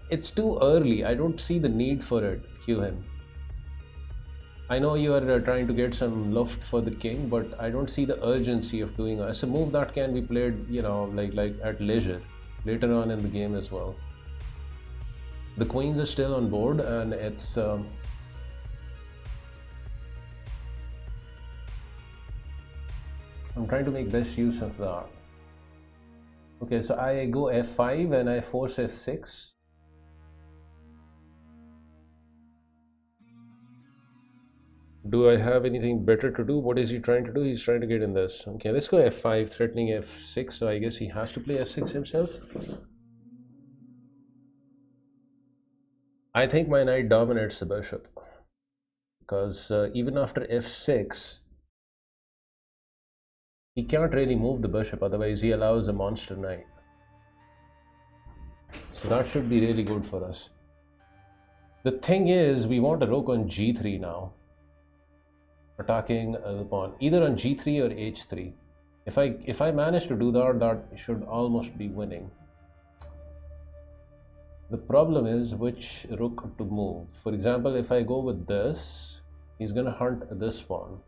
It's too early. I don't see the need for it, QN. I know you are trying to get some luft for the king, but I don't see the urgency of doing it. It's a move that can be played, you know, like at leisure, later on in the game as well. The queens are still on board, and it's I'm trying to make best use of that. Okay, so I go f5 and I force f6. Do I have anything better to do? What is he trying to do? He's trying to get in this. Okay, let's go f5, threatening f6. So I guess he has to play f6 himself. I think my knight dominates the bishop, because even after f6, he can't really move the bishop, otherwise he allows a monster knight. So that should be really good for us. The thing is, we want a rook on g3 now, attacking the pawn, either on g3 or h3. If I manage to do that, that should almost be winning. The problem is which rook to move. For example, if I go with this, he's gonna hunt this pawn.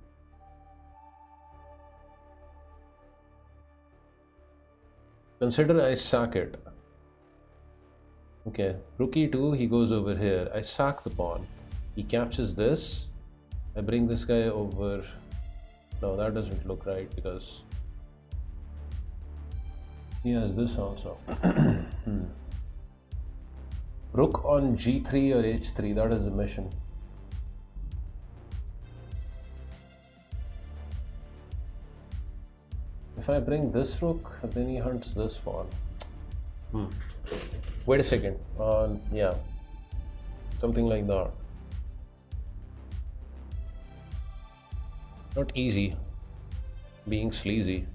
Consider I sack it. Okay, rook e2, he goes over here. I sack the pawn. He captures this. I bring this guy over. No, that doesn't look right because he has this also. Rook on g3 or h3, that is the mission. If I bring this rook, then he hunts this pawn. Wait a second. Yeah, something like that. Not easy being sleazy.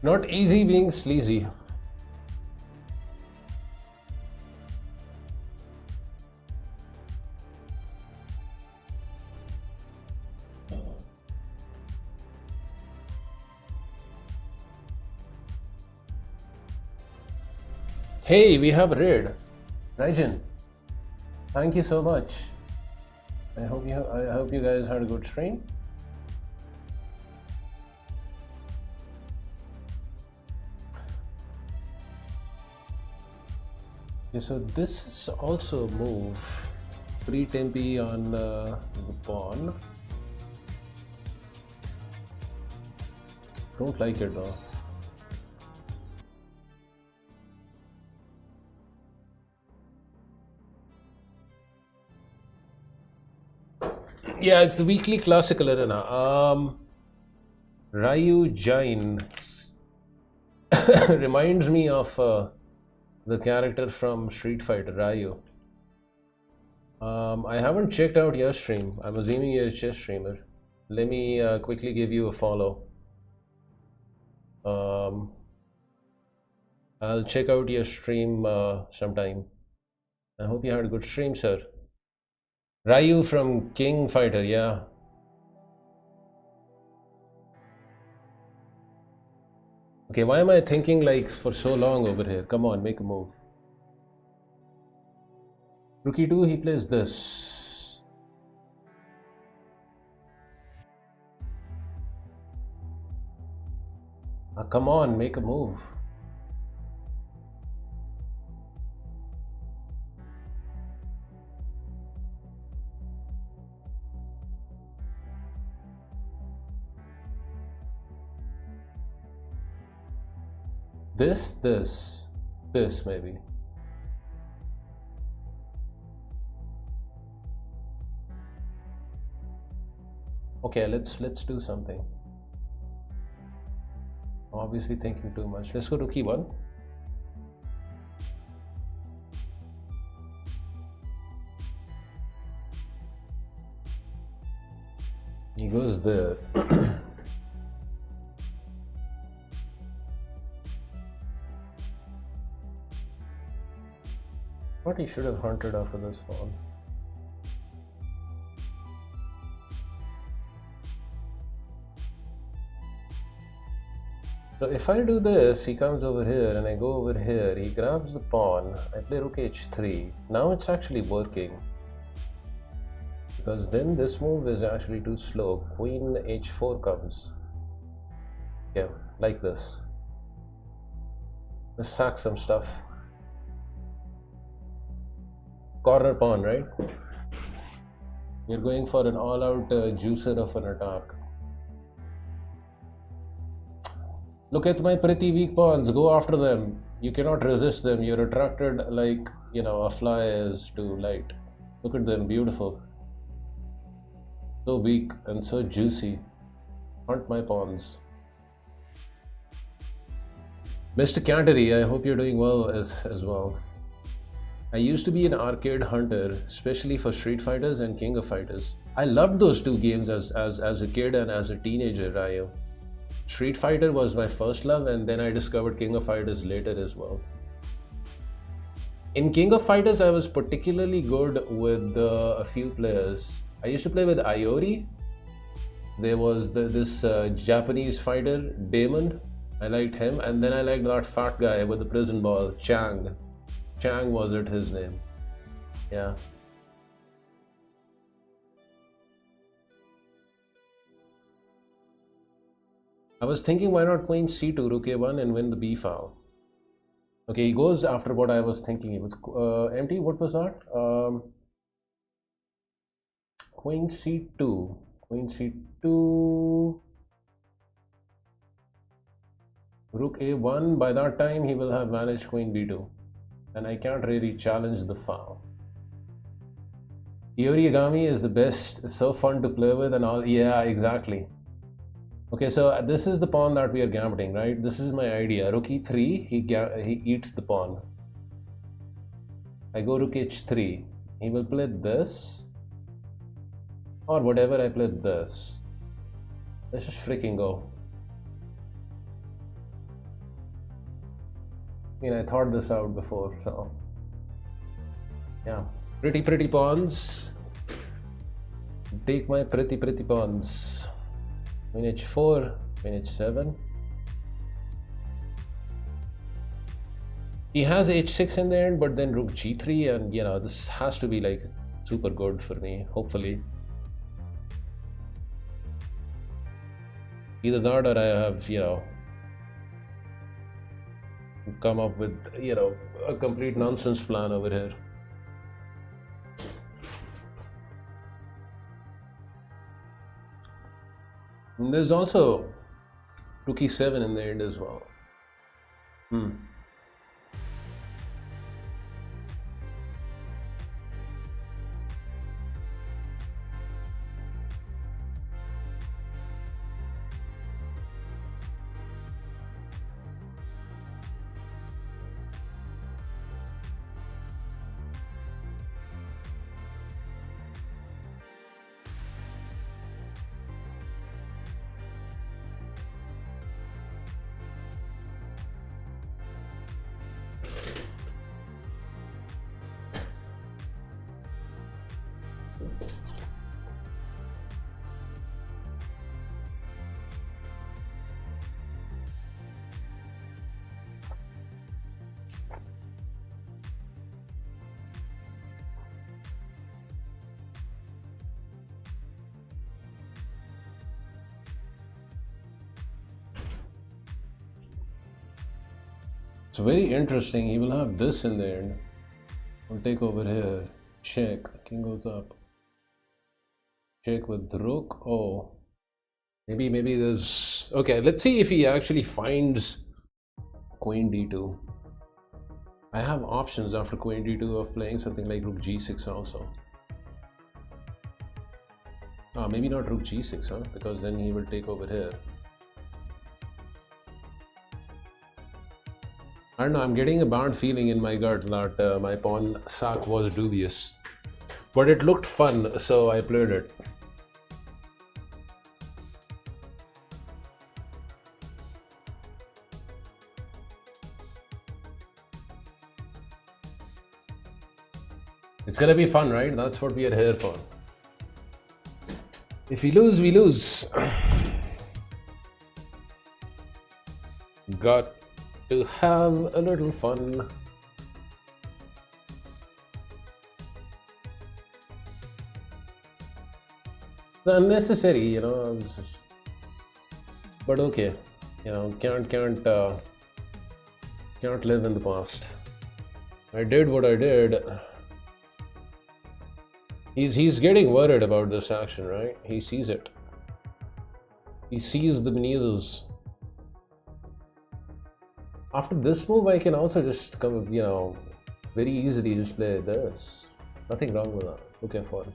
Not easy being sleazy. Hey, we have a raid. Rajan, thank you so much. I hope you guys had a good stream. Okay, so this is also a move. Free tempi on the pawn. Don't like it though. Yeah, it's the weekly classical arena. Ryu Jain reminds me of the character from Street Fighter, Ryu. I haven't checked out your stream. I'm assuming you're a chess streamer. Let me quickly give you a follow. I'll check out your stream sometime. I hope you had a good stream, sir. Ryu from King Fighter, yeah. Okay, why am I thinking like for so long over here? Come on, make a move. Rook e2, he plays this. Come on, make a move. This maybe. Okay, let's do something. Obviously thinking too much. Let's go to key 1. He goes there. Thought he should have hunted after this pawn. So if I do this, he comes over here and I go over here, he grabs the pawn, I play rook h3. Now it's actually working. Because then this move is actually too slow. Queen h4 comes. Yeah, like this. Let's sack some stuff. Corner pawn, right? You're going for an all-out juicer of an attack. Look at my pretty weak pawns, go after them. You cannot resist them. You're attracted like, you know, a fly is to light. Look at them, beautiful. So weak and so juicy. Hunt my pawns. Mr. Cantery, I hope you're doing well as well. I used to be an arcade hunter, especially for Street Fighters and King of Fighters. I loved those two games as a kid and as a teenager, Ryo. Street Fighter was my first love, and then I discovered King of Fighters later as well. In King of Fighters, I was particularly good with a few players. I used to play with Iori. There was this Japanese fighter, Damon. I liked him, and then I liked that fat guy with the prison ball, Chang. Chang was it his name? Yeah. I was thinking, why not queen c2, rook a1 and win the b file? Okay, he goes after what I was thinking. It was empty. What was that? Queen c2. Queen c2. Rook a1. By that time, he will have managed queen b2. And I can't really challenge the file. Iori is the best. So fun to play with and all. Yeah, exactly. Okay, so this is the pawn that we are gambling, right? This is my idea. Rook e3, he eats the pawn. I go rook h3. He will play this. Or whatever I play this. Let's just freaking go. I mean, I thought this out before, so... yeah. Pretty pawns. Take my pretty pawns. Queen h4, queen h7. He has h6 in the end, but then rook g3, and you know, this has to be like super good for me, hopefully. Either that or I have, you know, come up with, you know, a complete nonsense plan over here. And there's also rook e7 in the end as well. It's very interesting. He will have this in the end. I'll take over here. Check. King goes up. Check with the rook. Oh. Maybe there's... okay, let's see if he actually finds queen d2. I have options after queen d2 of playing something like rook g6 also. Ah, maybe not rook g6, huh? Because then he will take over here. I don't know, I'm getting a bad feeling in my gut that my pawn sack was dubious. But it looked fun, so I played it. It's gonna be fun, right? That's what we are here for. If we lose, we lose. Got to have a little fun. It's unnecessary, you know. But okay, you know, can't live in the past. I did what I did. He's getting worried about this action, right? He sees it. He sees the news. After this move, I can also just come, you know, very easily just play this. Nothing wrong with that. Okay, fine.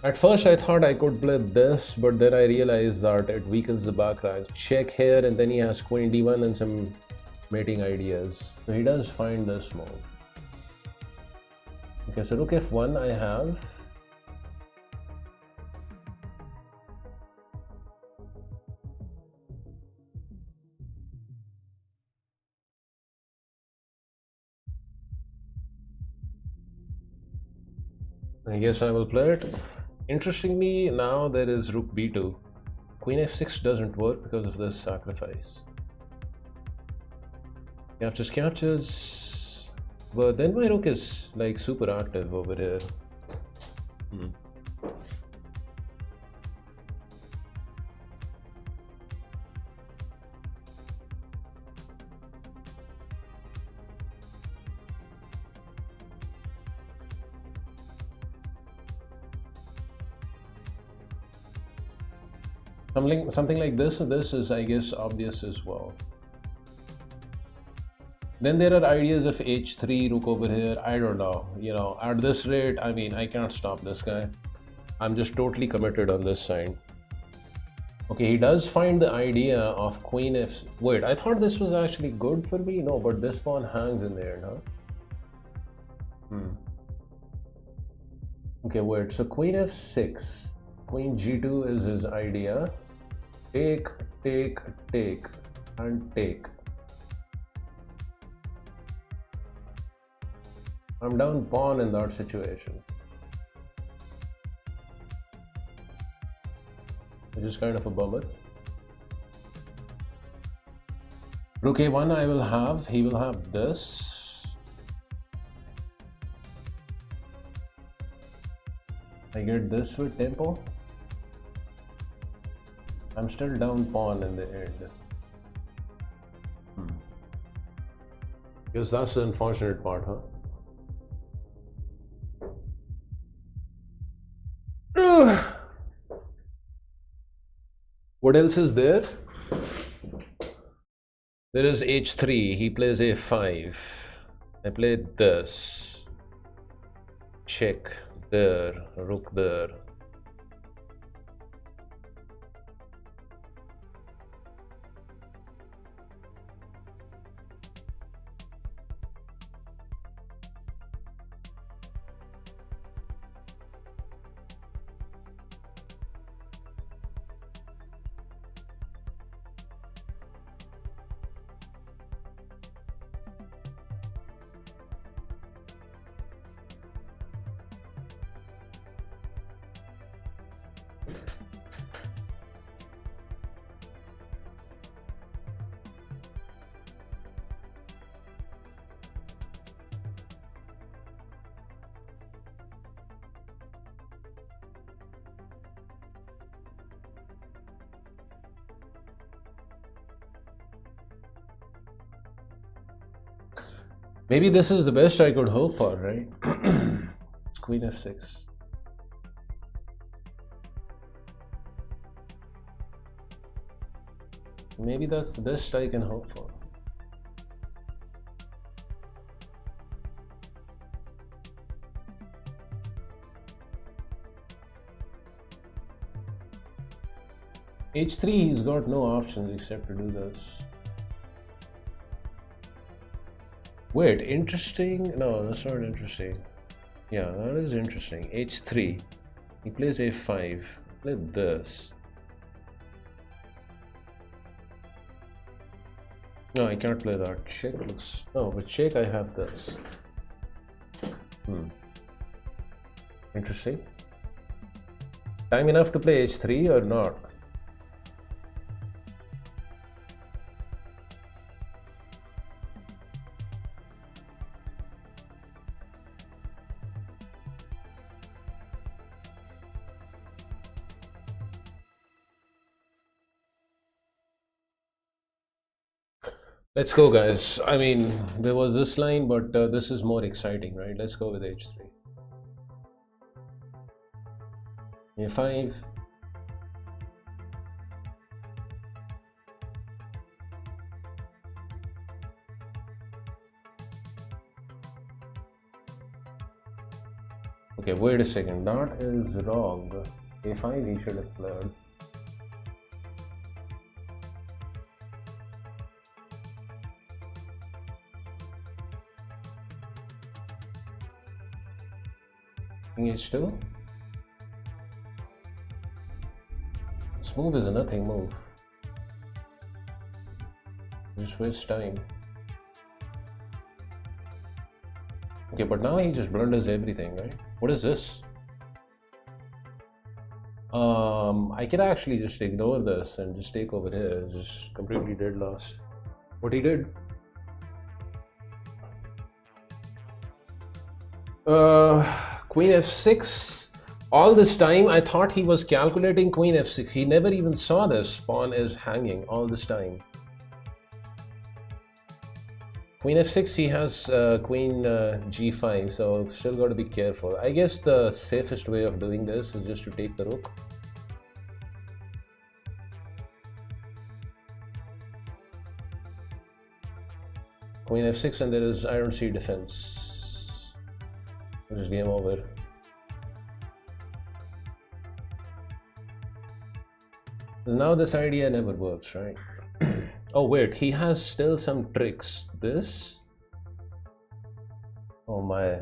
At first I thought I could play this, but then I realized that it weakens the back rank. Check here, and then he has queen d1 and some mating ideas. So he does find this move. Okay, so rook f1 I have. I guess I will play it. Interestingly, now there is rook b2. Queen f6 doesn't work because of this sacrifice. Captures. But then my rook is like super active over here. Something like this, and this is, I guess, obvious as well. Then there are ideas of h3, rook over here. I don't know, you know, at this rate, I mean, I can't stop this guy. I'm just totally committed on this side. Okay, he does find the idea of queen f. Wait, I thought this was actually good for me. No, but this pawn hangs in there, huh? Okay, wait, so queen f6, queen g2 is his idea. Take, take, take, and take. I'm down pawn in that situation, which is kind of a bummer. Rook a1 I will have, he will have this. I get this with tempo. I'm still down pawn in the end. Because that's the unfortunate part, huh? What else is there? There is h3, he plays a5. I played this. Check there, rook there. Maybe this is the best I could hope for, right? It's queen f6. Maybe that's the best I can hope for. h3, he's got no options except to do this. Wait, interesting? No, that's not interesting. Yeah, that is interesting. h3. He plays a5. Play this. No, I can't play that. Check looks... No, with check I have this. Interesting. Time enough to play h3 or not? Let's go, guys. I mean, there was this line, but this is more exciting, right? Let's go with h3. a5. Okay, wait a second. That is wrong. a5 he should have played. h2. This move is a nothing move. Just waste time. Okay, but now he just blunders everything, right? What is this? I could actually just ignore this and just take over here. Just completely dead lost. What he did? Queen f6. All this time I thought he was calculating queen f6. He never even saw this pawn is hanging all this time. Queen f6, he has queen g5, so still got to be careful. I guess the safest way of doing this is just to take the rook. Queen f6, and there is, I don't see defense. This is game over. Now this idea never works, right? Oh wait, he has still some tricks. This? Oh my.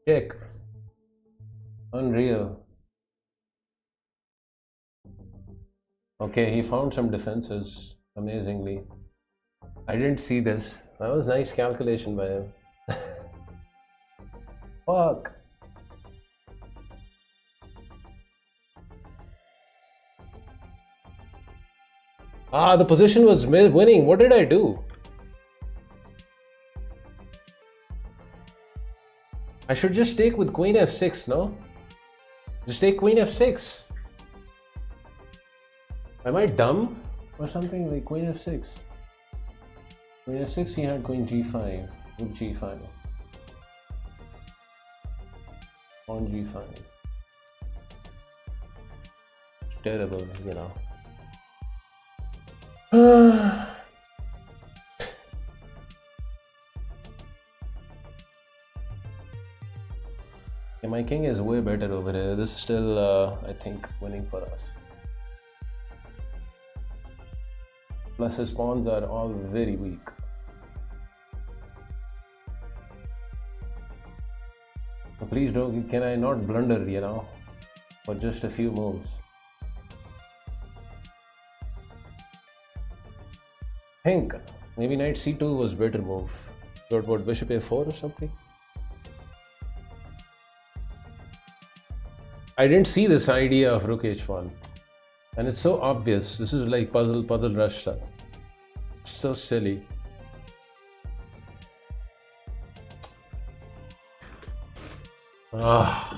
Check. Unreal. Okay, he found some defenses, amazingly. I didn't see this. That was nice calculation by him. Fuck. Ah, the position was winning. What did I do? I should just take with queen f6, no? Just take queen f6. Am I dumb or something? Like queen f6. Queen f6, he had queen g5. Rook g5. On g5. It's terrible, you know. Okay, my king is way better over here. This is still, I think, winning for us. Plus his pawns are all very weak. So please don't, can I not blunder, you know, for just a few moves? I think maybe knight c2 was better move. Got what, bishop a4 or something? I didn't see this idea of rook h1, and it's so obvious. This is like puzzle rush stuff. So silly. Ah.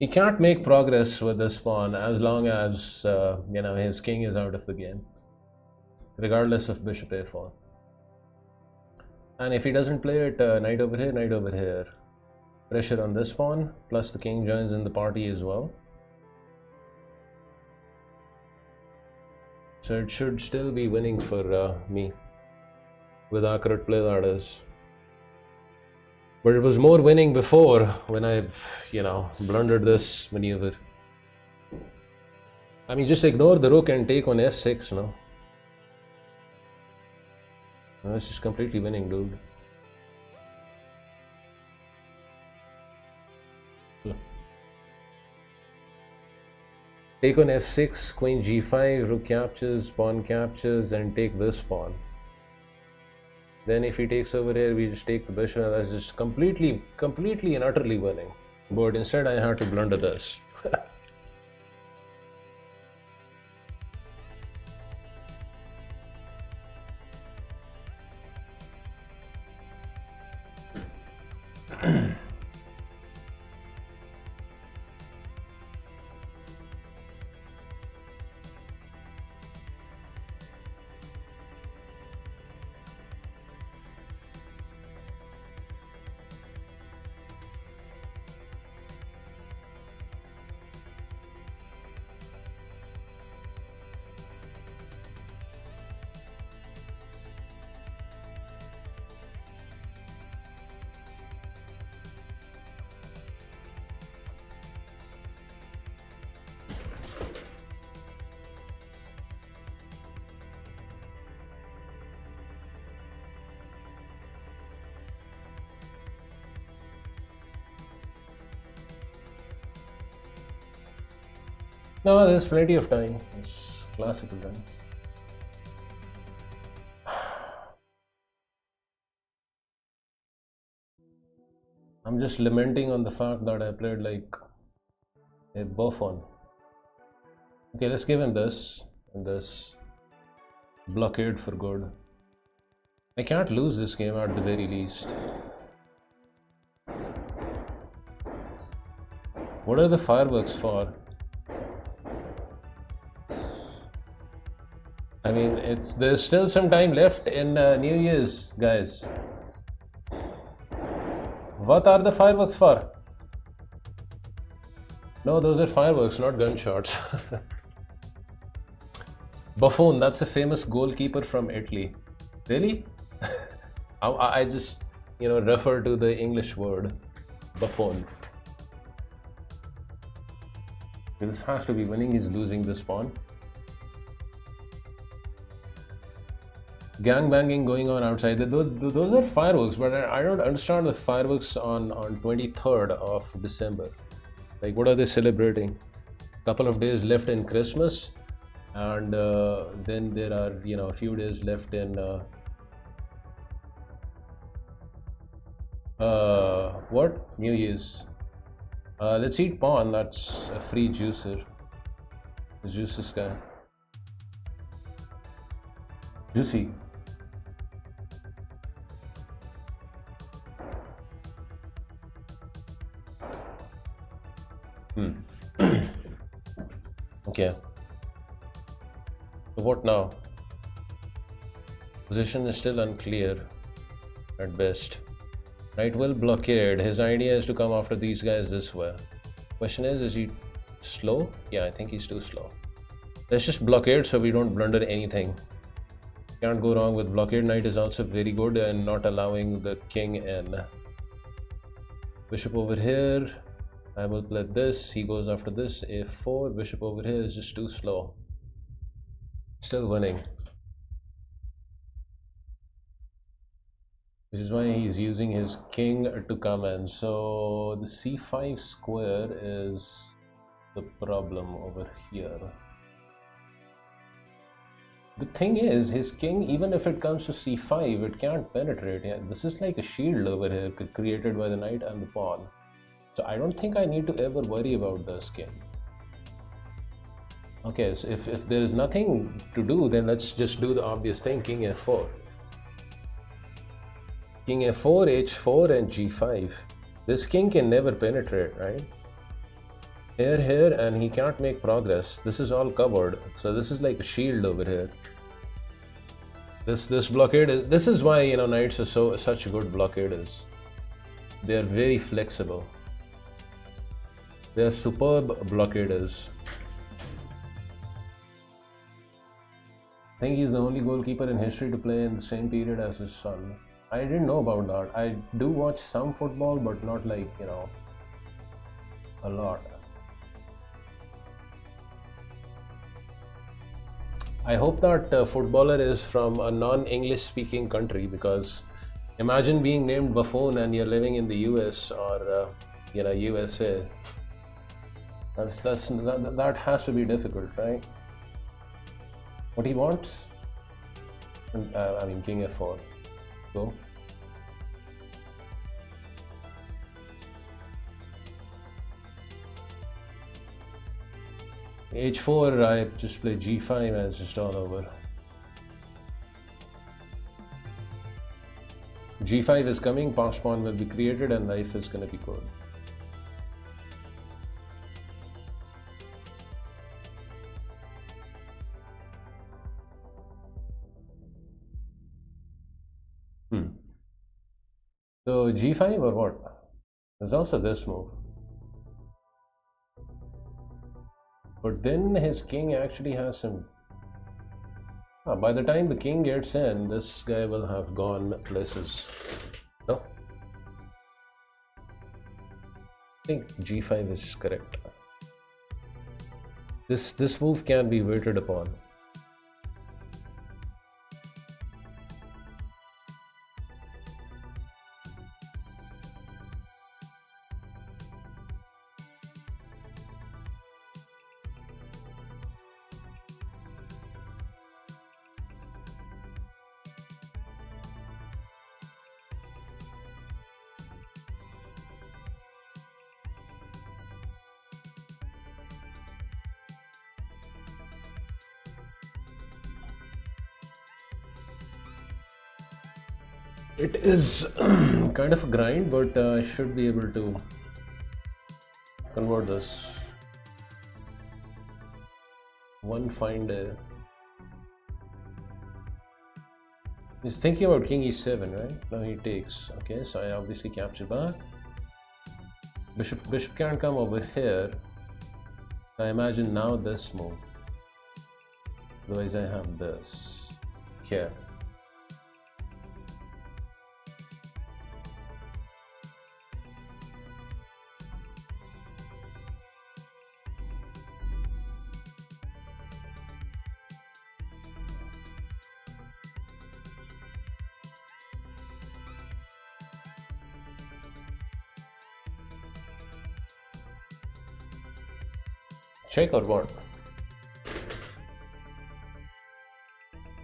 He can't make progress with this pawn as long as you know, his king is out of the game, regardless of bishop a4. And if he doesn't play it, knight over here, pressure on this pawn, plus the king joins in the party as well. So it should still be winning for me. With accurate play, that is. But it was more winning before when I've, blundered this maneuver. I mean, just ignore the rook and take on f6, no? No, it's just completely winning, dude. Take on f6, queen g5, rook captures, pawn captures, and take this pawn. Then if he takes over here, we just take the bishop, and that's just completely and utterly winning. But instead I had to blunder this. No, there's plenty of time. It's classical time. I'm just lamenting on the fact that I played like a buffon. Okay, let's give him this and this. Blockade for good. I can't lose this game at the very least. What are the fireworks for? I mean, there's still some time left in New Year's, guys. What are the fireworks for? No, those are fireworks, not gunshots. Buffon, that's a famous goalkeeper from Italy. Really? I just, refer to the English word, buffon. This has to be winning, he's losing this pawn. Gang banging going on outside. Those are fireworks, but I don't understand the fireworks on 23rd of December. Like, what are they celebrating? Couple of days left in Christmas, and then there are a few days left in what? New Year's. Let's eat pawn. That's a free juicer. Juice this guy. Juicy. Okay. So what now? Position is still unclear at best. Knight will blockade. His idea is to come after these guys this way. Question is he slow? Yeah, I think he's too slow. Let's just blockade so we don't blunder anything. Can't go wrong with blockade. Knight is also very good in not allowing the king in. Bishop over here. I will play this. He goes after this. A4. Bishop over here is just too slow. Still winning. Which is why he's using his king to come in. So the c5 square is the problem over here. The thing is, his king, even if it comes to c5, it can't penetrate. Yeah, this is like a shield over here created by the knight and the pawn. So I don't think I need to ever worry about this king. Okay, so if there is nothing to do, then let's just do the obvious thing, king f4. King f4, h4 and g5. This king can never penetrate, right? Here, and he can't make progress. This is all covered. So this is like a shield over here. This blockade is, this is why knights are such good blockaders. They are very flexible. They are superb blockaders. think he's the only goalkeeper in history to play in the same period as his son. I didn't know about that. I do watch some football, but not like, you know, a lot. I hope that footballer is from a non-English speaking country, because imagine being named Buffon and you're living in the US or you know, USA. That has to be difficult, right? What he wants? I mean, King F4. Go. H4, I just play G5 and it's just all over. G5 is coming, pass pawn will be created and knife is gonna be good. So G5 or what? There's also this move. But then his king actually has some... by the time the king gets in, this guy will have gone places. No? I think G5 is correct. This move can be waited upon. It is kind of a grind, but I should be able to convert this. One fine day. He's thinking about king e7, right? Now he takes. Okay, so I obviously capture back. Bishop can't come over here. I imagine now this move. Otherwise I have this here. Check or what?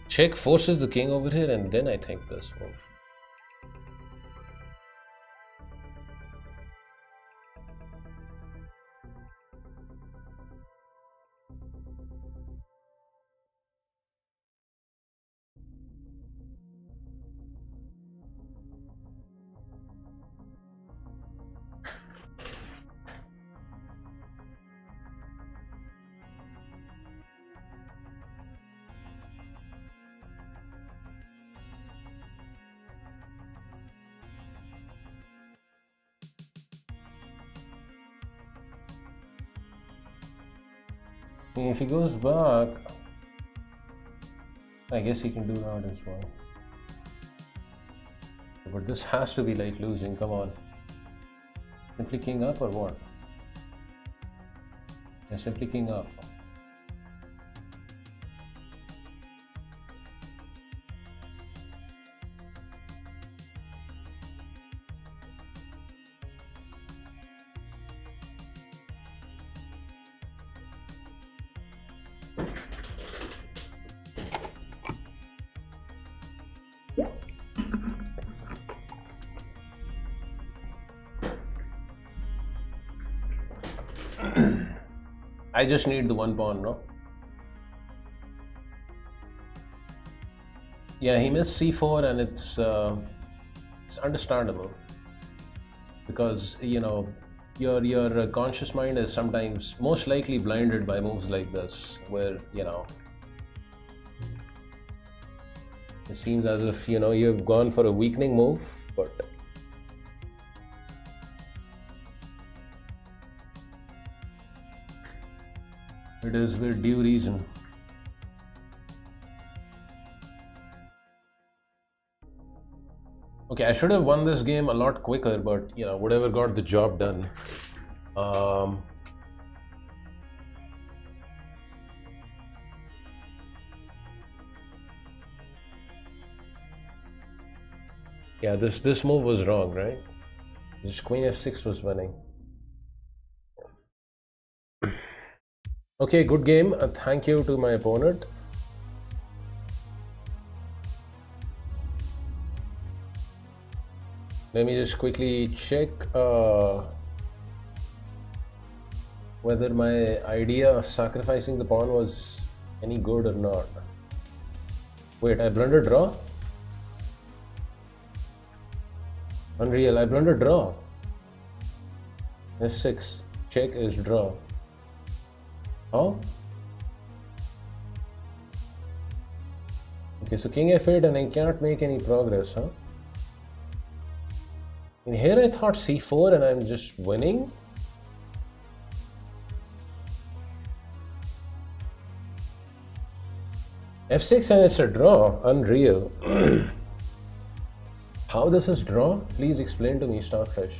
Check forces the king over here and then I think this move. If he goes back, I guess he can do that as well. But this has to be like losing, come on. Simply king up or what? Yeah, simply king up. I just need the one pawn, no? Yeah, he missed c4 and it's understandable. Because, you know, your conscious mind is sometimes most likely blinded by moves like this, where, you know, it seems as if, you know, you've gone for a weakening move, but it is with due reason. Okay, I should have won this game a lot quicker, but you know, whatever got the job done. Yeah, this move was wrong, right? Just Queen F6 was winning. Okay, good game. Thank you to my opponent. Let me just quickly check whether my idea of sacrificing the pawn was any good or not. Wait, I blundered draw? Unreal, I blundered draw. F6, check is draw. How? Okay, so King F8 and I can't make any progress, huh? And here I thought C4 and I'm just winning. F6 and it's a draw. Unreal. How this is draw? Please explain to me, Stockfish.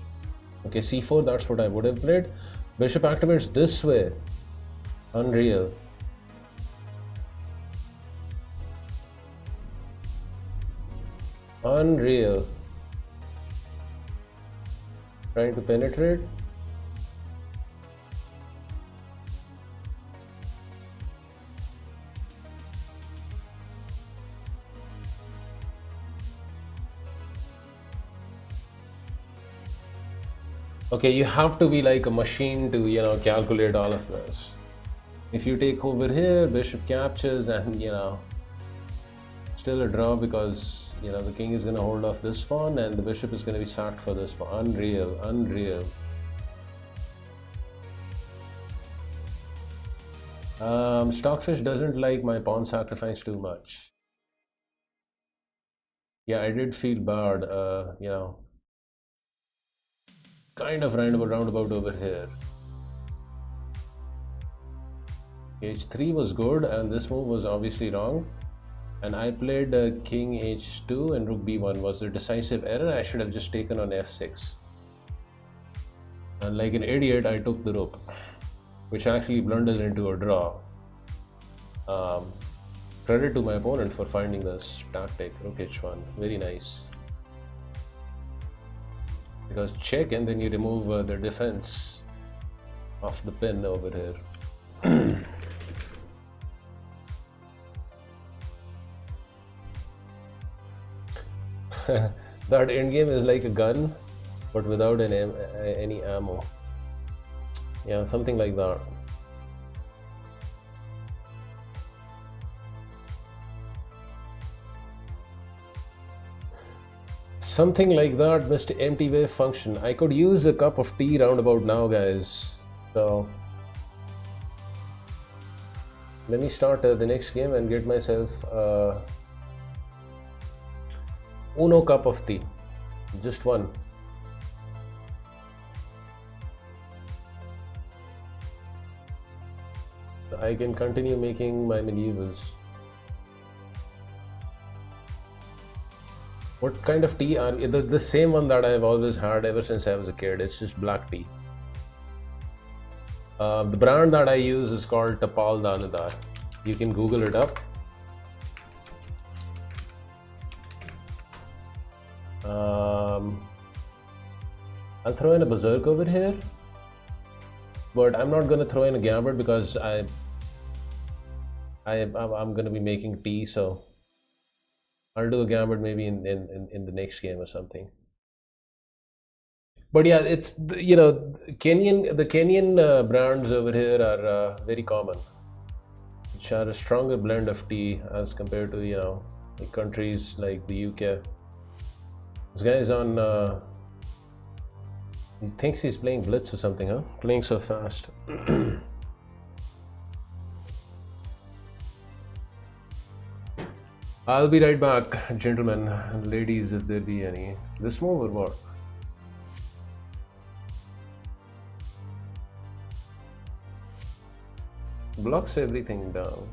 Okay, C4, that's what I would have played. Bishop activates this way. Unreal. Unreal. Trying to penetrate. Okay, you have to be like a machine to, you know, calculate all of this. If you take over here, bishop captures and, you know, still a draw because, you know, the king is going to hold off this pawn and the bishop is going to be sacked for this pawn. Unreal, unreal. Stockfish doesn't like my pawn sacrifice too much. Yeah, I did feel bad, you know, kind of roundabout over here. H3 was good and this move was obviously wrong. And I played king h2 and rook b1 was a decisive error. I should have just taken on f6. And like an idiot, I took the rook, which actually blunders into a draw. Credit to my opponent for finding this tactic, rook h1. Very nice. Because check and then you remove the defense of the pin over here. That endgame is like a gun, but without any ammo. Yeah, something like that. Something like that, Mr. Empty Wave function. I could use a cup of tea roundabout now, guys. So let me start the next game and get myself uno cup of tea, just one. So I can continue making my medievals. What kind of tea are the same one that I've always had ever since I was a kid? It's just black tea. The brand that I use is called Tapal Danadar. You can Google it up. I'll throw in a berserk over here, but I'm not gonna throw in a gambit because I'm gonna be making tea, so I'll do a gambit maybe in the next game or something. But yeah, it's you know, the Kenyan brands over here are very common, which are a stronger blend of tea as compared to, you know, like countries like the UK. This guy is on. He thinks he's playing Blitz or something, huh? Playing so fast. I'll be right back, gentlemen and ladies, if there be any. This move or what? Blocks everything down.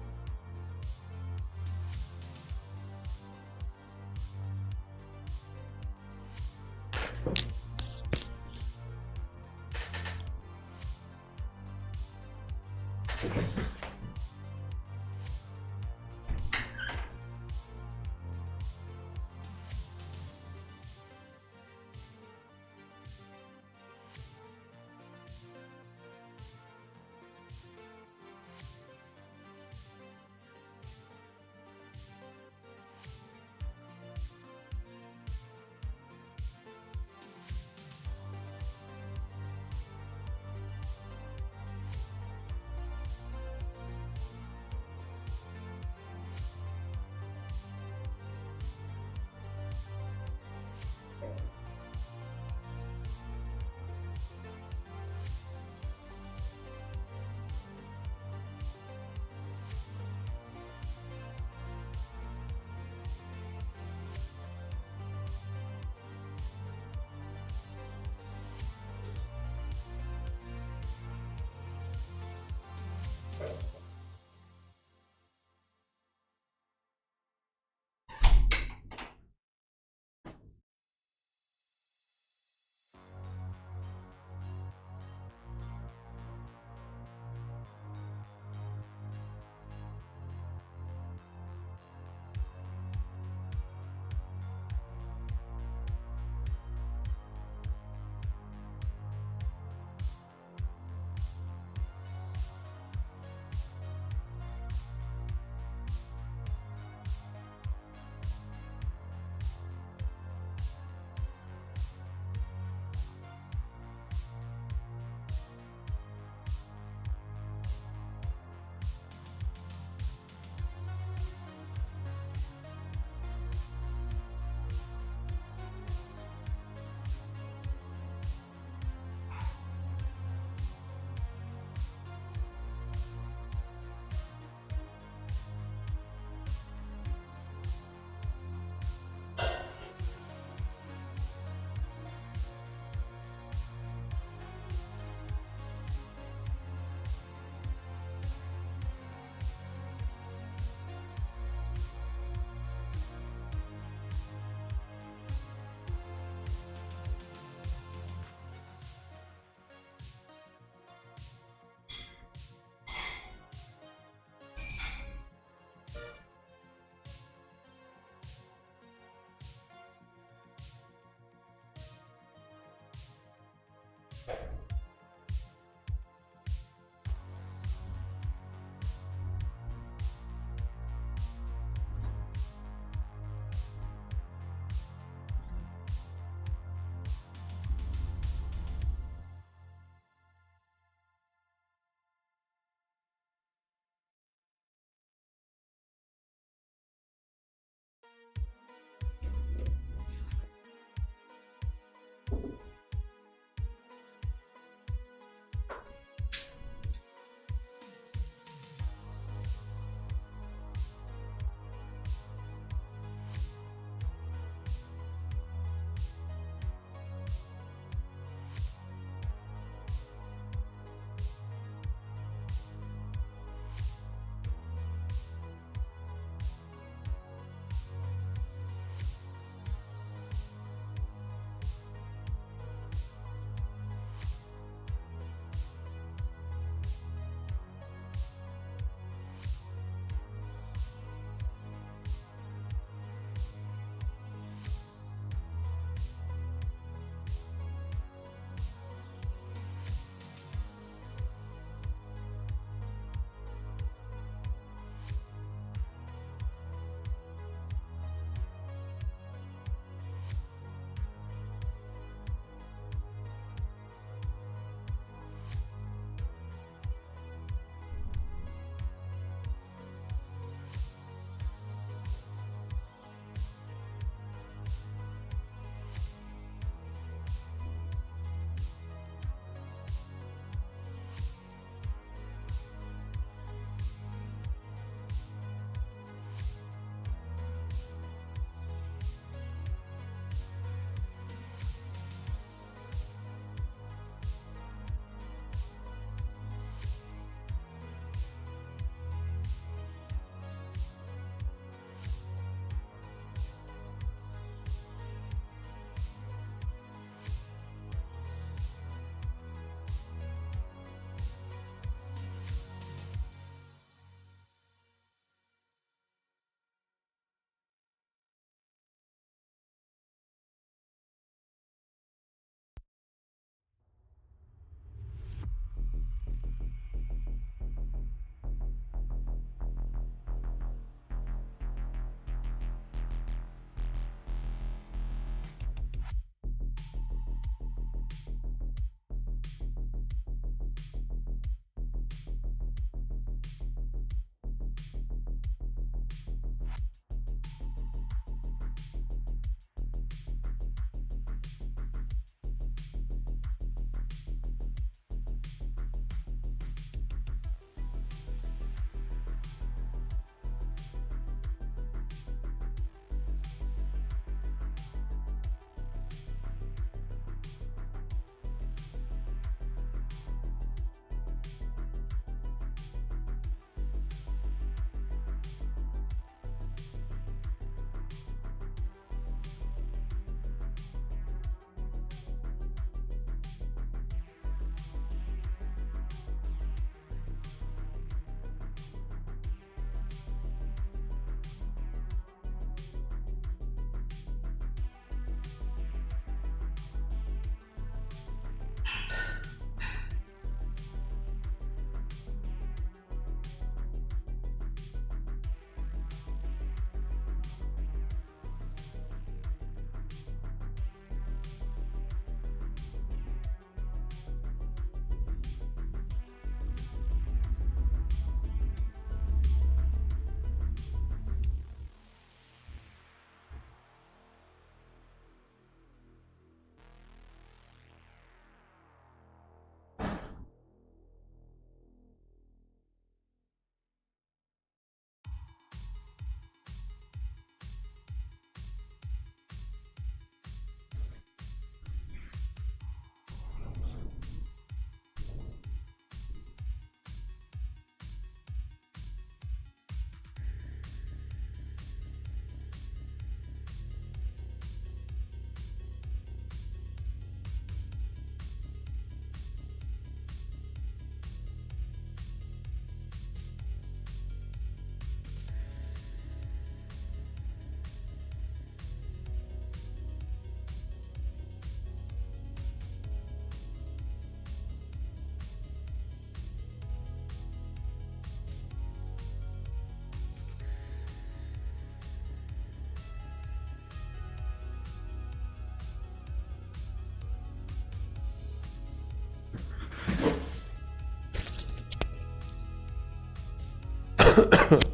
The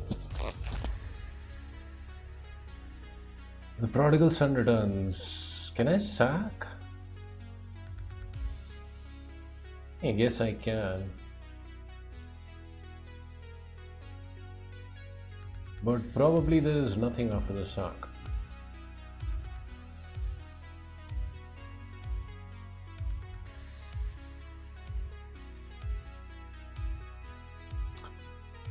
prodigal son returns. Can I sack? I guess I can. But probably there is nothing after the sack.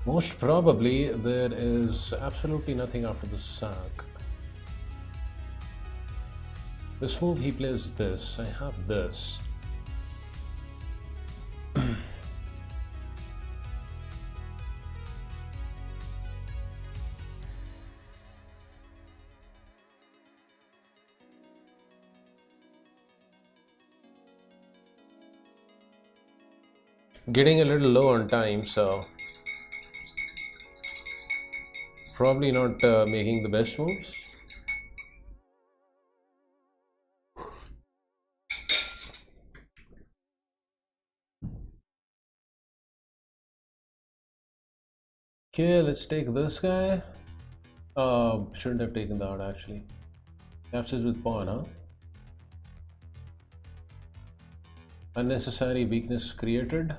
Most probably there is absolutely nothing after the sack. This move he plays this. I have this. Getting a little low on time, so probably not making the best moves. Okay, let's take this guy. Shouldn't have taken that actually. Captures with pawn, huh? Unnecessary weakness created.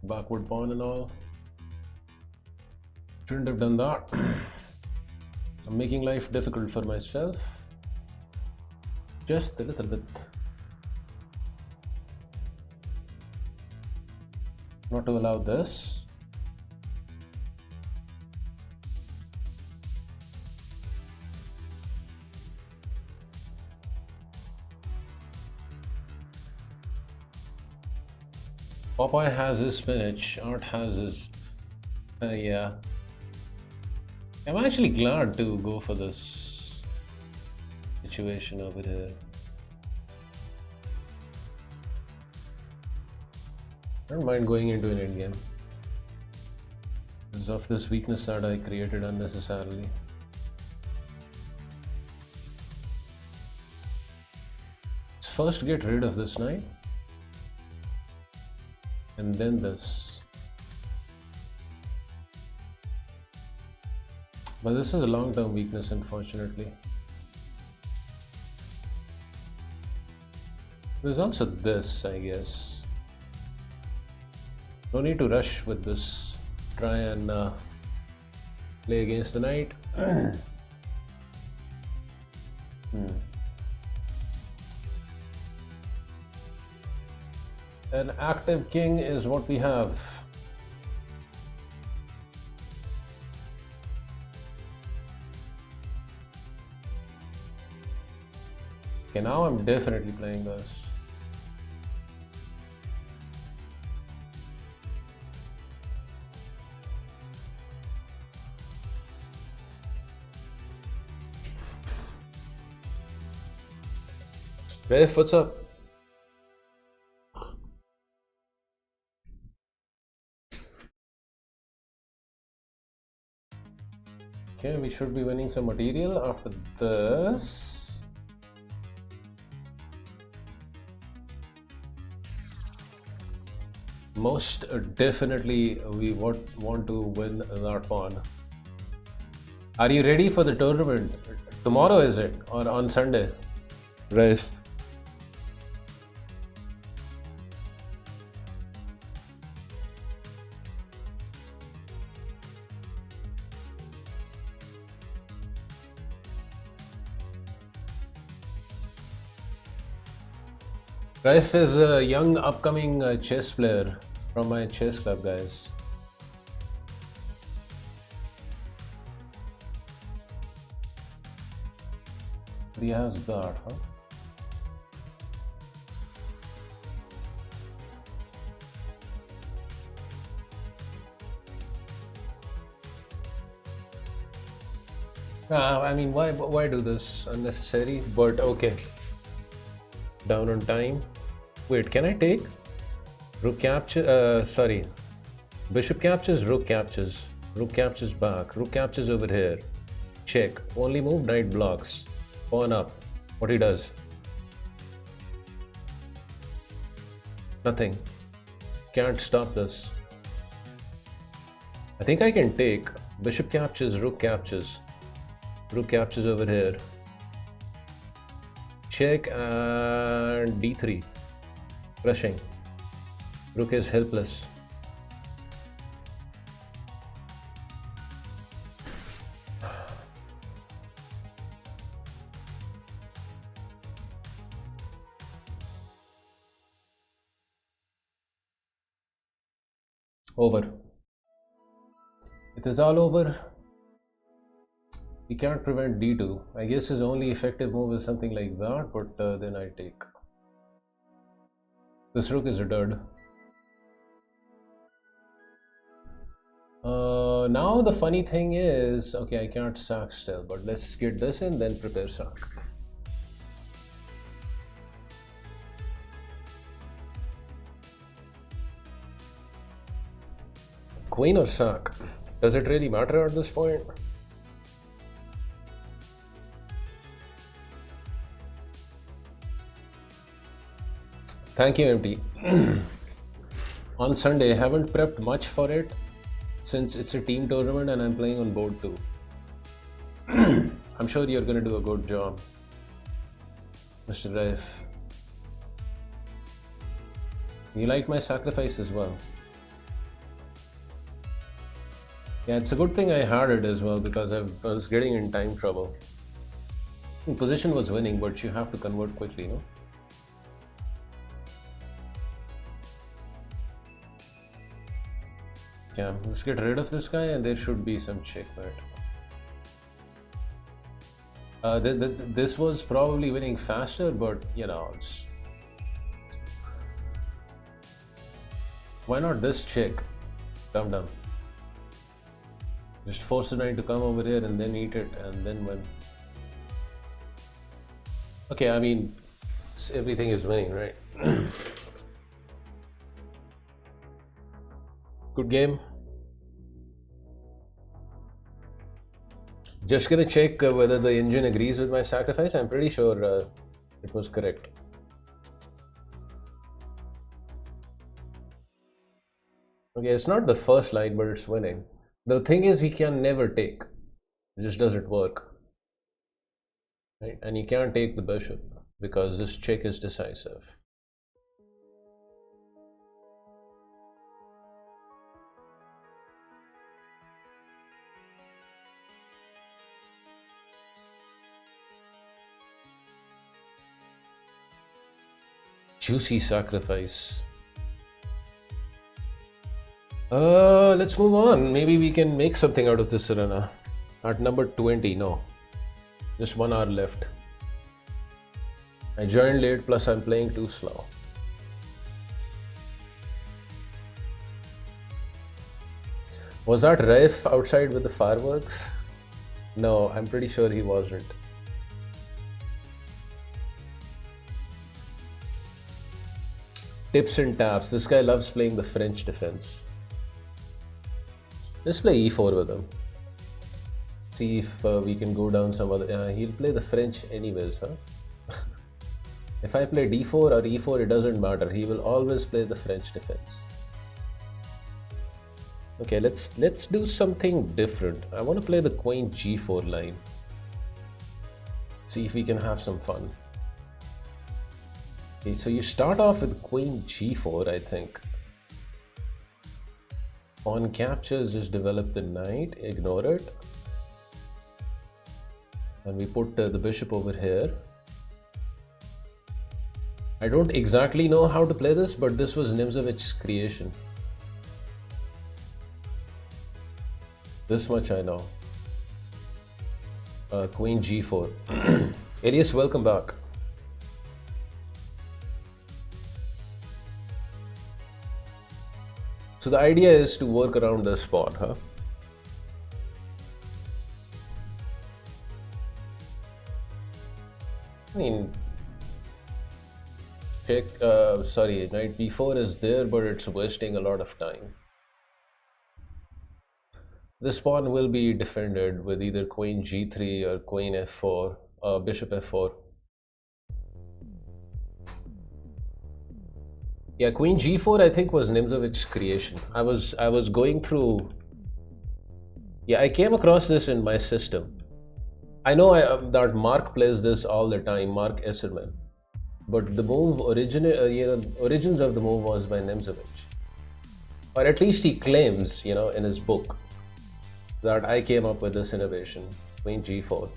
Backward pawn and all. Shouldn't have done that. I'm making life difficult for myself. Just a little bit. Not to allow this. Popeye has his spinach, Art has his... yeah. I'm actually glad to go for this situation over here. I don't mind going into an endgame. Because of this weakness that I created unnecessarily. Let's first get rid of this knight. And then this. But this is a long-term weakness, unfortunately. There's also this, I guess. No need to rush with this. Try and play against the knight. An active king is what we have. Okay, now I'm definitely playing this. Rafe, what's up? Okay, we should be winning some material after this. Most definitely we want to win that pawn. Are you ready for the tournament? Tomorrow is it? Or on Sunday? Rafe. Raif is a young upcoming chess player from my chess club, guys. He has that, huh? I mean, why do this? Unnecessary, but okay. Down on time. Wait, can I take? Rook capture, sorry. Bishop captures, rook captures. Rook captures back. Rook captures over here. Check. Only move, knight blocks. Pawn up. What he does? Nothing. Can't stop this. I think I can take. Bishop captures, rook captures. Rook captures over here. Check and d3. Crushing. Rook is helpless. Over. It is all over. We can't prevent d2. I guess his only effective move is something like that, but then I take. This rook is a dud. Now the funny thing is, okay, I can't sack still, but let's get this in, then prepare sack. Queen or sack? Does it really matter at this point? Thank you, MT. On Sunday, I haven't prepped much for it since it's a team tournament and I'm playing on board too. I'm sure you're gonna do a good job, Mr. Raif. You liked my sacrifice as well. Yeah, it's a good thing I had it as well because I was getting in time trouble. Position was winning, but you have to convert quickly, no? Yeah, let's get rid of this guy and there should be some checkmate. This was probably winning faster, but you know, why not this check? Calm down. Just force the knight to come over here and then eat it and then win. Okay, I mean, everything is winning, right? Good game. Just gonna check whether the engine agrees with my sacrifice. I'm pretty sure it was correct. Okay, it's not the first line, but it's winning. The thing is, he can never take. It just doesn't work. Right? And you can't take the bishop because this check is decisive. Juicy sacrifice. Let's move on. Maybe we can make something out of this arena. At number 20, no. Just 1 hour left. I joined late, plus I'm playing too slow. Was that Raif outside with the fireworks? No, I'm pretty sure he wasn't. Tips and taps. This guy loves playing the French defense. Let's play e4 with him. See if we can go down some other... he'll play the French anyways, huh? If I play d4 or e4, it doesn't matter. He will always play the French defense. Okay, let's do something different. I want to play the queen g4 line. See if we can have some fun. Okay, so you start off with queen g4, I think. Pawn captures, just develop the knight, ignore it. And we put the bishop over here. I don't exactly know how to play this, but this was Nimzovich's creation. This much I know. Queen g4. Elias, welcome back. So the idea is to work around this pawn, huh? I mean, check, sorry, knight b4 is there, but it's wasting a lot of time. This pawn will be defended with either queen g3 or queen f4, bishop f4. Yeah, queen g4 I think was Nimzovich's creation. I was going through Yeah, I came across this in my system. I know that Mark plays this all the time, Mark Esserman. But the move origins of the move was by Nemzovich. Or at least he claims, in his book, that I came up with this innovation, Queen G4.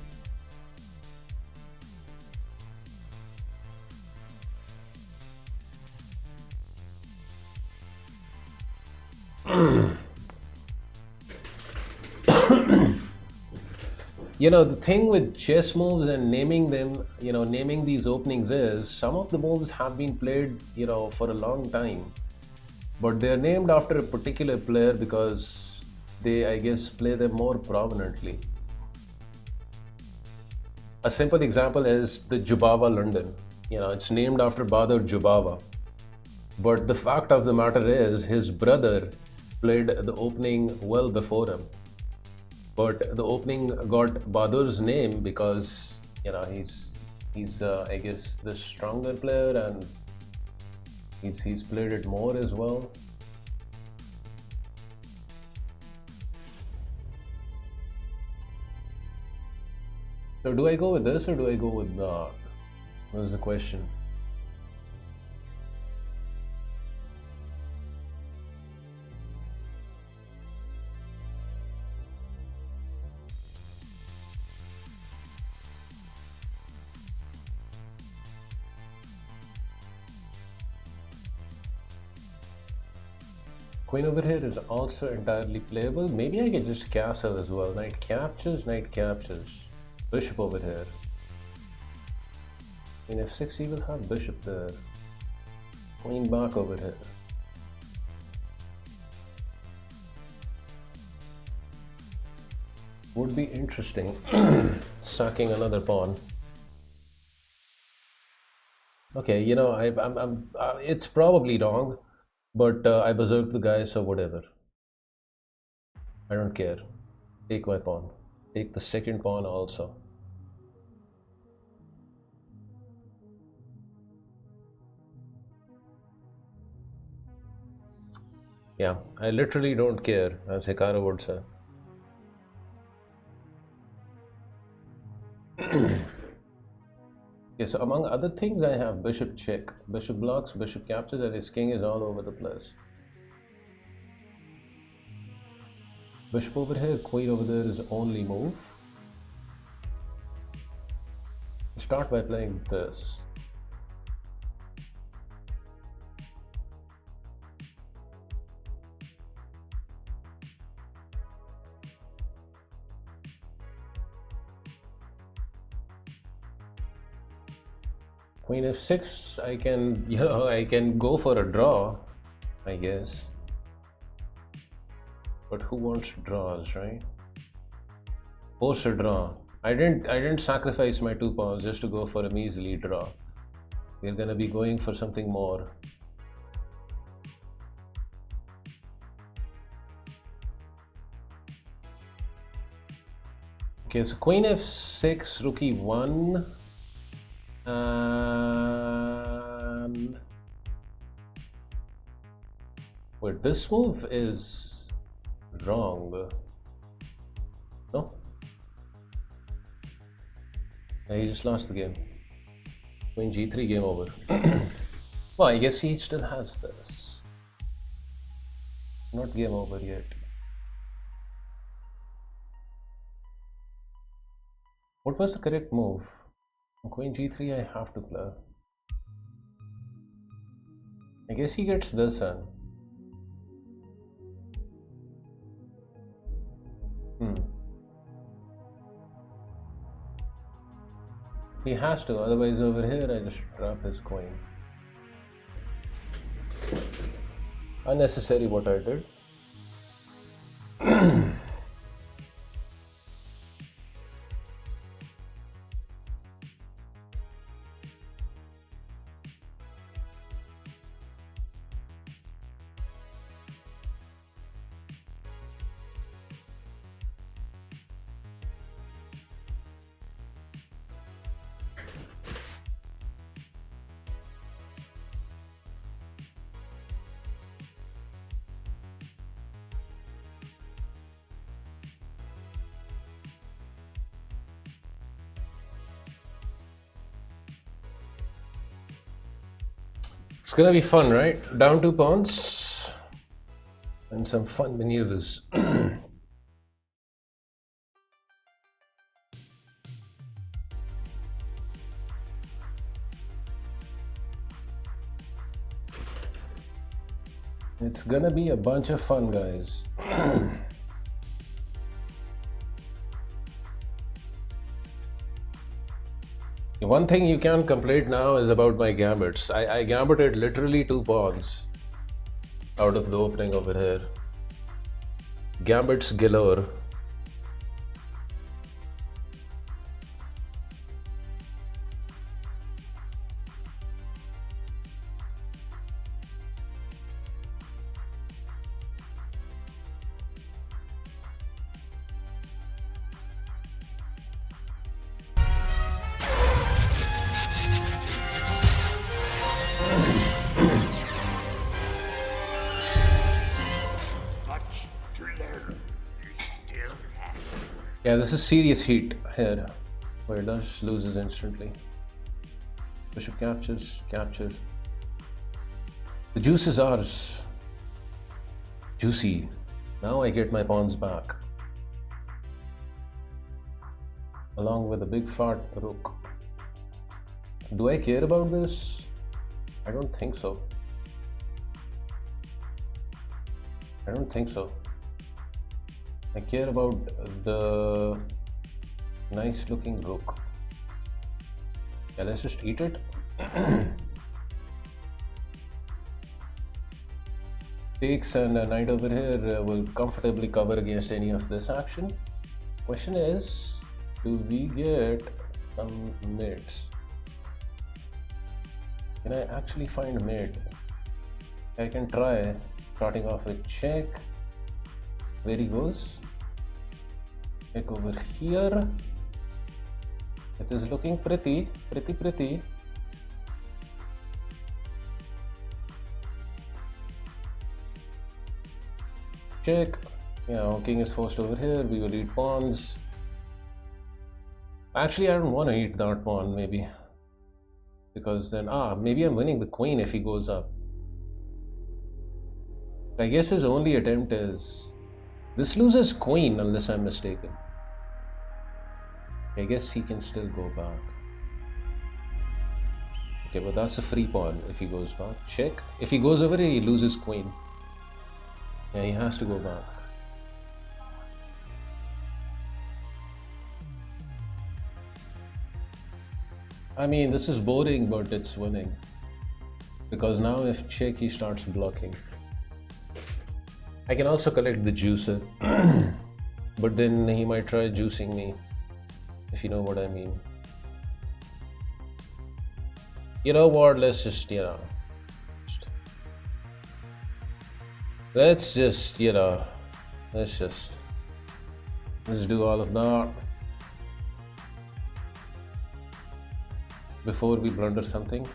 The thing with chess moves and naming them, naming these openings is some of the moves have been played, for a long time. But they're named after a particular player because they, I guess, play them more prominently. A simple example is the Jubava London. It's named after Bahadur Jubava. But the fact of the matter is, his brother played the opening well before him. But the opening got Bahadur's name because he's I guess the stronger player, and he's played it more as well. So do I go with this or do I go with that? What is the question? Queen over here is also entirely playable. Maybe I can just castle as well. Knight captures. Bishop over here. Queen f6, he will have bishop there. Queen back over here. Would be interesting. Sacking another pawn. Okay, it's probably wrong, but I berserked the guy, so whatever. I don't care. Take my pawn. Take the second pawn also. Yeah, I literally don't care, as Hikaru would say. Yes, among other things, I have bishop check, bishop blocks, bishop captures, and his king is all over the place. Bishop over here, queen over there is only move. Start by playing this. Queen f6, I can go for a draw, I guess. But who wants draws, right? Force a draw. I didn't sacrifice my 2 pawns just to go for a measly draw. We're gonna be going for something more. Okay, so queen f6, rook e1. And wait, this move is wrong. No? Yeah, he just lost the game. Queen g3, game over. Well, I guess he still has this. Not game over yet. What was the correct move? Queen g3, I have to play. I guess he gets this in. He has to, otherwise over here I just drop his queen. Unnecessary what I did. It's gonna be fun, right? Down 2 pawns and some fun maneuvers. It's gonna be a bunch of fun, guys. One thing you can't complain now is about my gambits. I gambited literally 2 pawns out of the opening over here. Gambits galore. Yeah, this is serious heat here, where it does loses instantly. Bishop captures. The juice is ours. Juicy. Now I get my pawns back. Along with a big fat rook. Do I care about this? I don't think so. I care about the nice looking rook. Yeah, let's just eat it. Takes and a knight over here will comfortably cover against any of this action. Question is, do we get some mates? Can I actually find mate? I can try starting off with check. Where he goes? Check over here. It is looking pretty. Check. Yeah, king is forced over here. We will eat pawns. Actually, I don't want to eat that pawn, maybe. Because then, maybe I'm winning the queen if he goes up. I guess his only attempt is... This loses queen unless I'm mistaken. I guess he can still go back. Okay, but that's a free pawn if he goes back. Check. If he goes over here, he loses queen. Yeah, he has to go back. I mean, this is boring, but it's winning. Because now if check, he starts blocking. I can also collect the juicer, but then he might try juicing me, if you know what I mean. You know what, let's just, let's do all of that before we blunder something.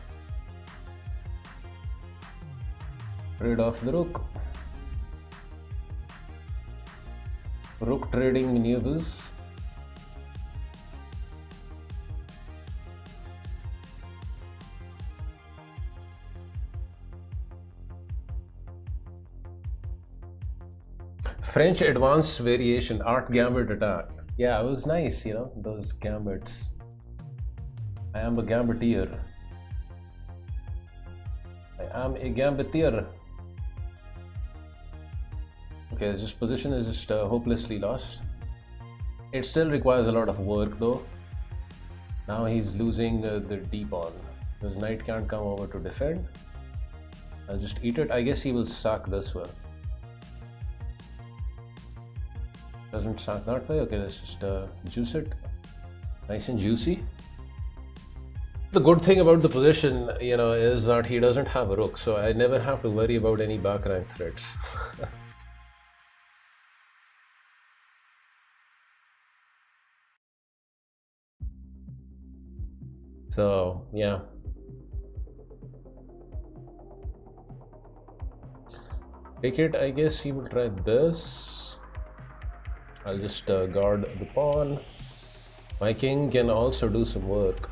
Trade off the rook. Rook trading maneuvers. French advanced variation, art gambit attack. Yeah, it was nice, those gambits. I am a gambitier. Okay, this position is just hopelessly lost. It still requires a lot of work though. Now he's losing the d pawn. His knight can't come over to defend. I'll just eat it. I guess he will sack this way. Doesn't sack that way. Okay, let's just juice it. Nice and juicy. The good thing about the position, is that he doesn't have a rook, so I never have to worry about any back rank threats. So, yeah. Take it, I guess he will try this. I'll just guard the pawn. My king can also do some work.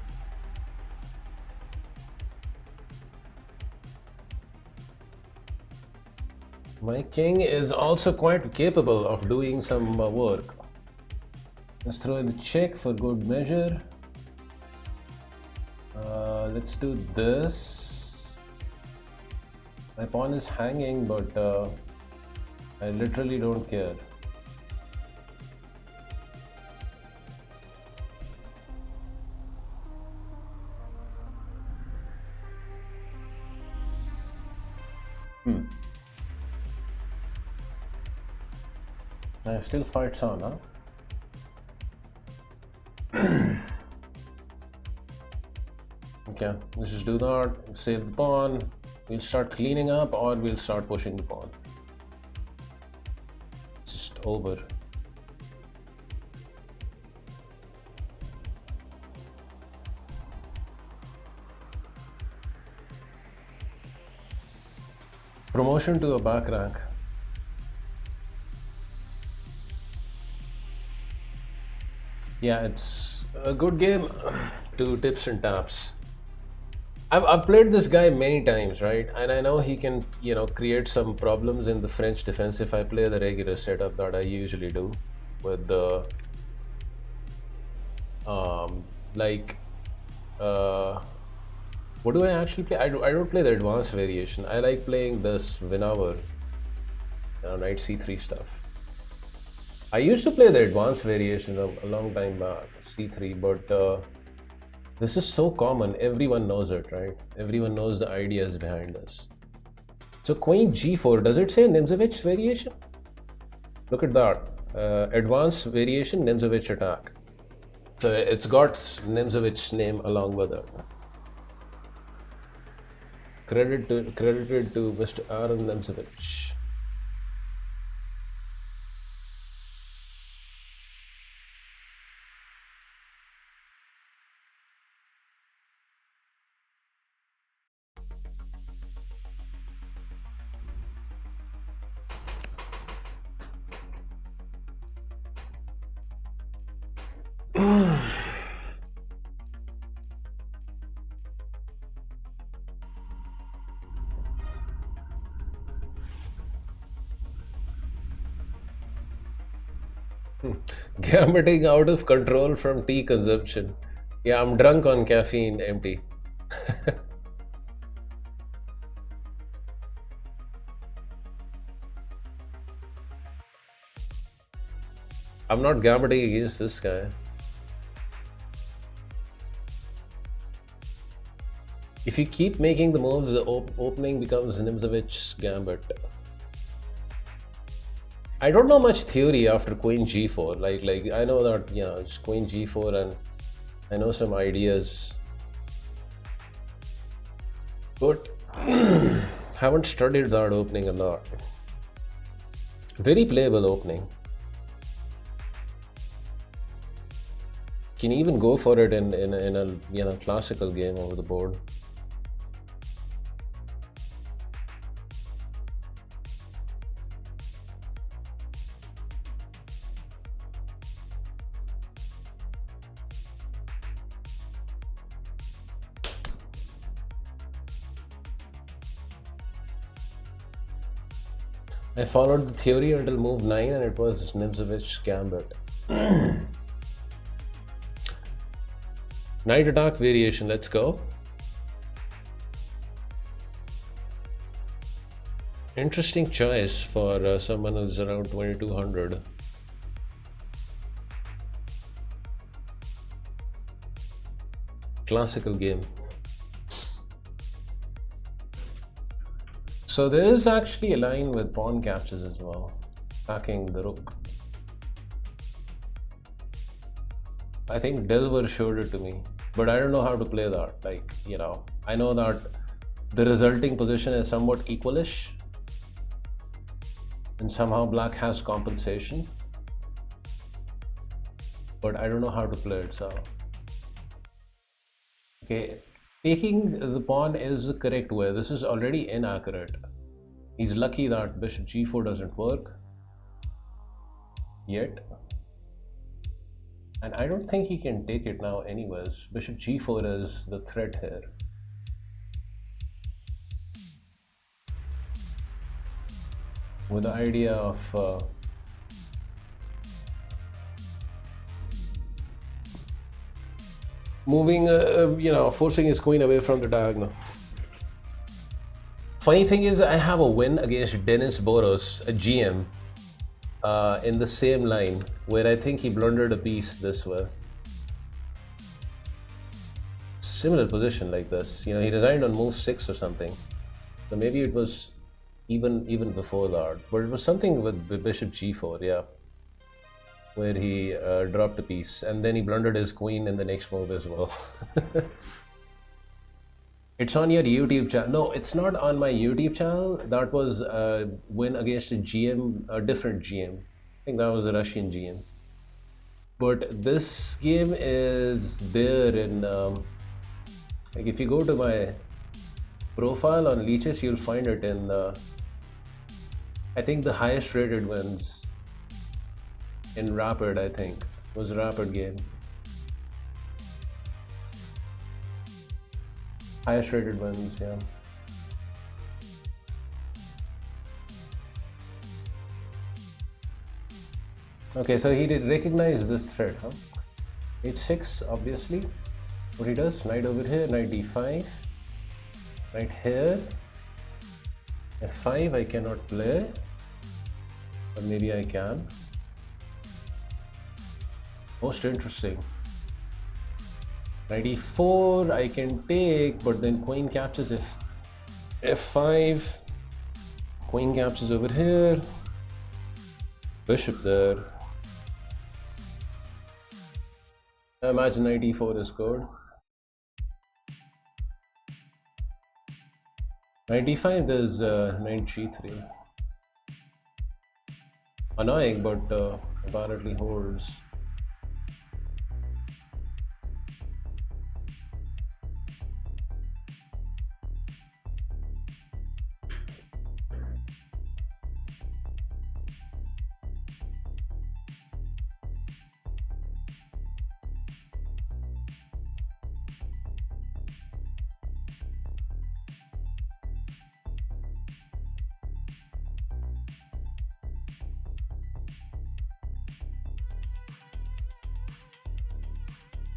My king is also quite capable of doing some work. Let's throw in the check for good measure. Let's do this. My pawn is hanging, but I literally don't care. Still fights on, huh? Okay, let's just do that. Save the pawn. We'll start cleaning up, or we'll start pushing the pawn. It's just over. Promotion to a back rank. Yeah, it's a good game. 2 tips and taps. I've played this guy many times, right? And I know he can, create some problems in the French defense if I play the regular setup that I usually do with the, what do I actually play? I don't play the advanced variation. I like playing this whenever, knight c3 stuff. I used to play the advanced variation a long time back, c3, but this is so common, everyone knows it, right? Everyone knows the ideas behind this. So queen g4, does it say Nimzovich variation? Look at that, advanced variation, Nimzovich attack. So it's got Nimzovich's name along with it. Credited to Mr. Aaron Nimzovich. Gambiting out of control from tea consumption. Yeah, I'm drunk on caffeine, empty. I'm not gambiting against this guy. If you keep making the moves, the opening becomes Nimzovich's gambit. I don't know much theory after queen g4. Like I know that it's queen g4, and I know some ideas, but haven't studied that opening a lot. Very playable opening. Can even go for it in a classical game over the board. I followed the theory until move 9, and it was Nimzovich's gambit. Knight attack variation, let's go. Interesting choice for someone who's around 2200. Classical game. So there is actually a line with pawn captures as well, attacking the rook. I think Delver showed it to me, but I don't know how to play that. I know that the resulting position is somewhat equalish, and somehow black has compensation, but I don't know how to play it. So, okay. Taking the pawn is the correct way. This is already inaccurate. He's lucky that bishop g4 doesn't work yet. And I don't think he can take it now anyways. Bishop g4 is the threat here. with the idea of moving, forcing his queen away from the diagonal. Funny thing is, I have a win against Dennis Boros, a GM, in the same line, where I think he blundered a piece this way. Similar position like this. He resigned on move 6 or something. So maybe it was even before that. But it was something with bishop g4, yeah. Where he dropped a piece. And then he blundered his queen in the next move as well. It's on your YouTube channel. No, it's not on my YouTube channel. That was a win against a GM, a different GM. I think that was a Russian GM. But this game is there in, like if you go to my profile on Leeches, you'll find it in, I think the highest rated wins in Rapid, I think, was a Rapid game. Highest rated wins, yeah. Okay, so he did recognize this threat, huh? h6, obviously. What he does, knight over here, knight d5, knight here, f5 I cannot play, but maybe I can. Most interesting. Knight e4 I can take, but then queen captures f5, queen captures over here, bishop there. I imagine knight e4 is good. Knight d5, there's knight g3. Annoying, but apparently holds.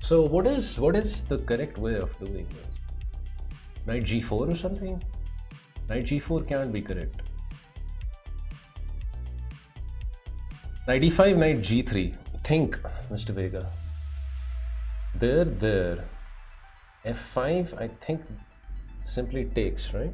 So what is the correct way of doing this? Knight g4 or something? Knight g4 can't be correct. Knight e5, knight g3. Think, Mr. Vega. There. f5, I think simply takes, right?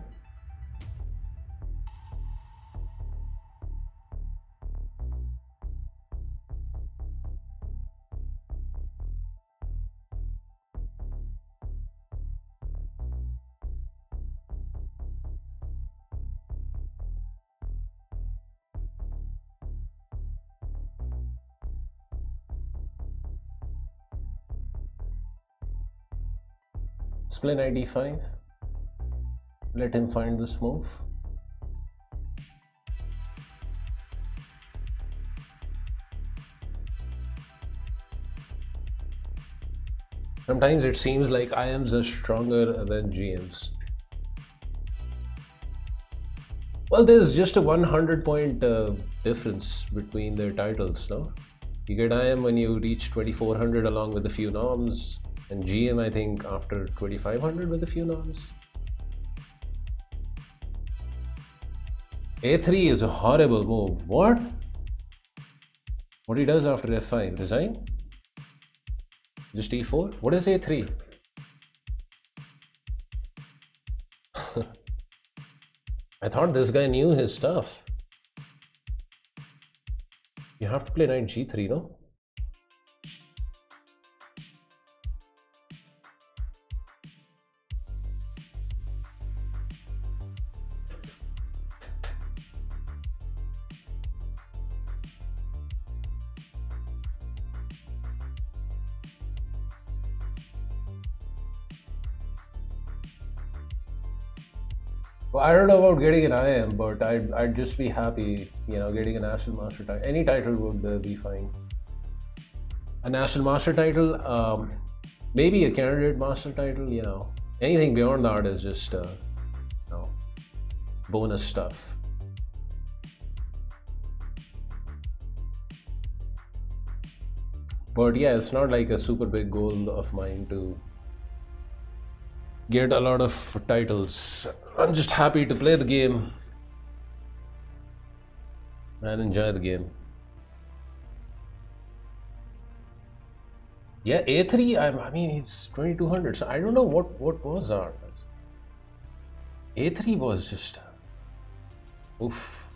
Let's play knight d5. Let him find this move. Sometimes it seems like IMs are stronger than GMs. Well, there's just a 100-point difference between their titles, no? You get IM when you reach 2400 along with a few norms, and GM I think after 2500 with a few norms. A3 is a horrible move. What? What he does after F5? Resign? Just E4? What is A3? I thought this guy knew his stuff. You have to play knight G3, no? Well, I don't know about getting an IM, but I'd just be happy, getting a national master title. Any title would be fine. A national master title, maybe a candidate master title, anything beyond that is just, bonus stuff. But yeah, it's not like a super big goal of mine to get a lot of titles. I'm just happy to play the game and enjoy the game. Yeah, A3, I mean, it's 2200, so I don't know what was that. A3 was just oof.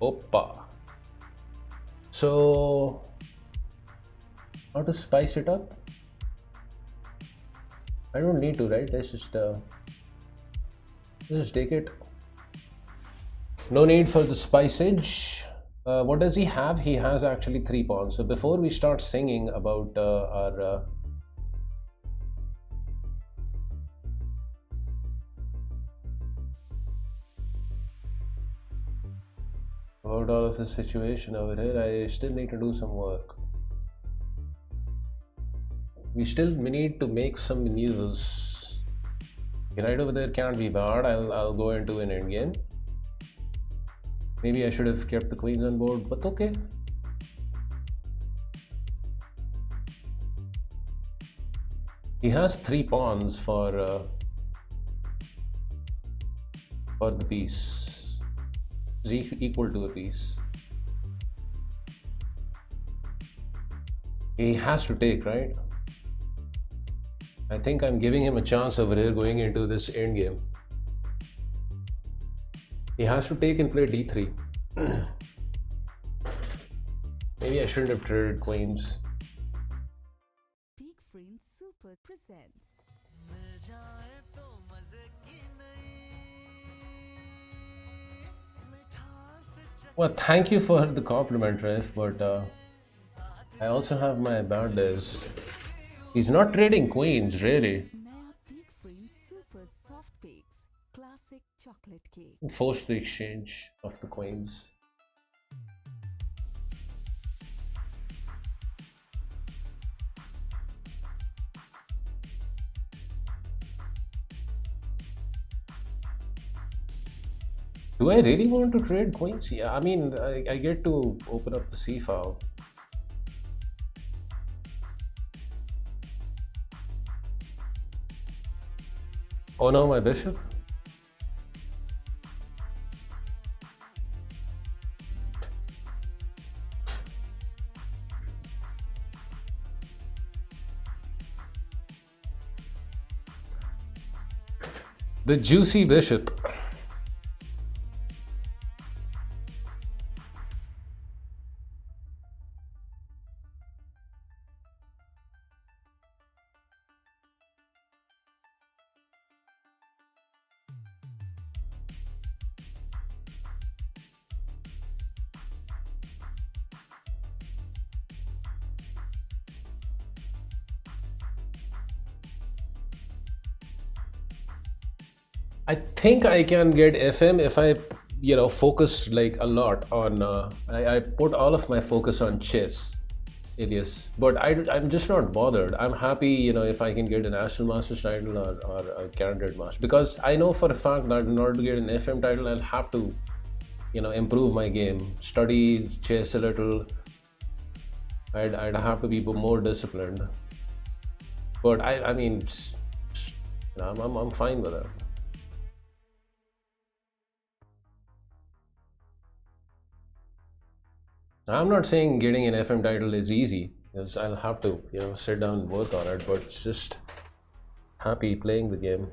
Oppa. So how to spice it up? I don't need to, right? Let's just take it. No need for the spiceage. What does he have? He has actually 3 pawns. So before we start singing about our about all of the situation over here, I still need to do some work. We need to make some news. Right over there can't be bad. I'll go into an endgame. Maybe I should have kept the queens on board, but okay. He has 3 pawns for the piece. Is equal to a piece. He has to take, right? I think I'm giving him a chance over here going into this endgame. He has to take and play d3. Maybe I shouldn't have traded queens. Big Friend Super presents. Well, thank you for the compliment, Ref, but I also have my bad days. He's not trading queens, really. Now Big Friend Super Soft Bakes Classic Chocolate Cake. Force the exchange of the queens. Do I really want to trade queens? Yeah, I mean, I get to open up the C file. Oh no, my bishop? The juicy bishop. I think I can get FM if I, focus like a lot on. I put all of my focus on chess, Elias. But I'm just not bothered. I'm happy, if I can get a national masters title or a candidate master, because I know for a fact that in order to get an FM title, I'll have to, improve my game, study chess a little. I'd have to be more disciplined. But I mean, I'm fine with it. I'm not saying getting an FM title is easy, because I'll have to, sit down and work on it, but just happy playing the game.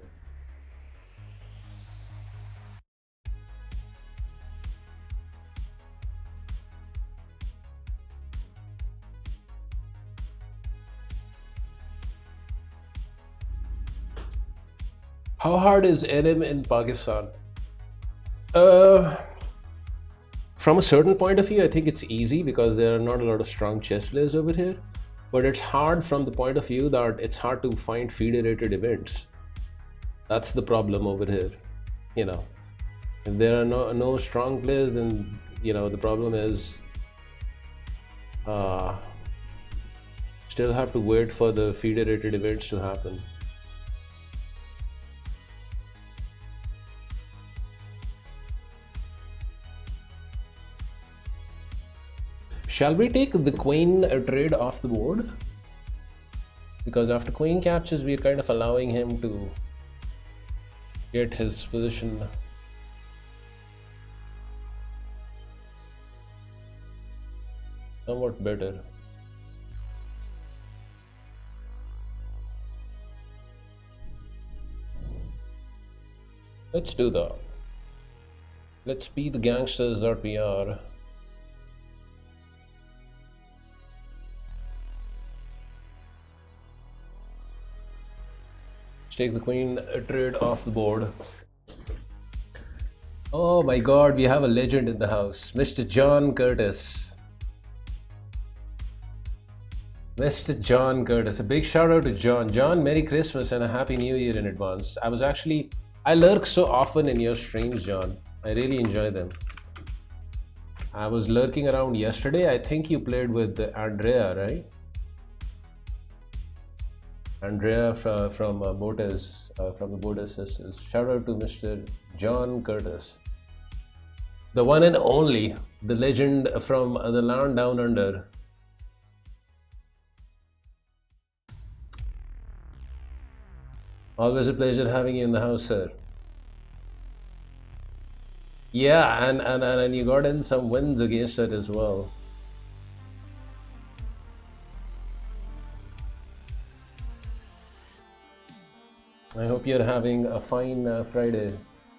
How hard is NM in Pakistan? From a certain point of view, I think it's easy because there are not a lot of strong chess players over here. But it's hard from the point of view that it's hard to find federated events. That's the problem over here. If there are no strong players, then the problem is still have to wait for the federated events to happen. Shall we take the queen trade off the board? Because after queen captures, we are kind of allowing him to get his position somewhat better. Let's do that. Let's be the gangsters that we are. Let's take the queen trade off the board. Oh my god, we have a legend in the house. Mr. John Curtis. Mr. John Curtis. A big shout out to John. John, Merry Christmas and a Happy New Year in advance. I lurk so often in your streams, John. I really enjoy them. I was lurking around yesterday. I think you played with Andrea, right? Andrea from Botes, from the Botes sisters. Shout out to Mr. John Curtis. The one and only, the legend from the land down under. Always a pleasure having you in the house, sir. Yeah, and you got in some wins against it as well. I hope you're having a fine Friday.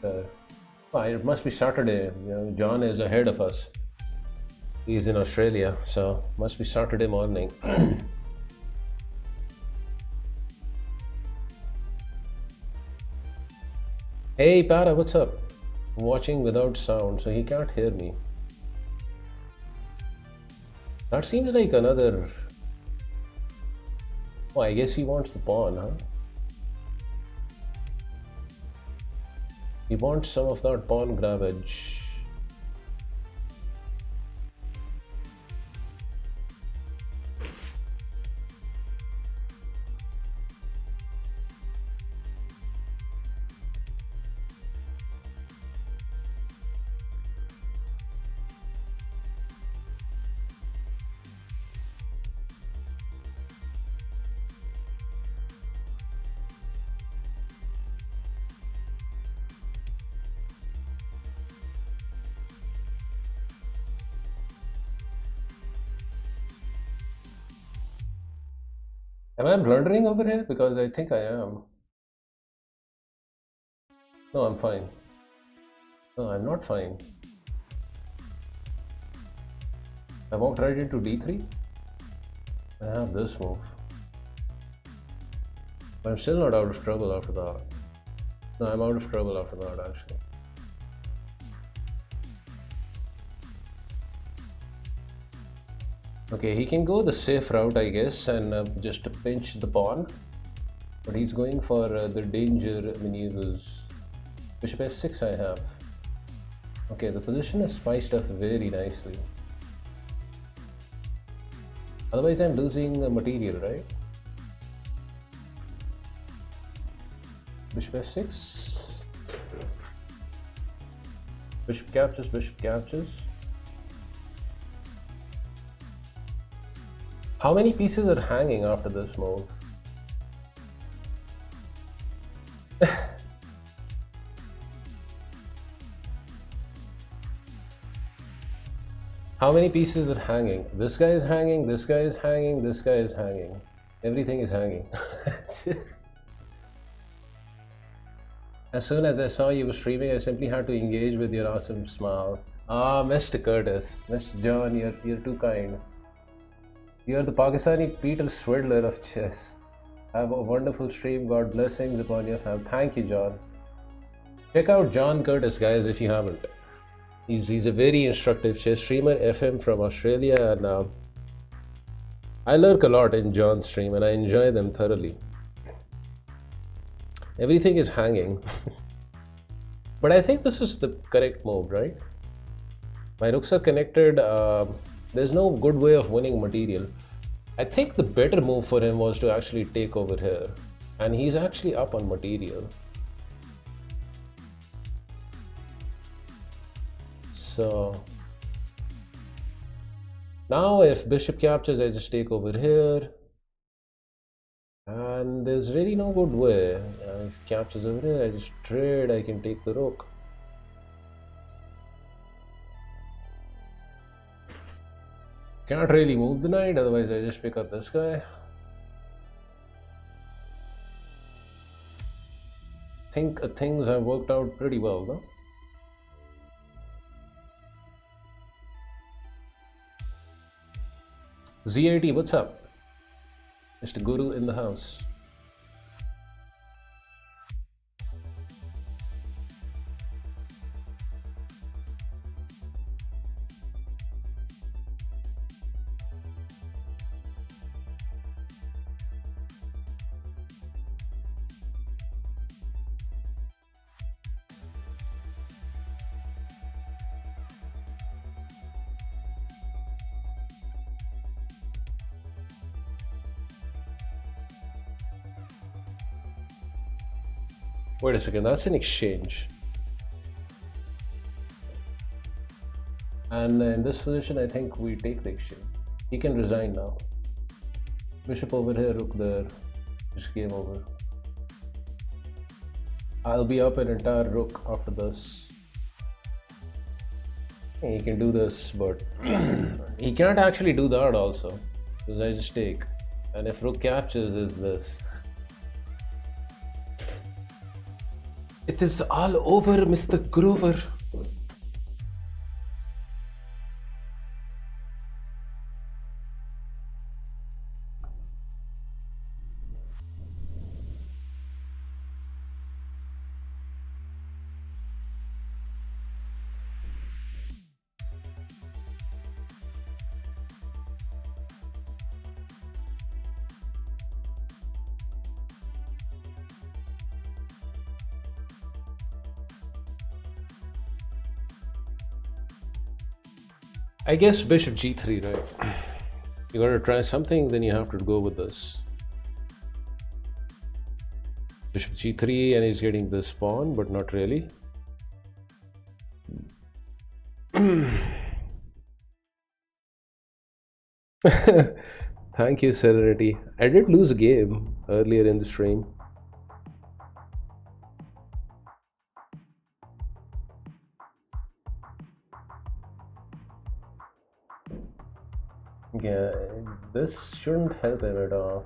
It must be Saturday. You know, John is ahead of us. He's in Australia, so must be Saturday morning. Hey Para, what's up? I'm watching without sound, so he can't hear me. That seems like another... Oh, I guess he wants the pawn, huh? He wants some of that pawn grabbage. Am I blundering over here? Because I think I am. No, I'm fine. No, I'm not fine. I walked right into d3. I have this move. But I'm still not out of trouble after that. No, I'm out of trouble after that actually. Okay, he can go the safe route, I guess, and just pinch the pawn. But he's going for the danger maneuvers. Bishop f6 I have. Okay, the position is spiced up very nicely. Otherwise I'm losing material, right? Bishop f6. Bishop captures, bishop captures. How many pieces are hanging after this move? How many pieces are hanging? This guy is hanging, this guy is hanging, this guy is hanging. Everything is hanging. As soon as I saw you were streaming, I simply had to engage with your awesome smile. Ah, Mr. Curtis, Mr. John, you're too kind. You're the Pakistani Peter Swindler of chess. Have a wonderful stream. God blessings upon your fam. Thank you, John. Check out John Curtis, guys, if you haven't. He's a very instructive chess streamer, FM from Australia, and I lurk a lot in John's stream, and I enjoy them thoroughly. Everything is hanging. But I think this is the correct move, right? My rooks are connected. There's no good way of winning material. I think the better move for him was to actually take over here. And he's actually up on material. So Now if bishop captures, I just take over here. And there's really no good way. If captures over here, I just trade, I can take the rook. Can't really move the knight, otherwise I just pick up this guy. Think things have worked out pretty well, no? Z80, what's up? Mr. Guru in the house. Wait a second, that's an exchange. And in this position, I think we take the exchange. He can resign now. Bishop over here, rook there. Just game over. I'll be up an entire rook after this. He can do this, but he can't actually do that also. Because I just take. And if rook captures, is this. It is all over, Mr. Grover. I guess bishop g3, right? You gotta try something, then you have to go with this. Bishop g3, and he's getting this pawn, but not really. Thank you, Serenity. I did lose a game earlier in the stream. Yeah, this shouldn't help him at all.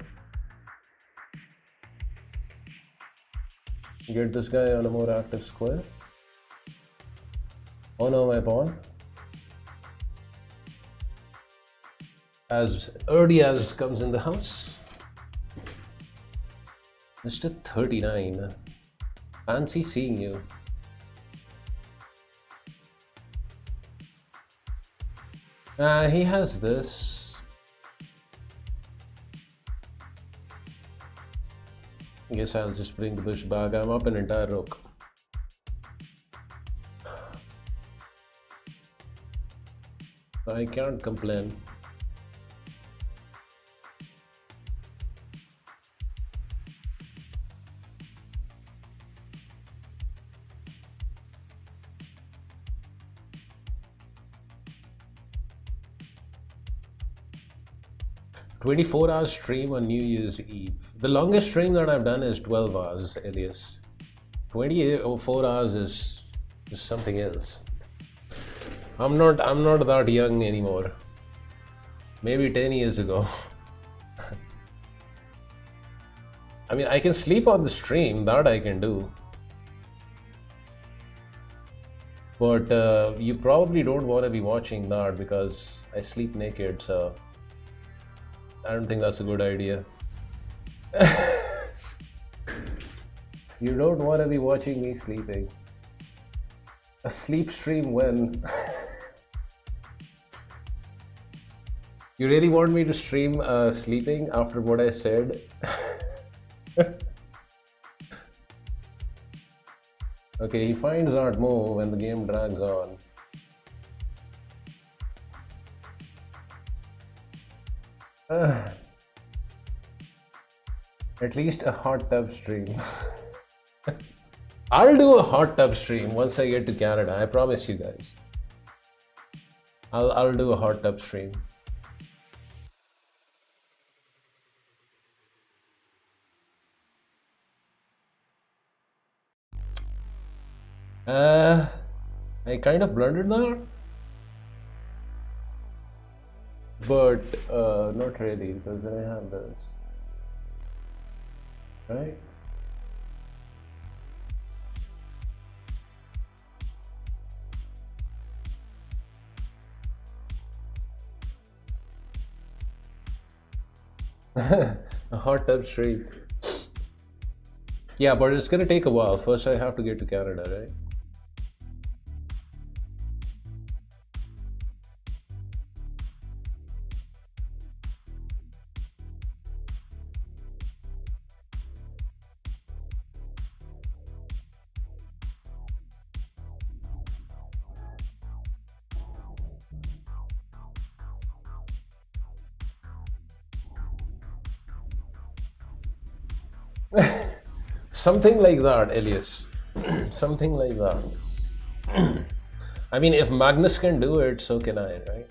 Get this guy on a more active square. Oh no, my pawn. As early as comes in the house. Mr. 39. Fancy seeing you. He has this. I guess I'll just bring the bishop back. I'm up an entire rook. I can't complain. "24-hour stream on New Year's Eve." The longest stream that I've done is 12 hours, Elias. 24 hours is something else. I'm not that young anymore. Maybe 10 years ago. I mean, I can sleep on the stream, that I can do. But you probably don't want to be watching that because I sleep naked, so I don't think that's a good idea. You don't want to be watching me sleeping. A sleep stream when? You really want me to stream sleeping after what I said? Okay, he finds that move when the game drags on. At least a hot tub stream. I'll do a hot tub stream once I get to Canada. I promise you guys. I'll do a hot tub stream. I kind of blundered there, but not really, because then I have this, right? A hot tub stream. Yeah, but it's gonna take a while. First, I have to get to Canada, right? Something like that, Elias. Something like that. I mean, if Magnus can do it, so can I, right?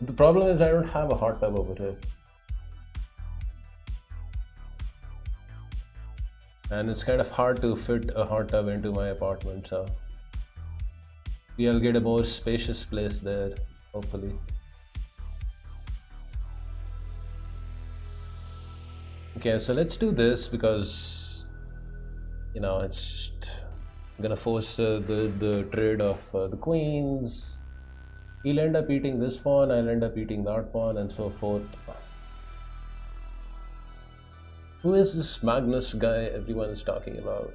The problem is I don't have a hot tub over here. And it's kind of hard to fit a hot tub into my apartment, so we'll get a more spacious place there, hopefully. Okay, so let's do this because, you know, it's just gonna force the trade of the queens. He'll end up eating this pawn, I'll end up eating that pawn, and so forth. Who is this Magnus guy everyone is talking about?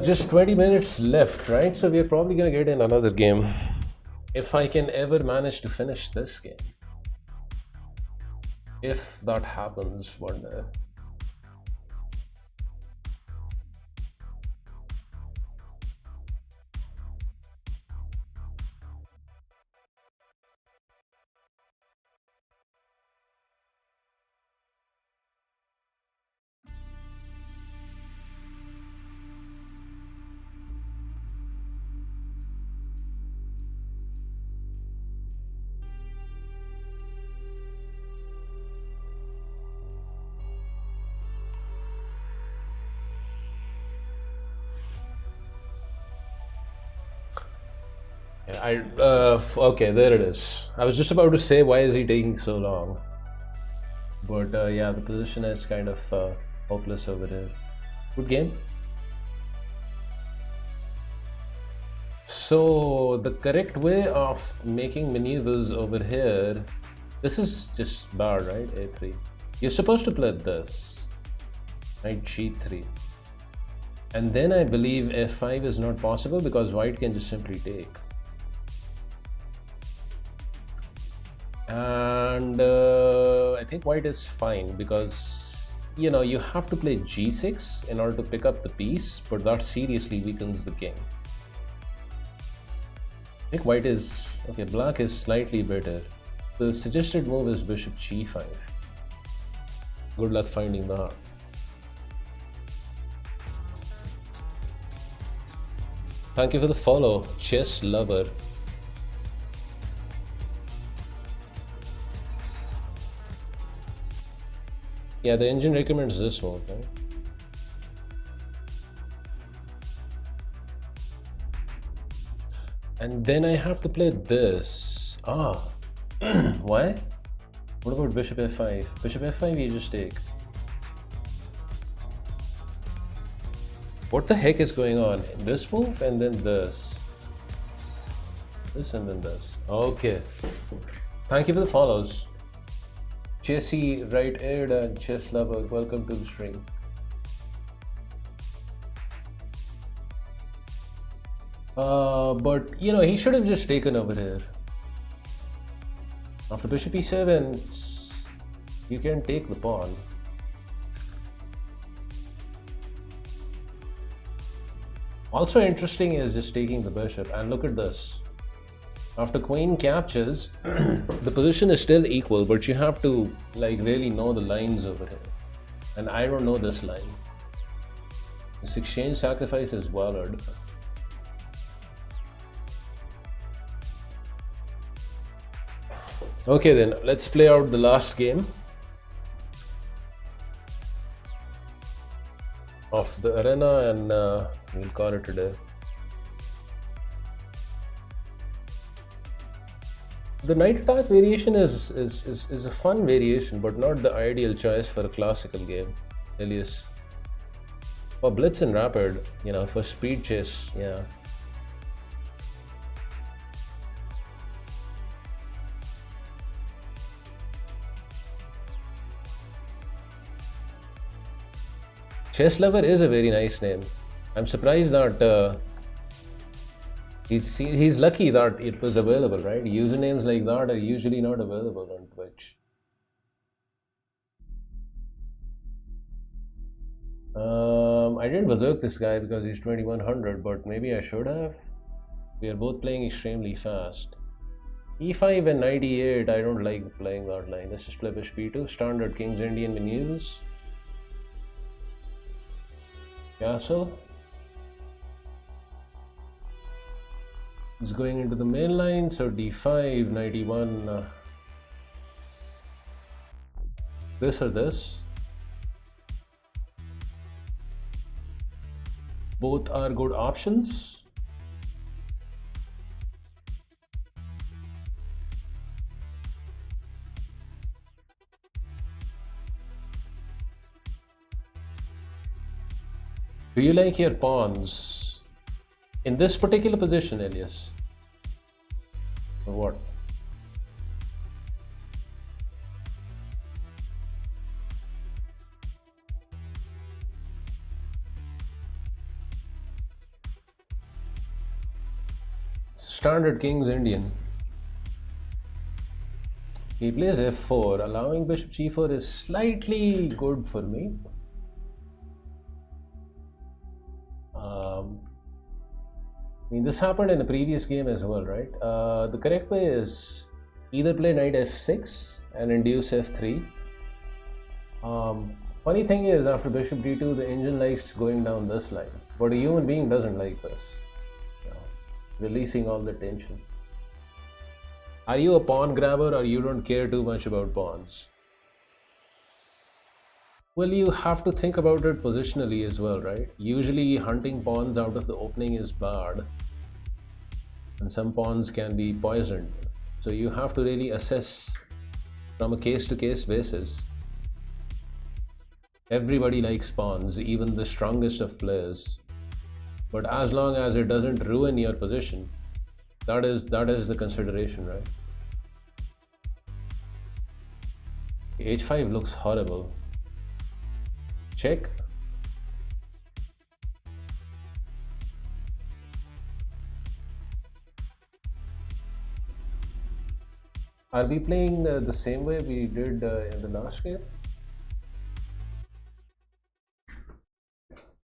Just 20 minutes left, right? So we're probably gonna get in another game. If I can ever manage to finish this game. If that happens one day. Okay, there it is. I was just about to say, why is he taking so long? But yeah, the position is kind of hopeless over here. Good game. So the correct way of making maneuvers over here, this is just bar, right? A3. You're supposed to play this, right? G3. And then I believe F5 is not possible because white can just simply take. And I think white is fine because, you know, you have to play G6 in order to pick up the piece, but that seriously weakens the king. I think white is, okay, black is slightly better. The suggested move is bishop G5. Good luck finding that. Thank you for the follow, chess lover. Yeah, the engine recommends this move, right? And then I have to play this. Ah, why? What about bishop f5? Bishop f5 you just take. What the heck is going on? This move and then this. This and then this. Okay. Thank you for the follows. Jesse, right aired and chess lover, welcome to the stream. But you know, he should have just taken over here. After bishop e7, You can take the pawn. Also interesting is just taking the bishop, and look at this. After queen captures, the position is still equal, but you have to like really know the lines over here. And I don't know this line. This exchange sacrifice is valid. Okay then, let's play out the last game of the arena, and we'll call it a day. The knight attack variation is a fun variation, but not the ideal choice for a classical game, Elias. For blitz and rapid, you know, for speed chase, yeah. Chess Lover is a very nice name. I'm surprised that he's lucky that it was available, right? Usernames like that are usually not available on Twitch. I didn't berserk this guy because he's 2100, but maybe I should have. We are both playing extremely fast. E5 and 98, I don't like playing that line. Let's just play bishop e2, standard King's Indian menus. Castle is going into the main line, so d5, 91. This or this. Both are good options. Do you like your pawns in this particular position, Elias? Or what? Standard King's Indian. He plays f4, allowing bishop g4 is slightly good for me. I mean, this happened in a previous game as well, right? The correct way is either play knight f6 and induce f3. Funny thing is, after bishop d2, the engine likes going down this line, but a human being doesn't like this. You know, releasing all the tension. Are you a pawn grabber, or you don't care too much about pawns? Well, you have to think about it positionally as well, right? Usually hunting pawns out of the opening is bad, and some pawns can be poisoned. So you have to really assess from a case-to-case basis. Everybody likes pawns, even the strongest of players. But as long as it doesn't ruin your position, that is the consideration, right? H5 looks horrible. Check. Are we playing the same way we did in the last game?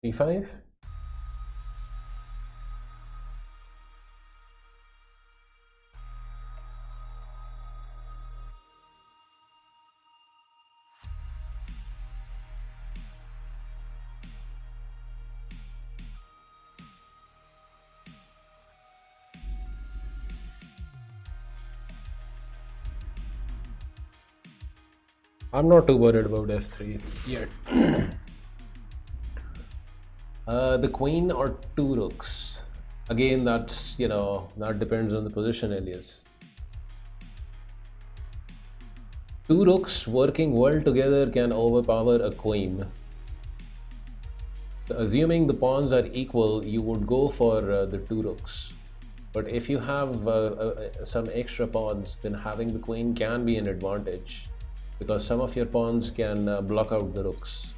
E5? I'm not too worried about f3 yet. The queen or two rooks. Again, that's, you know, that depends on the position, Elias. Two rooks working well together can overpower a queen. So assuming the pawns are equal, you would go for the two rooks. But if you have some extra pawns, then having the queen can be an advantage, because some of your pawns can block out the rooks.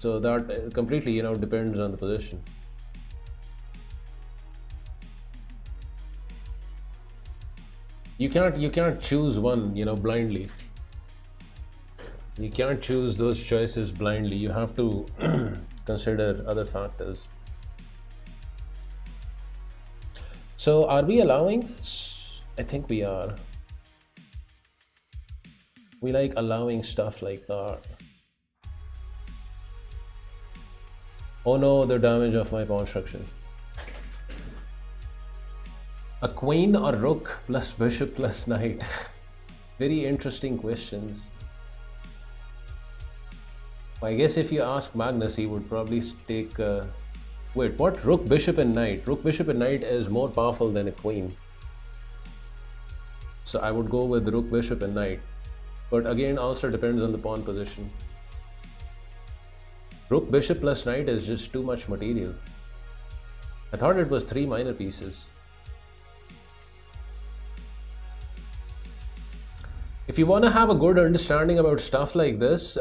So that completely, you know, depends on the position. You cannot choose one, you know, blindly. You can't choose those choices blindly. You have to consider other factors. So are we allowing this? I think we are. We like allowing stuff like that. Oh no, the damage of my pawn structure. A queen or rook plus bishop plus knight. Very interesting questions. I guess if you ask Magnus, he would probably take... wait, what? Rook, bishop and knight. Rook, bishop and knight is more powerful than a queen. So I would go with rook, bishop and knight. But again, also depends on the pawn position. Rook, bishop plus knight is just too much material. I thought it was 3 minor pieces. If you want to have a good understanding about stuff like this,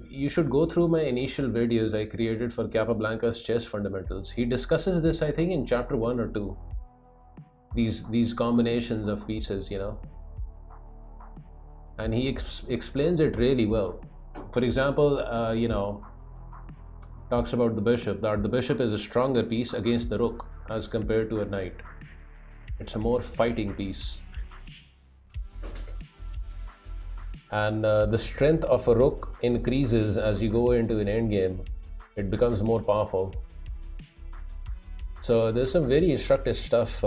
you should go through my initial videos I created for Capablanca's chess fundamentals. He discusses this, I think, in chapter 1 or 2. These combinations of pieces, you know. And he explains it really well. For example, you know, talks about the bishop, that the bishop is a stronger piece against the rook as compared to a knight. It's a more fighting piece. And the strength of a rook increases as you go into an endgame. It becomes more powerful. So there's some very instructive stuff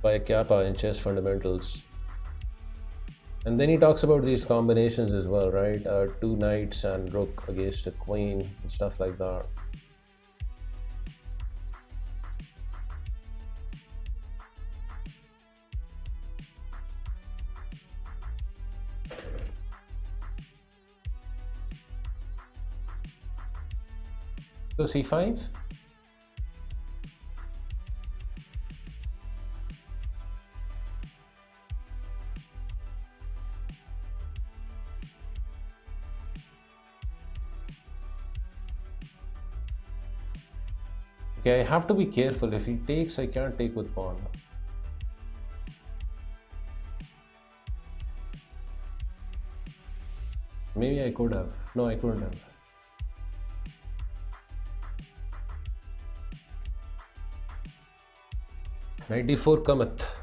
by Kappa in chess fundamentals. And then he talks about these combinations as well, right? 2 knights and rook against a queen and stuff like that. So c5. Okay, I have to be careful. If he takes, I can't take with pawn. Maybe I could have. No, I couldn't have. Knight d4 cometh.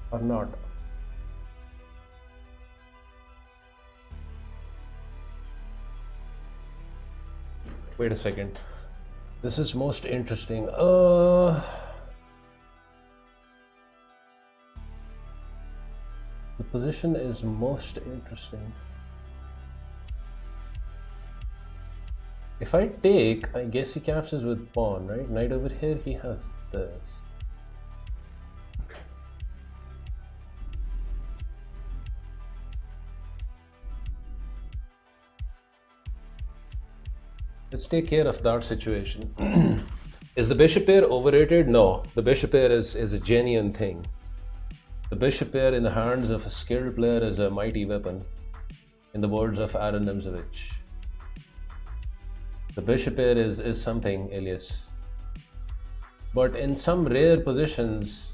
Or not. Wait a second. This is most interesting. The position is most interesting. If I take, I guess he captures with pawn, right? Knight over here, he has this. Let's take care of that situation. Is the bishop pair overrated? No, the bishop pair is a genuine thing. The bishop pair in the hands of a skilled player is a mighty weapon, in the words of Aaron Nimzovich. The bishop pair is something, Elias. But in some rare positions,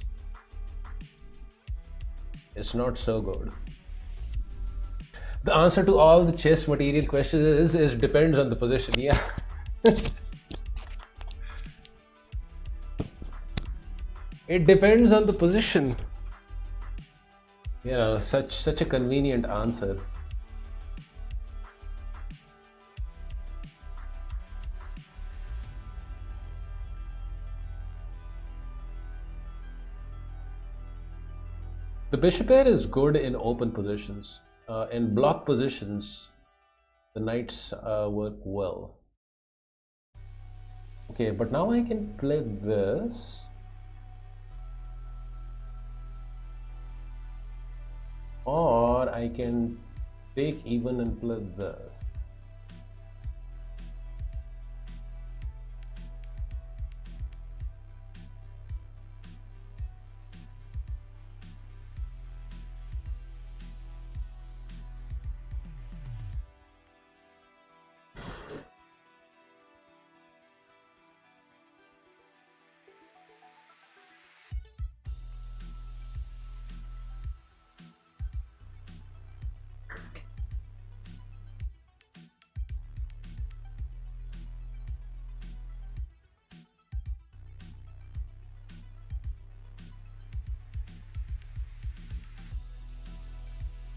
it's not so good. The answer to all the chess material questions is depends on the position. Yeah. It depends on the position. You know, such a convenient answer. The bishop pair is good in open positions. In block positions, the knights work well. Okay, but now I can play this. Or I can take even and play this.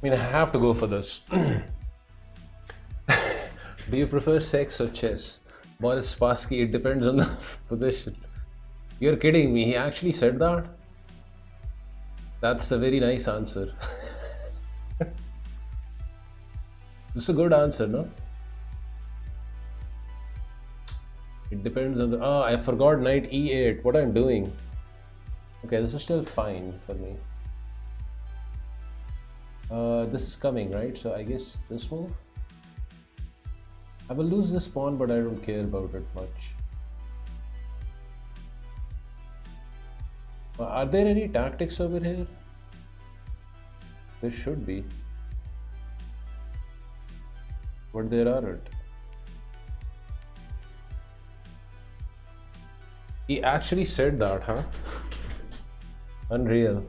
mean, I have to go for this. Do you prefer sex or chess? Boris Spassky, it depends on the position. You're kidding me, he actually said that? That's a very nice answer. This is a good answer, no? It depends on the... Oh, I forgot knight e8. What I'm doing? Okay, this is still fine for me. This is coming, right? So I guess this move? I will lose this pawn, but I don't care about it much. Are there any tactics over here? There should be. But there aren't. He actually said that, huh? Unreal.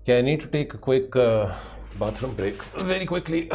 Okay, I need to take a quick bathroom break very quickly.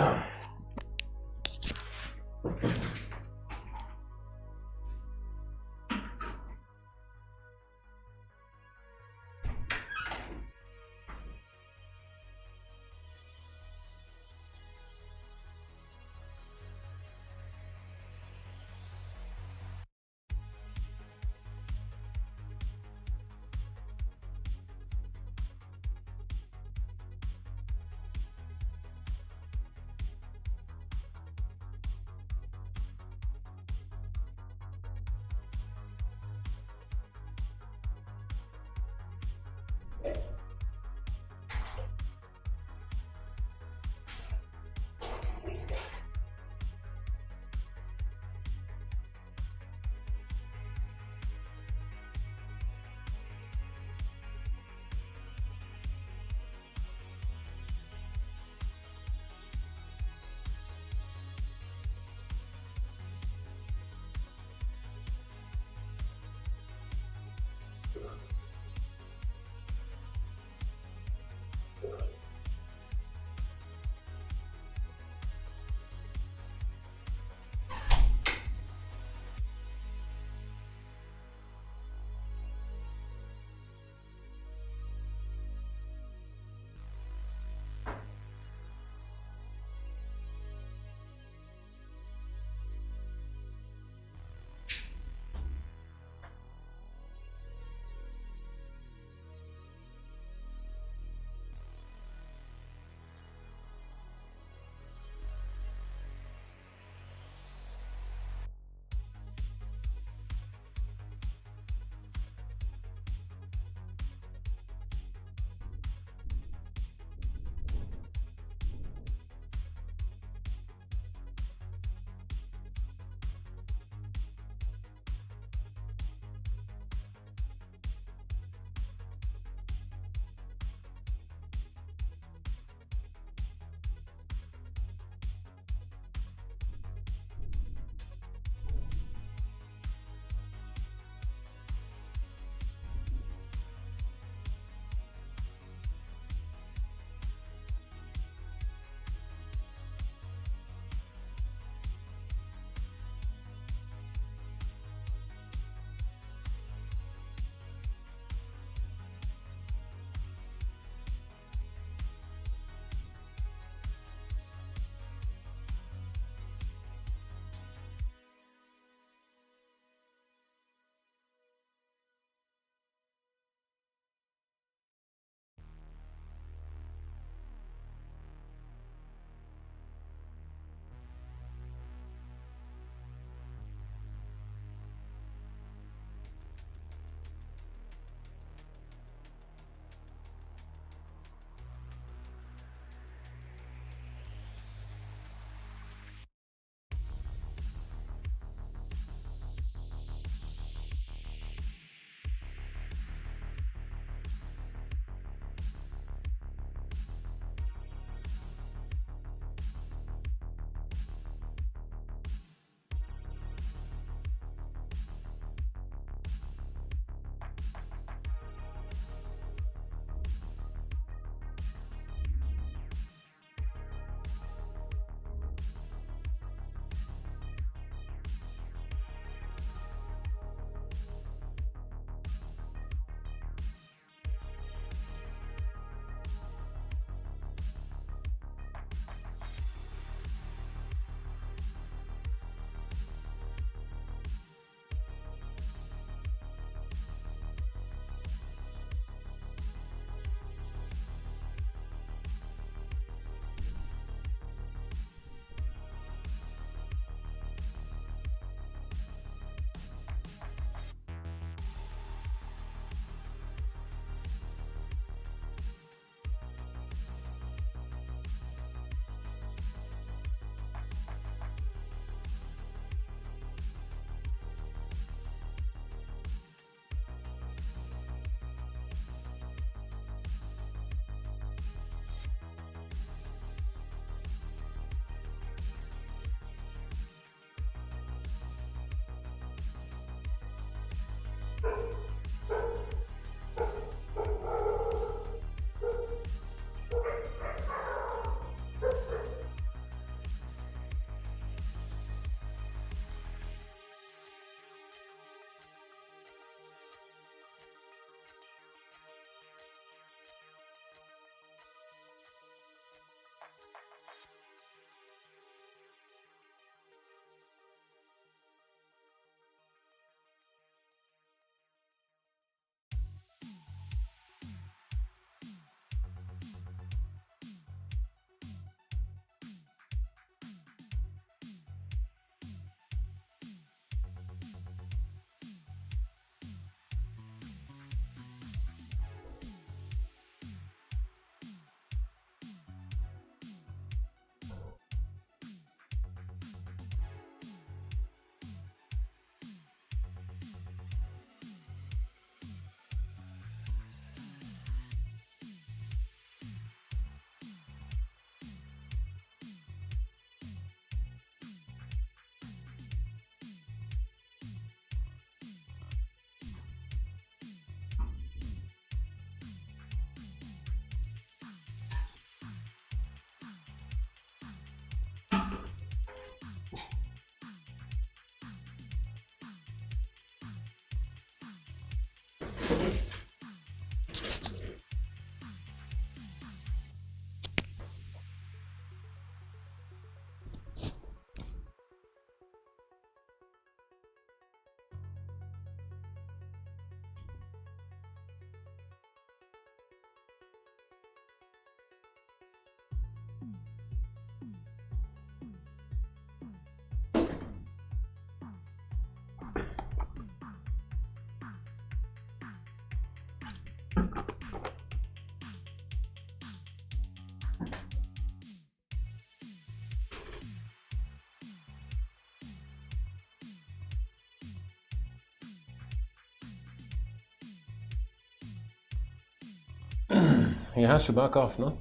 He has to back off, no?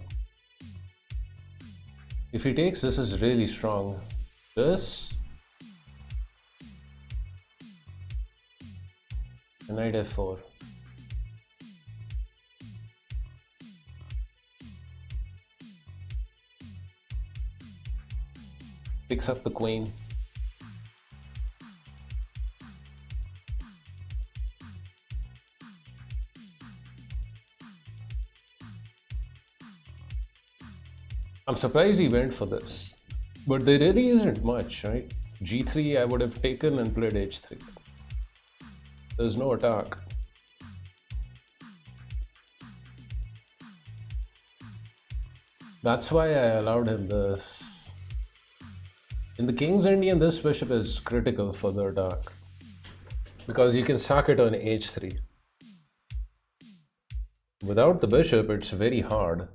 If he takes, this is really strong. This. Knight f4. Picks up the queen. I'm surprised he went for this, but there really isn't much, right? g3 I would have taken and played h3. There's no attack. That's why I allowed him this. In the King's Indian, this bishop is critical for the attack because you can sack it on h3. Without the bishop, it's very hard.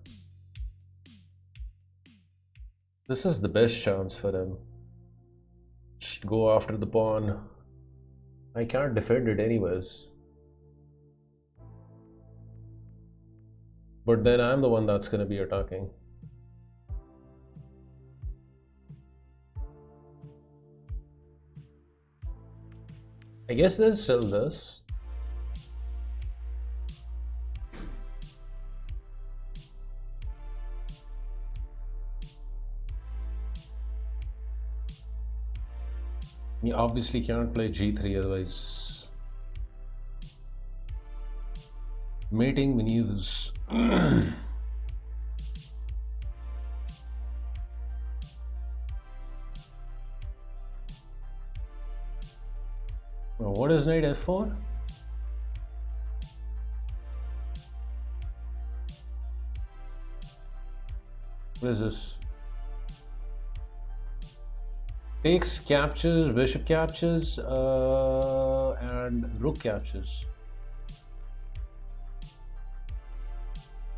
This is the best chance for him. Just go after the pawn. I can't defend it anyways. But then I'm the one that's going to be attacking. I guess there's still this. You obviously can't play g3, otherwise mating maneuvers. What is knight f4? What is this? Takes, captures, bishop captures, and rook captures.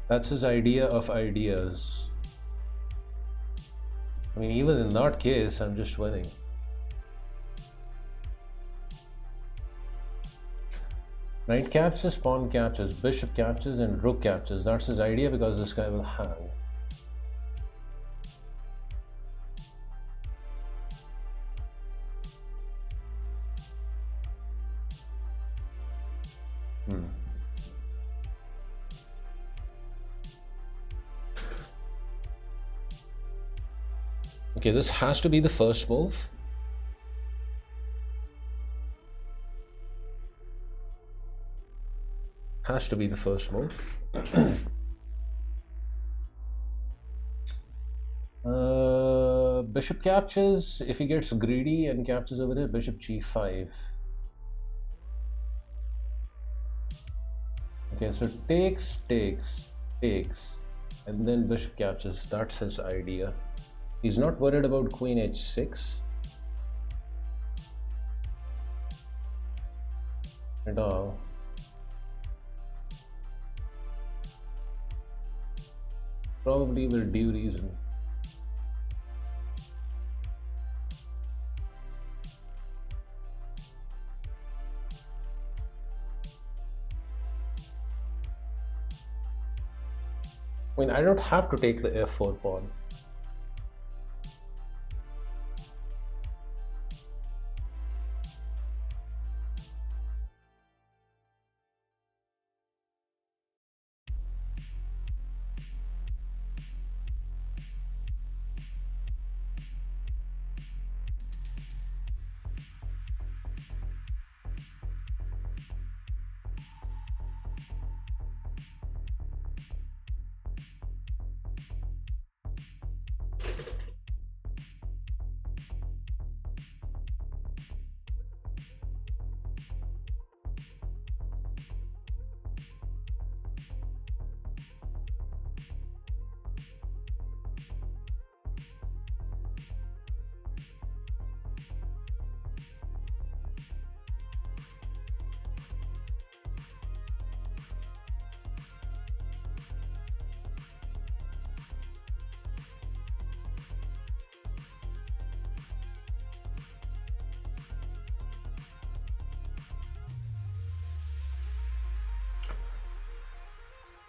That's his idea of ideas. I mean, even in that case, I'm just winning. Knight captures, pawn captures, bishop captures, and rook captures. That's his idea because this guy will hang. Okay, this has to be the first move. Has to be the first move. Bishop captures. If he gets greedy and captures over here, bishop g5. Okay, so takes, and then bishop captures. That's his idea. He's not worried about queen h6 at all. Probably with due reason. I mean, I don't have to take the f4 pawn.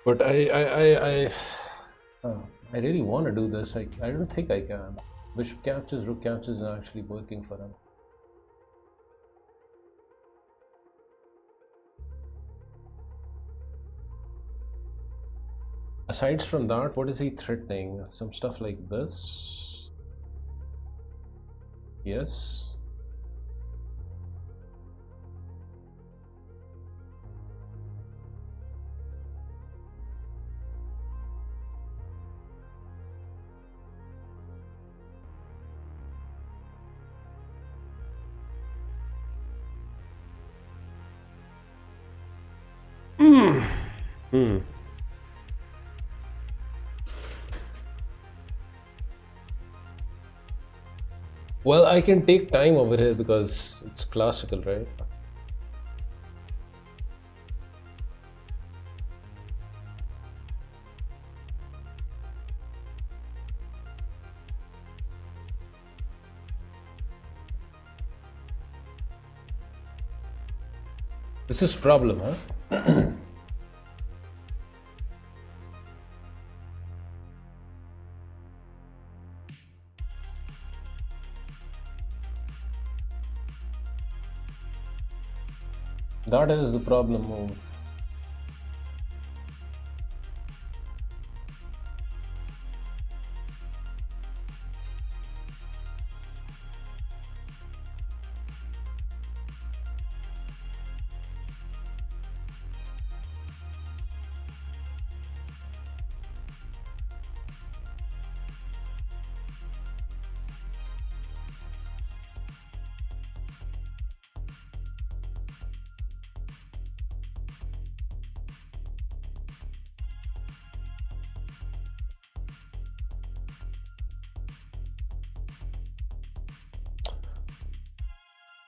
But I really want to do this. I don't think I can. Bishop captures, rook captures is actually working for him. Aside from that, what is he threatening? Some stuff like this? Yes. Hmm. Well, I can take time over here because it's classical, right? This is problem, huh? That is the problem move.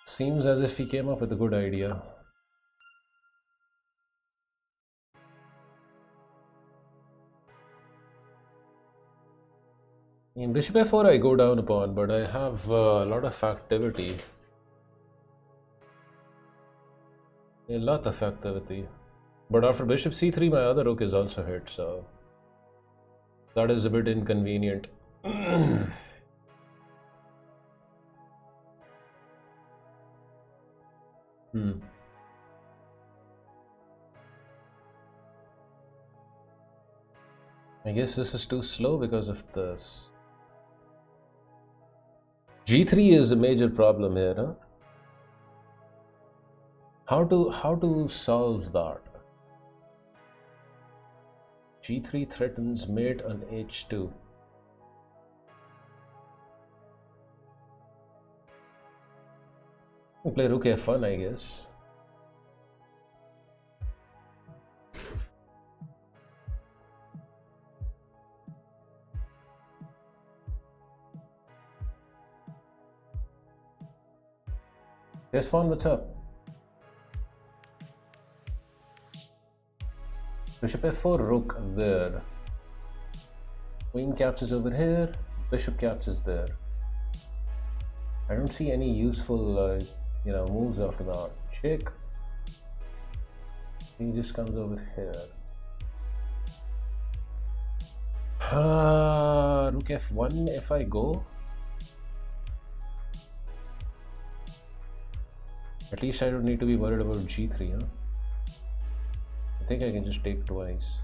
Seems as if he came up with a good idea. In bishop f4 I go down a pawn, but I have a lot of activity. A lot of activity. But after bishop c3 my other rook is also hit, so that is a bit inconvenient. I guess this is too slow because of this. G3 is a major problem here, huh? How to solve that? G3 threatens mate on H2. We'll play rook f1, I guess. Yes, fun, what's up? Bishop f4, rook there. Queen captures over here, bishop captures there. I don't see any useful, moves after that. Check. He just comes over here. Rook f1 if I go. At least I don't need to be worried about g3, huh? I think I can just take twice.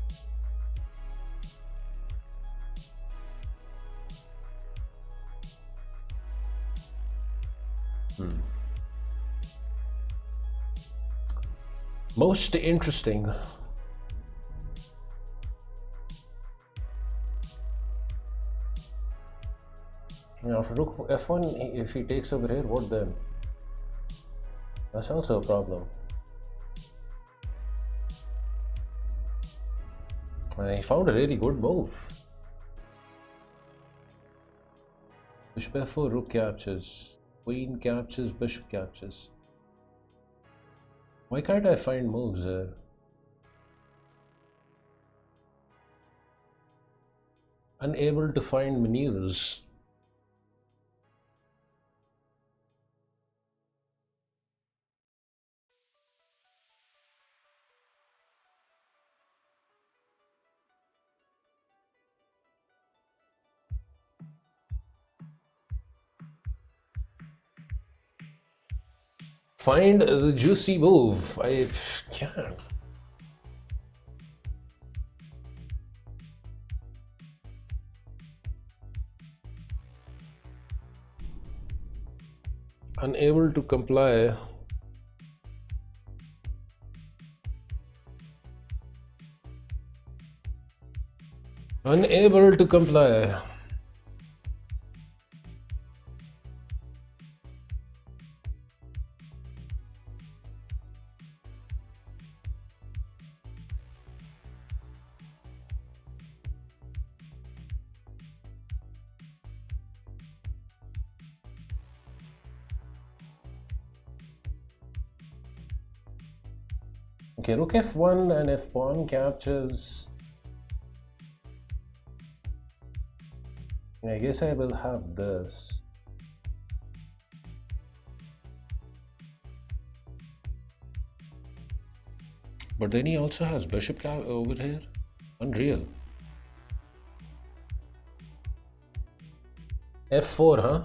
Most interesting. Now for rook f1, if he takes over here, what then? That's also a problem. And he found a really good move. Bishop f4, rook captures. Queen captures, bishop captures. Why can't I find moves there? Unable to find maneuvers. Find the juicy move. I can't. Unable to comply. Unable to comply. Okay, rook f1 and if pawn captures, I guess I will have this. But then he also has bishop over here. Unreal. f4, huh?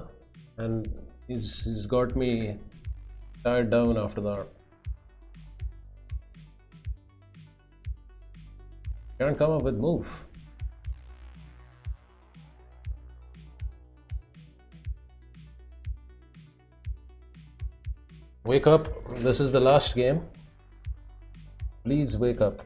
And he's got me tied down after that. Can't come up with move. Wake up. This is the last game. Please wake up.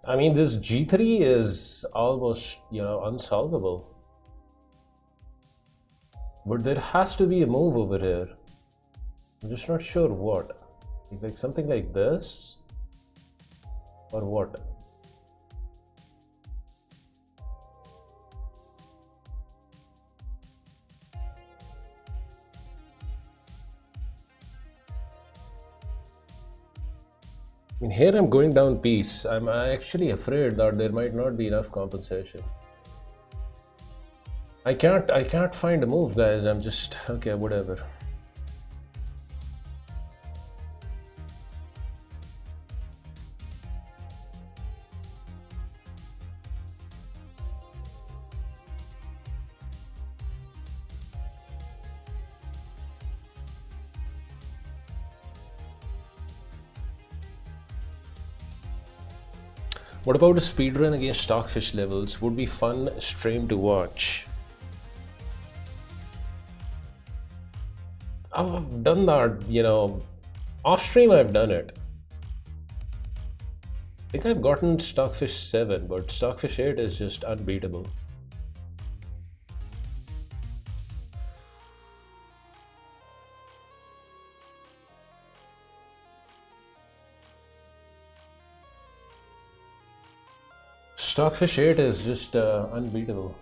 I mean, this g3 is almost, unsolvable. But there has to be a move over here. I'm just not sure what. Like something like this? Or what? I mean, here I'm going down piece. I'm actually afraid that there might not be enough compensation. I can't find a move, guys. I'm just okay, whatever. What about a speedrun against Stockfish levels? Would be fun stream to watch. I've done that, off stream I've done it. I think I've gotten Stockfish 7, but Stockfish 8 is just unbeatable. Stockfish 8 is just unbeatable.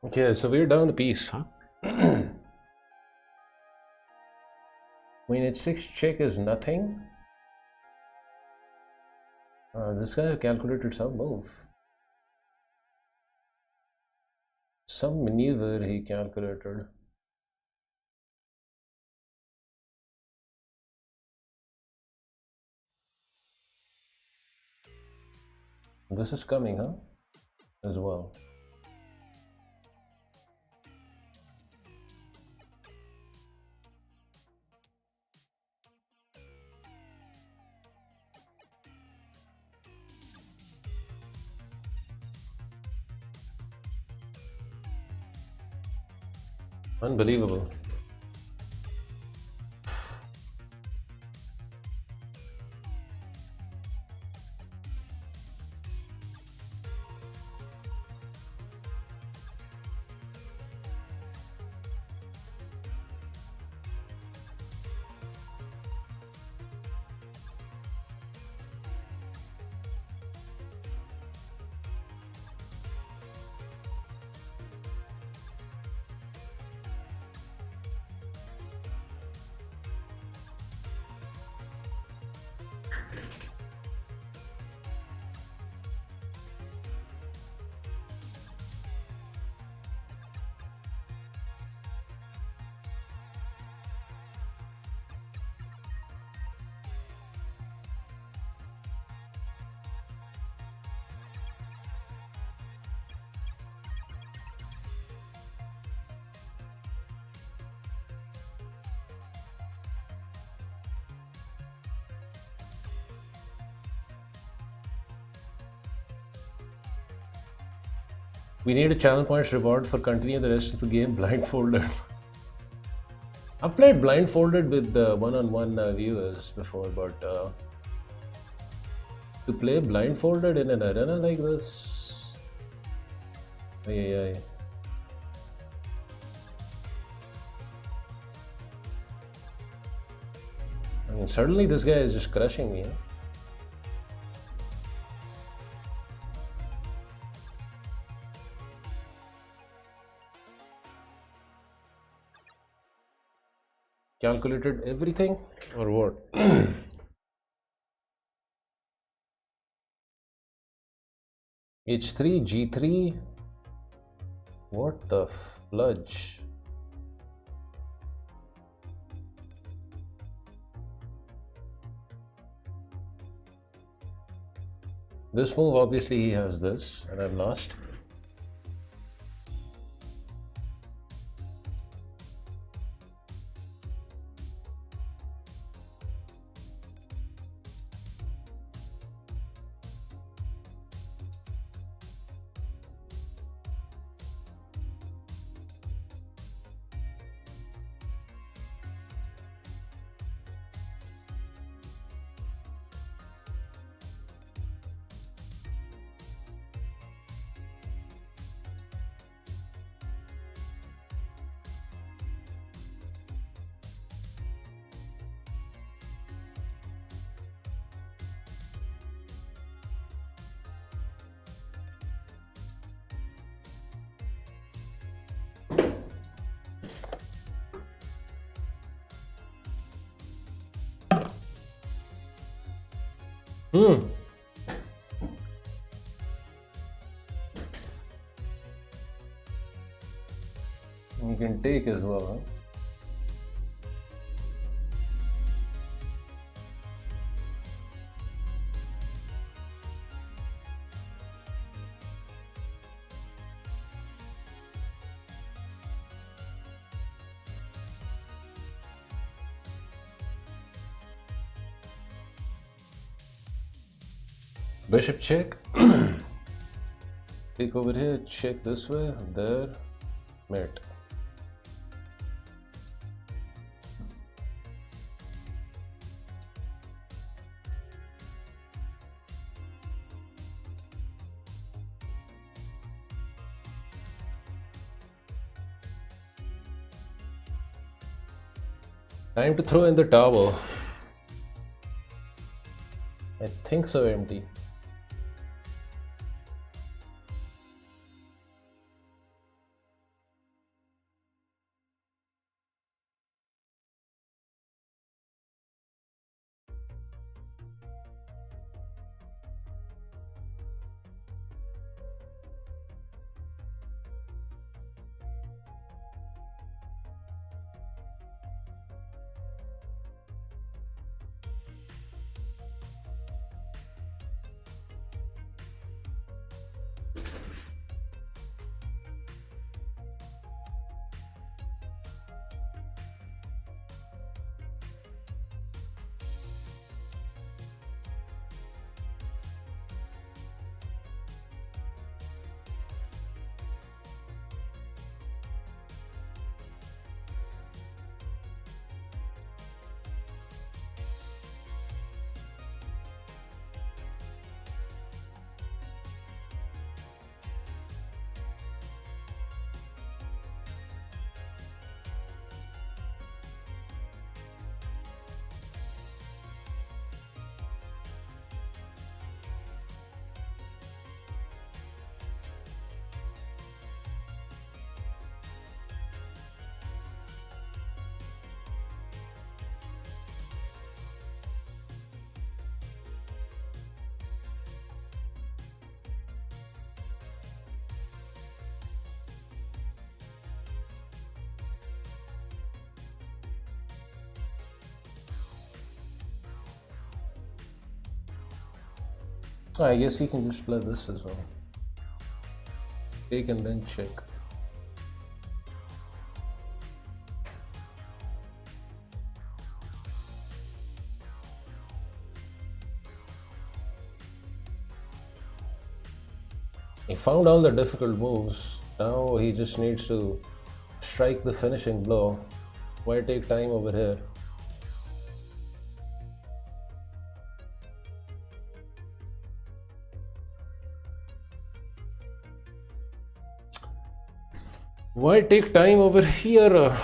Okay, so we're down a piece, huh? Queen h6 check is nothing. This guy calculated some move. Some maneuver he calculated. This is coming, huh? As well. Unbelievable. We need a channel points reward for continuing the rest of the game blindfolded. I've played blindfolded with one-on-one viewers before, but to play blindfolded in an arena like this, ay. I mean, suddenly this guy is just crushing me. Calculated everything or what? H3, G3. What the fludge? This move, obviously he has this, and I'm lost. You can take as well, huh? Bishop check. Take over here, check this way, there, mate. Time to throw in the towel. I think so, empty. I guess you can just play this as well. Take and then check. He found all the difficult moves. Now he just needs to strike the finishing blow. Why take time over here? Why take time over here?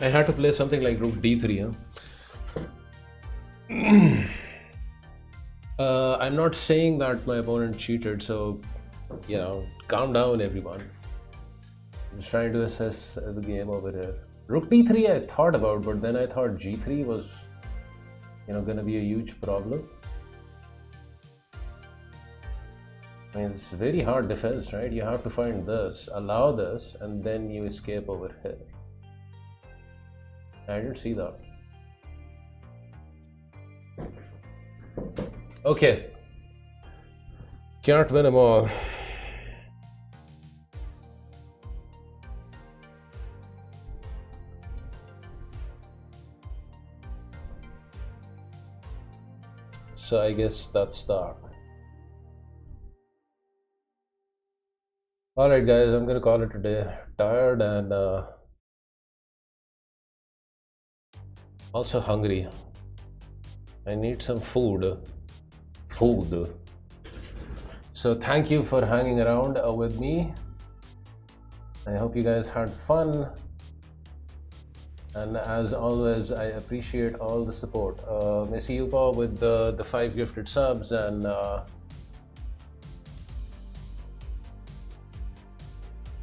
I had to play something like rook d3. I'm not saying that my opponent cheated, so calm down, everyone. I'm just trying to assess the game over here. Rook d3 I thought about, but then I thought g3 was gonna be a huge problem. I mean, it's very hard defense, right? You have to find this, allow this, and then you escape over here. I didn't see that. Okay. Can't win them all. So I guess that's that. Alright guys, I'm gonna call it a day. Tired and also hungry. I need some food. So thank you for hanging around with me. I hope you guys had fun. And as always, I appreciate all the support. Messi Yupa with the 5 gifted subs, and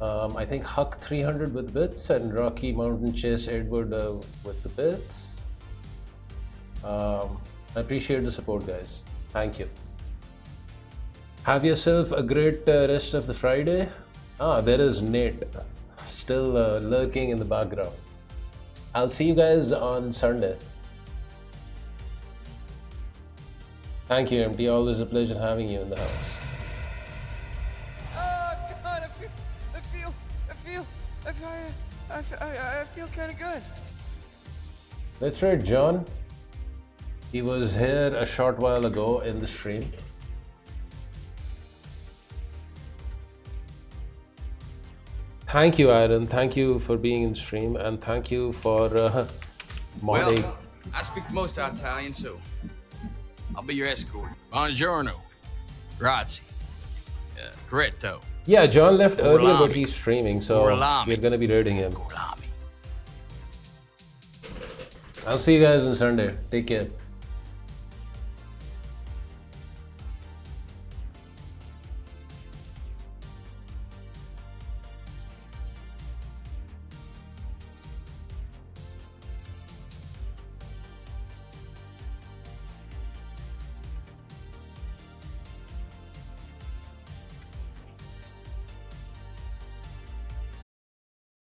I think Huck 300 with bits, and Rocky Mountain Chase Edward with the bits. I appreciate the support, guys. Thank you. Have yourself a great rest of the Friday. There is Nate still lurking in the background. I'll see you guys on Sunday. Thank you, MT. Always a pleasure having you in the house. Oh God, I feel kind of good. That's right, John. He was here a short while ago in the stream. Thank you, Aaron. Thank you for being in stream, and thank you for modding. Well, I speak most Italian, so I'll be your escort. Buongiorno, grazie, corretto. Yeah, John left earlier, but he's streaming, so we're gonna be raiding him. I'll see you guys on Sunday. Take care.